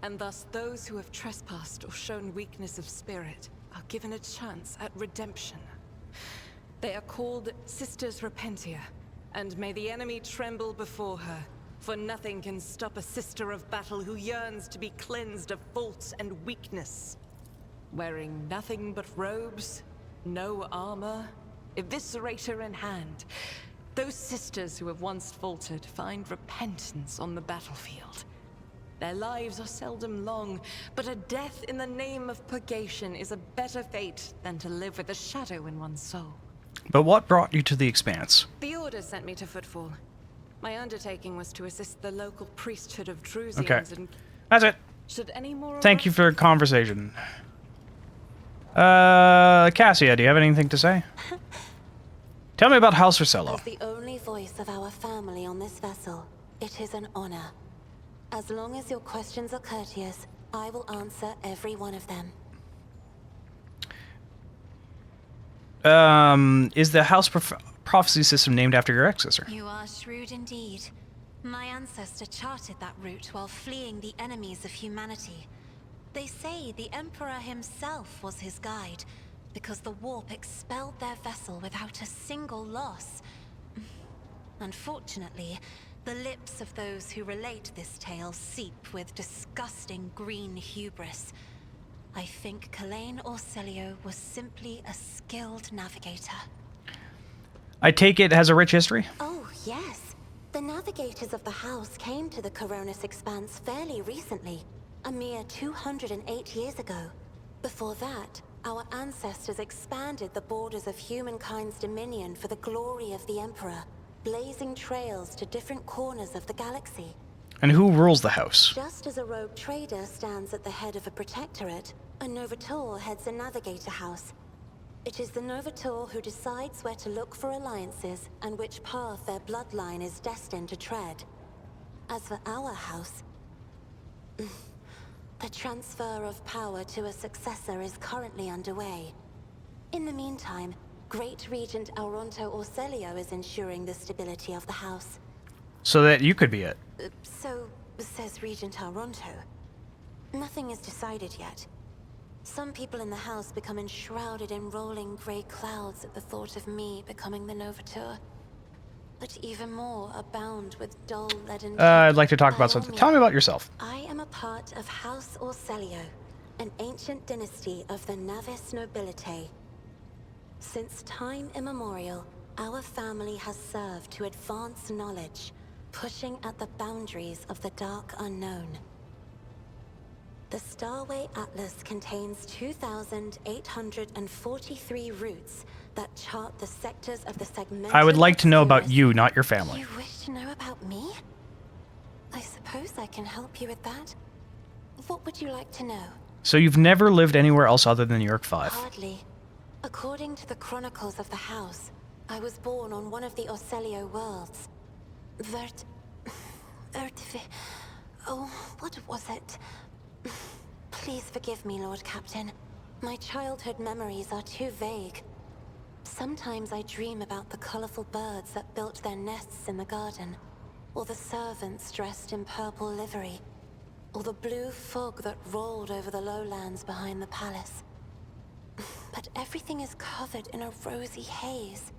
Speaker 5: And thus those who have trespassed or shown weakness of spirit are given a chance at redemption. They are called Sisters Repentia, and may the enemy tremble before her, for nothing can stop a sister of battle who yearns to be cleansed of fault and weakness. Wearing nothing but robes, no armor, eviscerator in hand, those sisters who have once faltered find repentance on the battlefield. Their lives are seldom long, but a death in the name of purgation is a better fate than to live with a shadow in one's soul.
Speaker 1: But what brought you to the Expanse?
Speaker 5: The Order sent me to Footfall. My undertaking was to assist the local priesthood of Drusians and...
Speaker 1: That's it.
Speaker 5: Should any more...
Speaker 1: Thank you for the conversation. Cassia, do you have anything to say? Tell me about House Rosello.
Speaker 7: As the only voice of our family on this vessel, it is an honor. As long as your questions are courteous, I will answer every one of them.
Speaker 1: Is the House Prophecy system named after your ancestor?
Speaker 7: You are shrewd indeed. My ancestor charted that route while fleeing the enemies of humanity. They say the Emperor himself was his guide, because the warp expelled their vessel without a single loss. Unfortunately, the lips of those who relate this tale seep with disgusting green hubris. I think Kalain Orselio was simply a skilled navigator.
Speaker 1: I take it has a rich history?
Speaker 7: Oh, yes. The navigators of the house came to the Coronis Expanse fairly recently, a mere 208 years ago. Before that, our ancestors expanded the borders of humankind's dominion for the glory of the Emperor, blazing trails to different corners of the galaxy.
Speaker 1: And who rules the house?
Speaker 7: Just as a rogue trader stands at the head of a protectorate, a Novator heads a navigator house. It is the Novator who decides where to look for alliances and which path their bloodline is destined to tread. As for our house, the transfer of power to a successor is currently underway. In the meantime, Great Regent Auronto Orselio is ensuring the stability of the house.
Speaker 1: So that you could be it.
Speaker 7: So says Regent Auronto. Nothing is decided yet. Some people in the house become enshrouded in rolling grey clouds at the thought of me becoming the Novateur. But even more abound with dull leaden...
Speaker 1: I'd like to talk about something. Tell me about yourself.
Speaker 7: I am a part of House Orselio, an ancient dynasty of the Navis nobility. Since time immemorial, our family has served to advance knowledge, pushing at the boundaries of the dark unknown. The Starway Atlas contains 2,843 routes that chart the sectors of the segmented...
Speaker 1: I would like to know about you, not your family.
Speaker 7: You wish to know about me? I suppose I can help you with that. What would you like to know?
Speaker 1: So you've never lived anywhere else other than New York 5?
Speaker 7: Hardly. According to the chronicles of the house, I was born on one of the Orselio worlds. Oh, what was it? Please forgive me, Lord Captain. My childhood memories are too vague. Sometimes I dream about the colorful birds that built their nests in the garden, or the servants dressed in purple livery, or the blue fog that rolled over the lowlands behind the palace. But everything is covered in a rosy haze.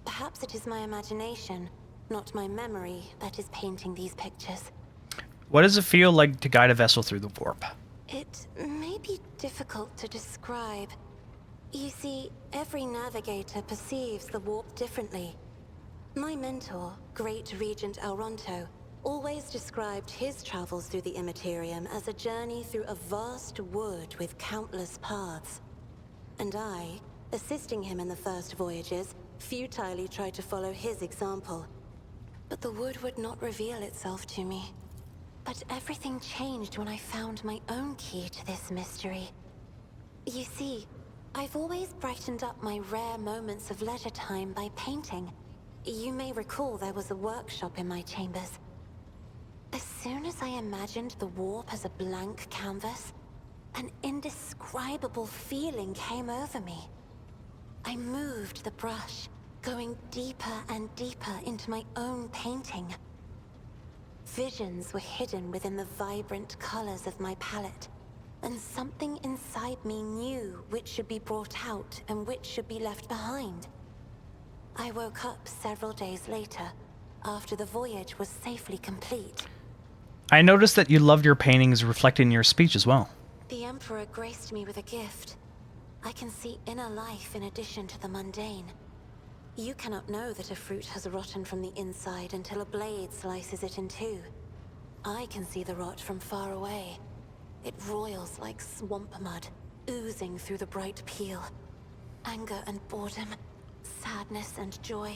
Speaker 7: Perhaps it is my imagination, not my memory, that is painting these pictures.
Speaker 1: What does it feel like to guide a vessel through the warp?
Speaker 7: It may be difficult to describe. You see, every navigator perceives the warp differently. My mentor, Great Regent Auronto, always described his travels through the Immaterium as a journey through a vast wood with countless paths. And I, assisting him in the first voyages, futilely tried to follow his example. But the wood would not reveal itself to me. But everything changed when I found my own key to this mystery. You see, I've always brightened up my rare moments of leisure time by painting. You may recall there was a workshop in my chambers. As soon as I imagined the warp as a blank canvas, an indescribable feeling came over me. I moved the brush, going deeper and deeper into my own painting. Visions were hidden within the vibrant colors of my palette, and something inside me knew which should be brought out and which should be left behind. I woke up several days later, after the voyage was safely complete.
Speaker 1: I noticed that you loved your paintings reflected in your speech as well.
Speaker 7: The Emperor graced me with a gift. I can see inner life in addition to the mundane. You cannot know that a fruit has rotten from the inside until a blade slices it in two. I can see the rot from far away. It roils like swamp mud, oozing through the bright peel. Anger and boredom, sadness and joy.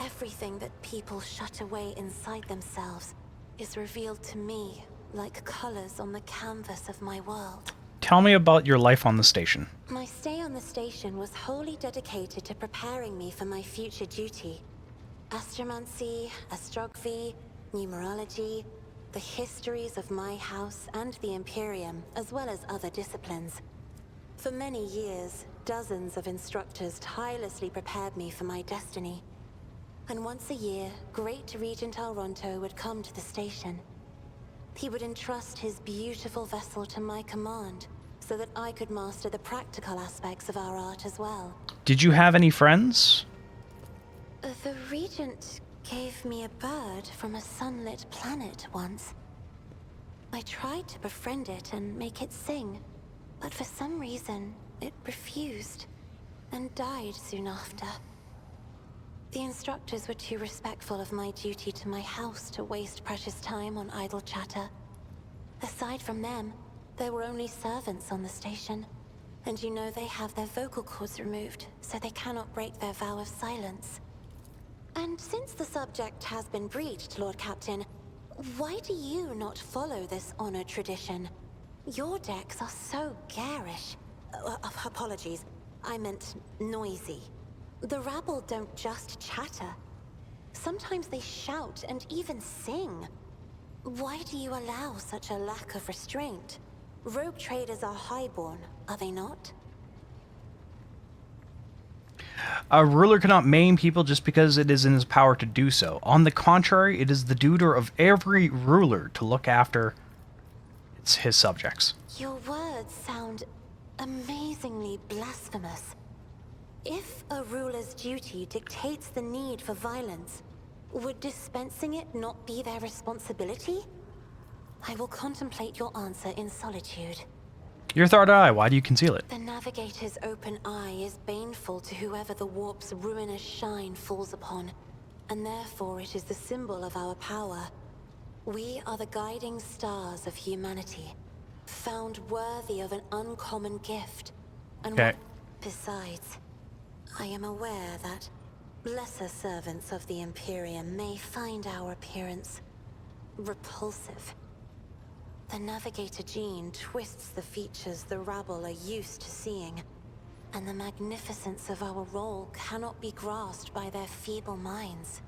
Speaker 7: Everything that people shut away inside themselves is revealed to me like colors on the canvas of my world.
Speaker 1: Tell me about your life on the station.
Speaker 7: My stay on the station was wholly dedicated to preparing me for my future duty. Astromancy, astrography, numerology, the histories of my house and the Imperium, as well as other disciplines. For many years, dozens of instructors tirelessly prepared me for my destiny. And once a year, Great Regent Auronto would come to the station. He would entrust his beautiful vessel to my command, so that I could master the practical aspects of our art as well.
Speaker 1: Did you have any friends?
Speaker 7: The Regent gave me a bird from a sunlit planet once. I tried to befriend it and make it sing, but for some reason, it refused, and died soon after. The instructors were too respectful of my duty to my house to waste precious time on idle chatter. Aside from them, there were only servants on the station, and you know they have their vocal cords removed, so they cannot break their vow of silence. And since the subject has been breached, Lord Captain, why do you not follow this honored tradition? Your decks are so garish. Apologies, I meant noisy. The rabble don't just chatter. Sometimes they shout and even sing, Why do you allow such a lack of restraint? Rogue traders are highborn, are they not?
Speaker 1: A ruler cannot maim people just because it is in his power to do so. On the contrary, it is the duty of every ruler to look after his subjects.
Speaker 7: Your words sound amazingly blasphemous. If a ruler's duty dictates the need for violence, would dispensing it not be their responsibility? I will contemplate your answer in solitude.
Speaker 1: Your third eye, why do you conceal it?
Speaker 7: The Navigator's open eye is baneful to whoever the warp's ruinous shine falls upon, and therefore it is the symbol of our power. We are the guiding stars of humanity, found worthy of an uncommon gift. And besides, I am aware that lesser servants of the Imperium may find our appearance repulsive. The Navigator gene twists the features the rabble are used to seeing, and the magnificence of our role cannot be grasped by their feeble minds.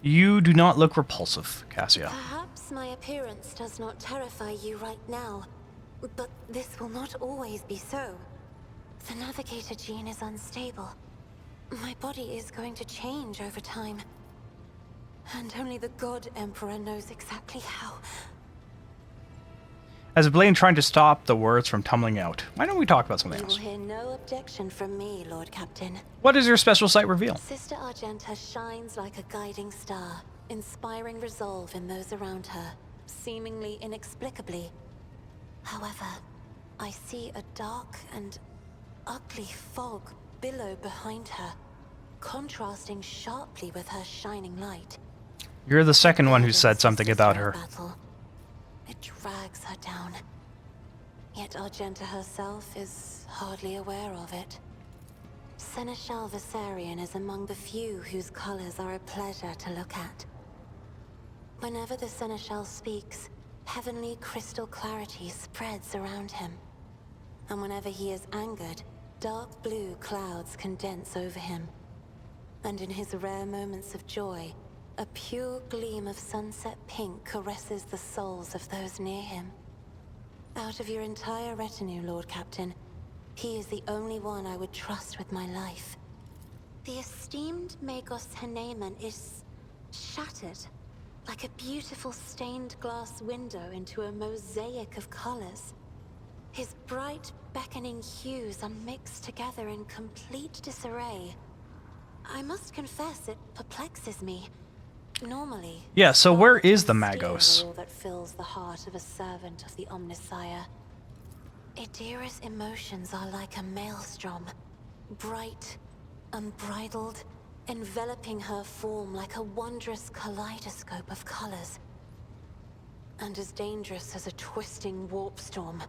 Speaker 1: You do not look repulsive, Cassia.
Speaker 7: Perhaps my appearance does not terrify you right now, but this will not always be so. The Navigator gene is unstable. My body is going to change over time. And only the God Emperor knows exactly how.
Speaker 1: As Blaine trying to stop the words from tumbling out, why don't we talk about something
Speaker 7: You will
Speaker 1: else?
Speaker 7: hear no objection from me, Lord Captain.
Speaker 1: What is your special sight reveal?
Speaker 7: Sister Argenta shines like a guiding star, inspiring resolve in those around her, seemingly inexplicably. However, I see a dark and ugly fog billow behind her, contrasting sharply with her shining light.
Speaker 1: You're the second one who said something about her.
Speaker 7: It drags her down. Yet Argenta herself is hardly aware of it. Seneschal Viserion is among the few whose colors are a pleasure to look at. Whenever the Seneschal speaks, heavenly crystal clarity spreads around him. And whenever he is angered, dark blue clouds condense over him. And in his rare moments of joy, a pure gleam of sunset pink caresses the souls of those near him. Out of your entire retinue, Lord Captain, he is the only one I would trust with my life. The esteemed Magos Haneman is shattered, like a beautiful stained glass window into a mosaic of colors. His bright, beckoning hues are mixed together in complete disarray. I must confess, it perplexes me. Normally,
Speaker 1: yeah, so where is the Magos?
Speaker 7: All that fills the heart of a servant of the Omnissiah. Idira's emotions are like a maelstrom, bright, unbridled, enveloping her form like a wondrous kaleidoscope of colors. And as dangerous as a twisting warp storm.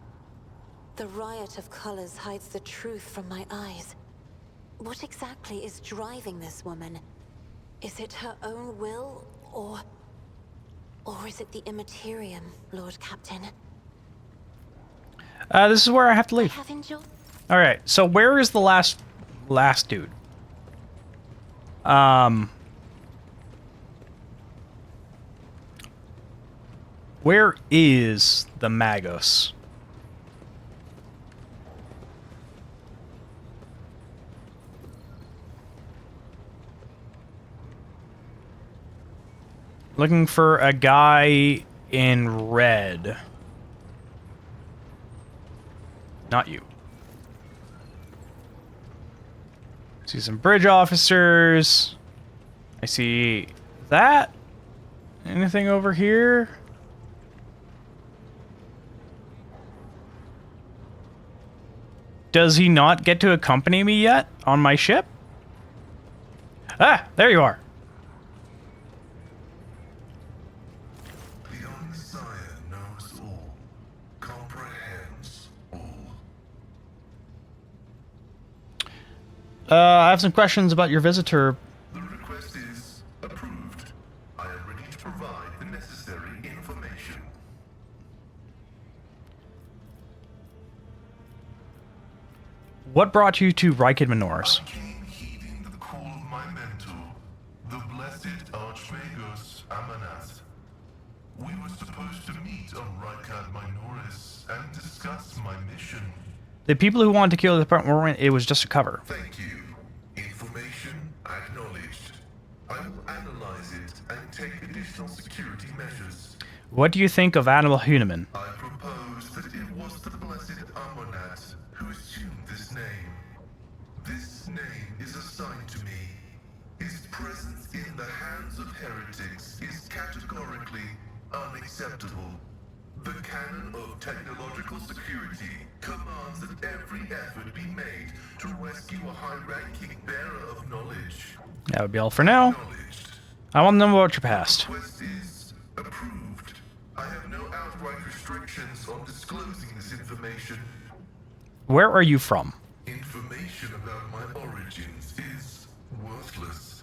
Speaker 7: The riot of colors hides the truth from my eyes. What exactly is driving this woman? Is it her own will, or is it the Immaterium, Lord Captain?
Speaker 1: This is where I have to leave. Alright, so where is the last dude? Where is the Magos? Looking for a guy in red. Not you. See some bridge officers. I see that. Anything over here? Does he not get to accompany me yet on my ship? Ah, there you are.
Speaker 6: The Omnissiah knows all, comprehends all.
Speaker 1: I have some questions about your visitor.
Speaker 6: The request is approved. I am ready to provide the necessary information.
Speaker 1: What brought you to Rykid Minoris?
Speaker 6: I came heeding the call of my mentor, the blessed Archmagos Amanat. We were supposed to meet on Rykard Minoris and discuss my mission.
Speaker 1: The people who wanted to kill the department weren't. It was just a cover.
Speaker 6: Thank you. Information acknowledged. I will analyze it and take additional security measures.
Speaker 1: What do you think of Animal Huneman?
Speaker 6: I propose that it was the blessed Amonat who assumed this name. This name is assigned to me. His presence in the hands of heretics is categorically unacceptable. The canon of technological security commands that every effort be made to rescue a high-ranking bearer of knowledge.
Speaker 1: That would be all for now. I want to know about your past.
Speaker 6: Request is approved. I have no outright restrictions on disclosing this information.
Speaker 1: Where are you from?
Speaker 6: Information about my origins is worthless.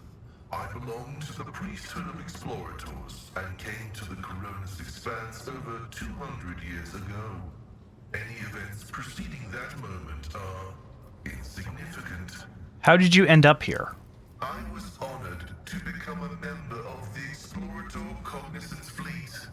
Speaker 6: I belong to the priesthood of explorators and came to the Coronis Expanse over 200 years ago. Any events preceding that moment are insignificant.
Speaker 1: How did you end up here?
Speaker 6: I was honored to become a member of the Explorator Cognizance Fleet.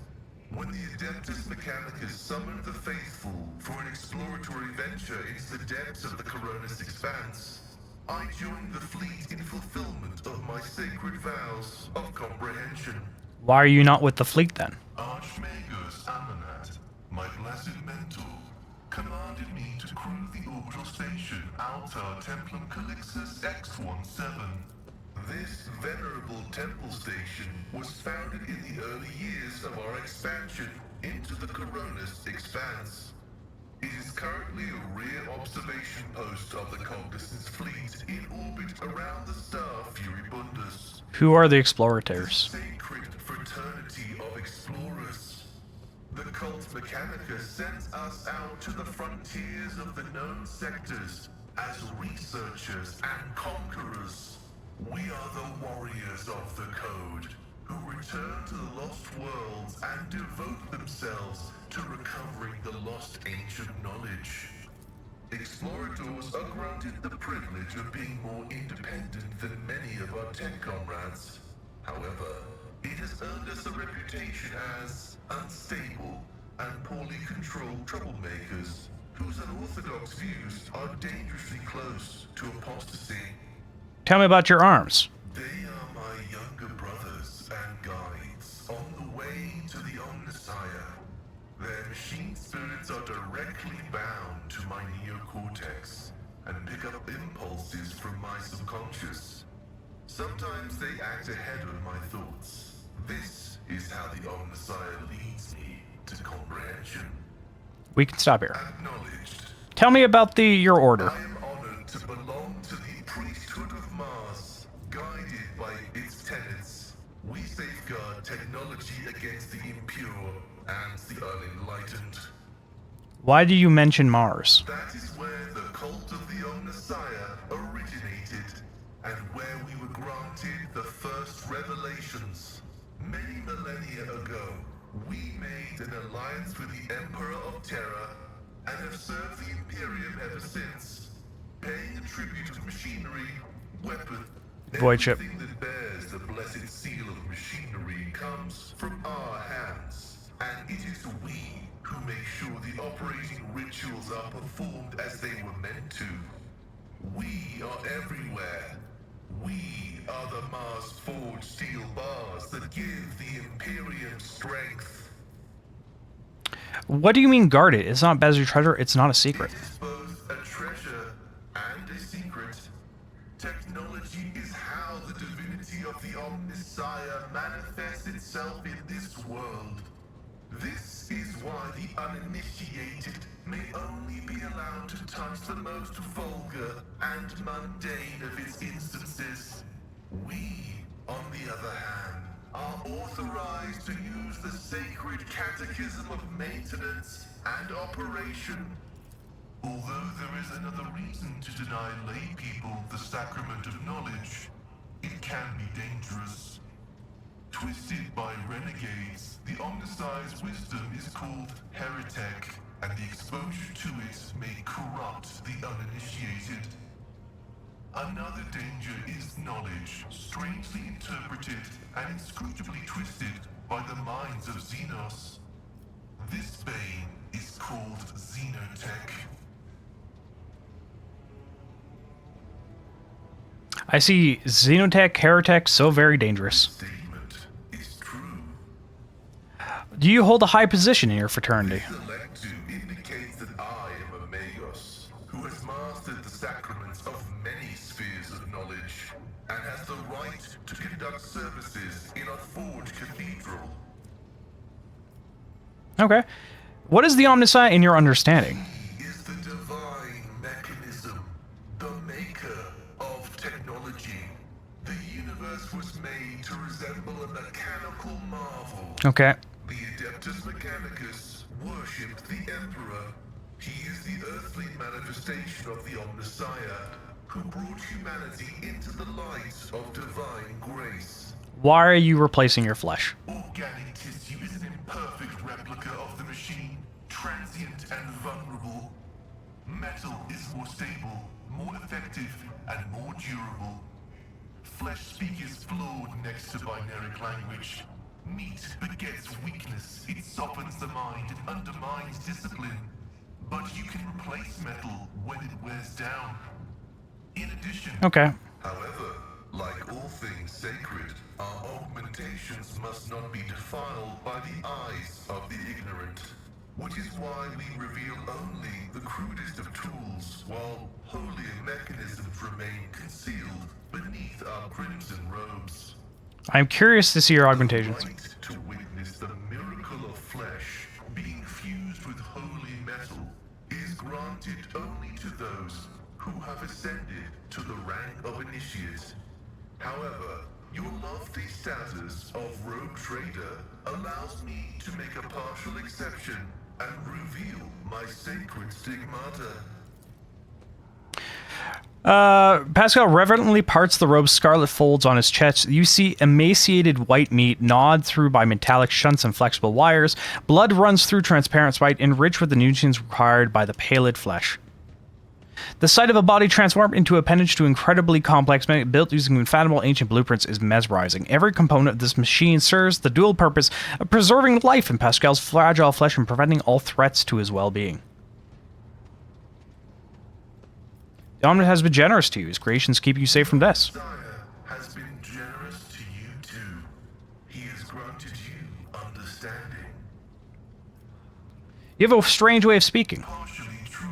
Speaker 6: When the Adeptus Mechanicus summoned the faithful for an exploratory venture into the depths of the Coronis Expanse, I joined the fleet in fulfillment of my sacred vows of comprehension.
Speaker 1: Why are you not with the fleet then?
Speaker 6: Archmagus Amonat, my blessed mentor, commanded me to crew the orbital station Altar Templum Calixus X-17. This venerable temple station was founded in the early years of our expansion into the Coronis Expanse. It is currently a rear observation post of the Cognizance Fleet in orbit around the star Furibundus.
Speaker 1: Who are the explorators?
Speaker 6: The sacred fraternity of explorers. The Cult Mechanica sends us out to the frontiers of the known sectors as researchers and conquerors. We are the warriors of the Code, who return to the lost worlds and devote themselves to recovering the lost ancient knowledge. Explorators are granted the privilege of being more independent than many of our tech comrades. However, it has earned us a reputation as unstable and poorly controlled troublemakers, whose unorthodox views are dangerously close to apostasy.
Speaker 1: Tell me about your arms.
Speaker 6: They are my younger brothers and guides on the way to the Omnissiah. Their machine spirits are directly bound to my neocortex and pick up impulses from my subconscious. Sometimes they act ahead of my thoughts. This is how the Omnissiah leads me to comprehension.
Speaker 1: We can stop here.
Speaker 6: Acknowledged.
Speaker 1: Tell me about your order.
Speaker 6: I am honored to belong to the priesthood of Mars, guided by its tenets. We safeguard technology against the impure and the unenlightened.
Speaker 1: Why do you mention Mars?
Speaker 6: That is where the cult of the Omnissiah originated, and where we were granted the first revelations. Many millennia ago, we made an alliance with the Emperor of Terra, and have served the Imperium ever since, paying a tribute of machinery, weapon,
Speaker 1: Void ship.
Speaker 6: everything that bears the blessed seal of machinery comes from our hands, and it is we who make sure the operating rituals are performed as they were meant to. We are everywhere. We are the Mars-forged steel bars that give the Imperium strength.
Speaker 1: What do you mean guard it? It's not Bezir treasure, it's not a secret.
Speaker 6: It is both a treasure and a secret. Technology is how the divinity of the Omnissiah manifests itself in this world. This is why the uninitiated may only be allowed to touch the most vulgar and mundane of its instances. We, on the other hand, are authorized to use the sacred catechism of maintenance and operation. Although there is another reason to deny lay people the sacrament of knowledge, it can be dangerous. Twisted by renegades, the Omnissiah's wisdom is called heretic, and the exposure to it may corrupt the uninitiated. Another danger is knowledge, strangely interpreted and inscrutably twisted by the minds of Xenos. This bane is called Xenotech.
Speaker 1: I see Xenotech, Heretech, so very dangerous.
Speaker 6: Statement is true.
Speaker 1: Do you hold a high position in your fraternity?
Speaker 6: Select indicates that I am a Magos, who has mastered the sacraments of many spheres of knowledge, and has the right to conduct services in a forged cathedral.
Speaker 1: Okay. What is the Omniscient in your understanding?
Speaker 6: He is the divine mechanism, the maker of technology. The universe was made to resemble a mechanical marvel.
Speaker 1: Okay.
Speaker 6: The Adeptus Mechanicus worshipped the Emperor. He is the earthly manifestation of the Omnissiah, who brought humanity into the light of divine grace.
Speaker 1: Why are you replacing your flesh?
Speaker 6: Organic tissue is an imperfect replica of the machine, transient and vulnerable. Metal is more stable, more effective, and more durable. Flesh speak is flawed next to binary language. Meat begets weakness, it softens the mind and undermines discipline. But you can replace metal when it wears down. In addition,
Speaker 1: Okay.
Speaker 6: however, like all things sacred, our augmentations must not be defiled by the eyes of the ignorant. Which is why we reveal only the crudest of tools, while holier mechanisms remain concealed beneath our crimson robes.
Speaker 1: I'm curious to see your augmentations.
Speaker 6: The right to witness the miracle of flesh being fused with holy metal is granted only to those who have ascended to the rank of initiate. However, your lofty status of rogue trader allows me to make a partial exception and reveal my sacred stigmata.
Speaker 1: Pascal reverently parts the robe's scarlet folds on his chest. You see emaciated white meat gnawed through by metallic shunts and flexible wires. Blood runs through transparent spite, enriched with the nutrients required by the pallid flesh. The sight of a body transformed into appendage to incredibly complex mech built using unfathomable ancient blueprints is mesmerizing. Every component of this machine serves the dual purpose of preserving life in Pascal's fragile flesh and preventing all threats to his well-being. The Omnipotent has been generous to you. His creations keep you safe from death.
Speaker 6: Messiah has been generous to you too. He has granted you understanding.
Speaker 1: You have a strange way of speaking.
Speaker 6: Partially true.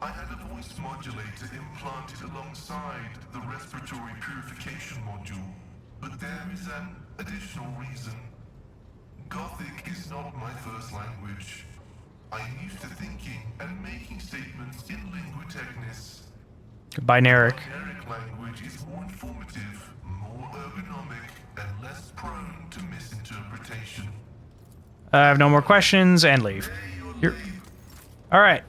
Speaker 6: I had a voice modulator implanted alongside the respiratory purification module, but there is an additional reason. Gothic is not my first language. I'm used to thinking and making statements in lingua technis.
Speaker 1: Binaric.
Speaker 6: Binaric language is more informative, more ergonomic, and less prone to misinterpretation.
Speaker 1: I have no more questions and leave. Alright.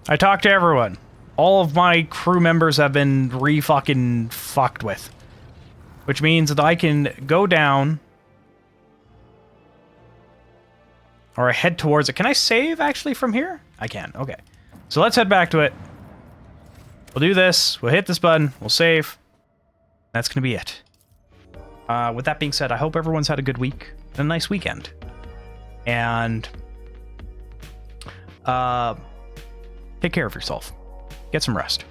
Speaker 1: I talked to everyone. All of my crew members have been fucking fucked with. Which means that I can go down. Or I head towards it. Can I save actually from here? I can. Okay. So let's head back to it. We'll do this. We'll hit this button. We'll save. That's going to be it. With that being said, I hope everyone's had a good week. And a nice weekend. And take care of yourself. Get some rest.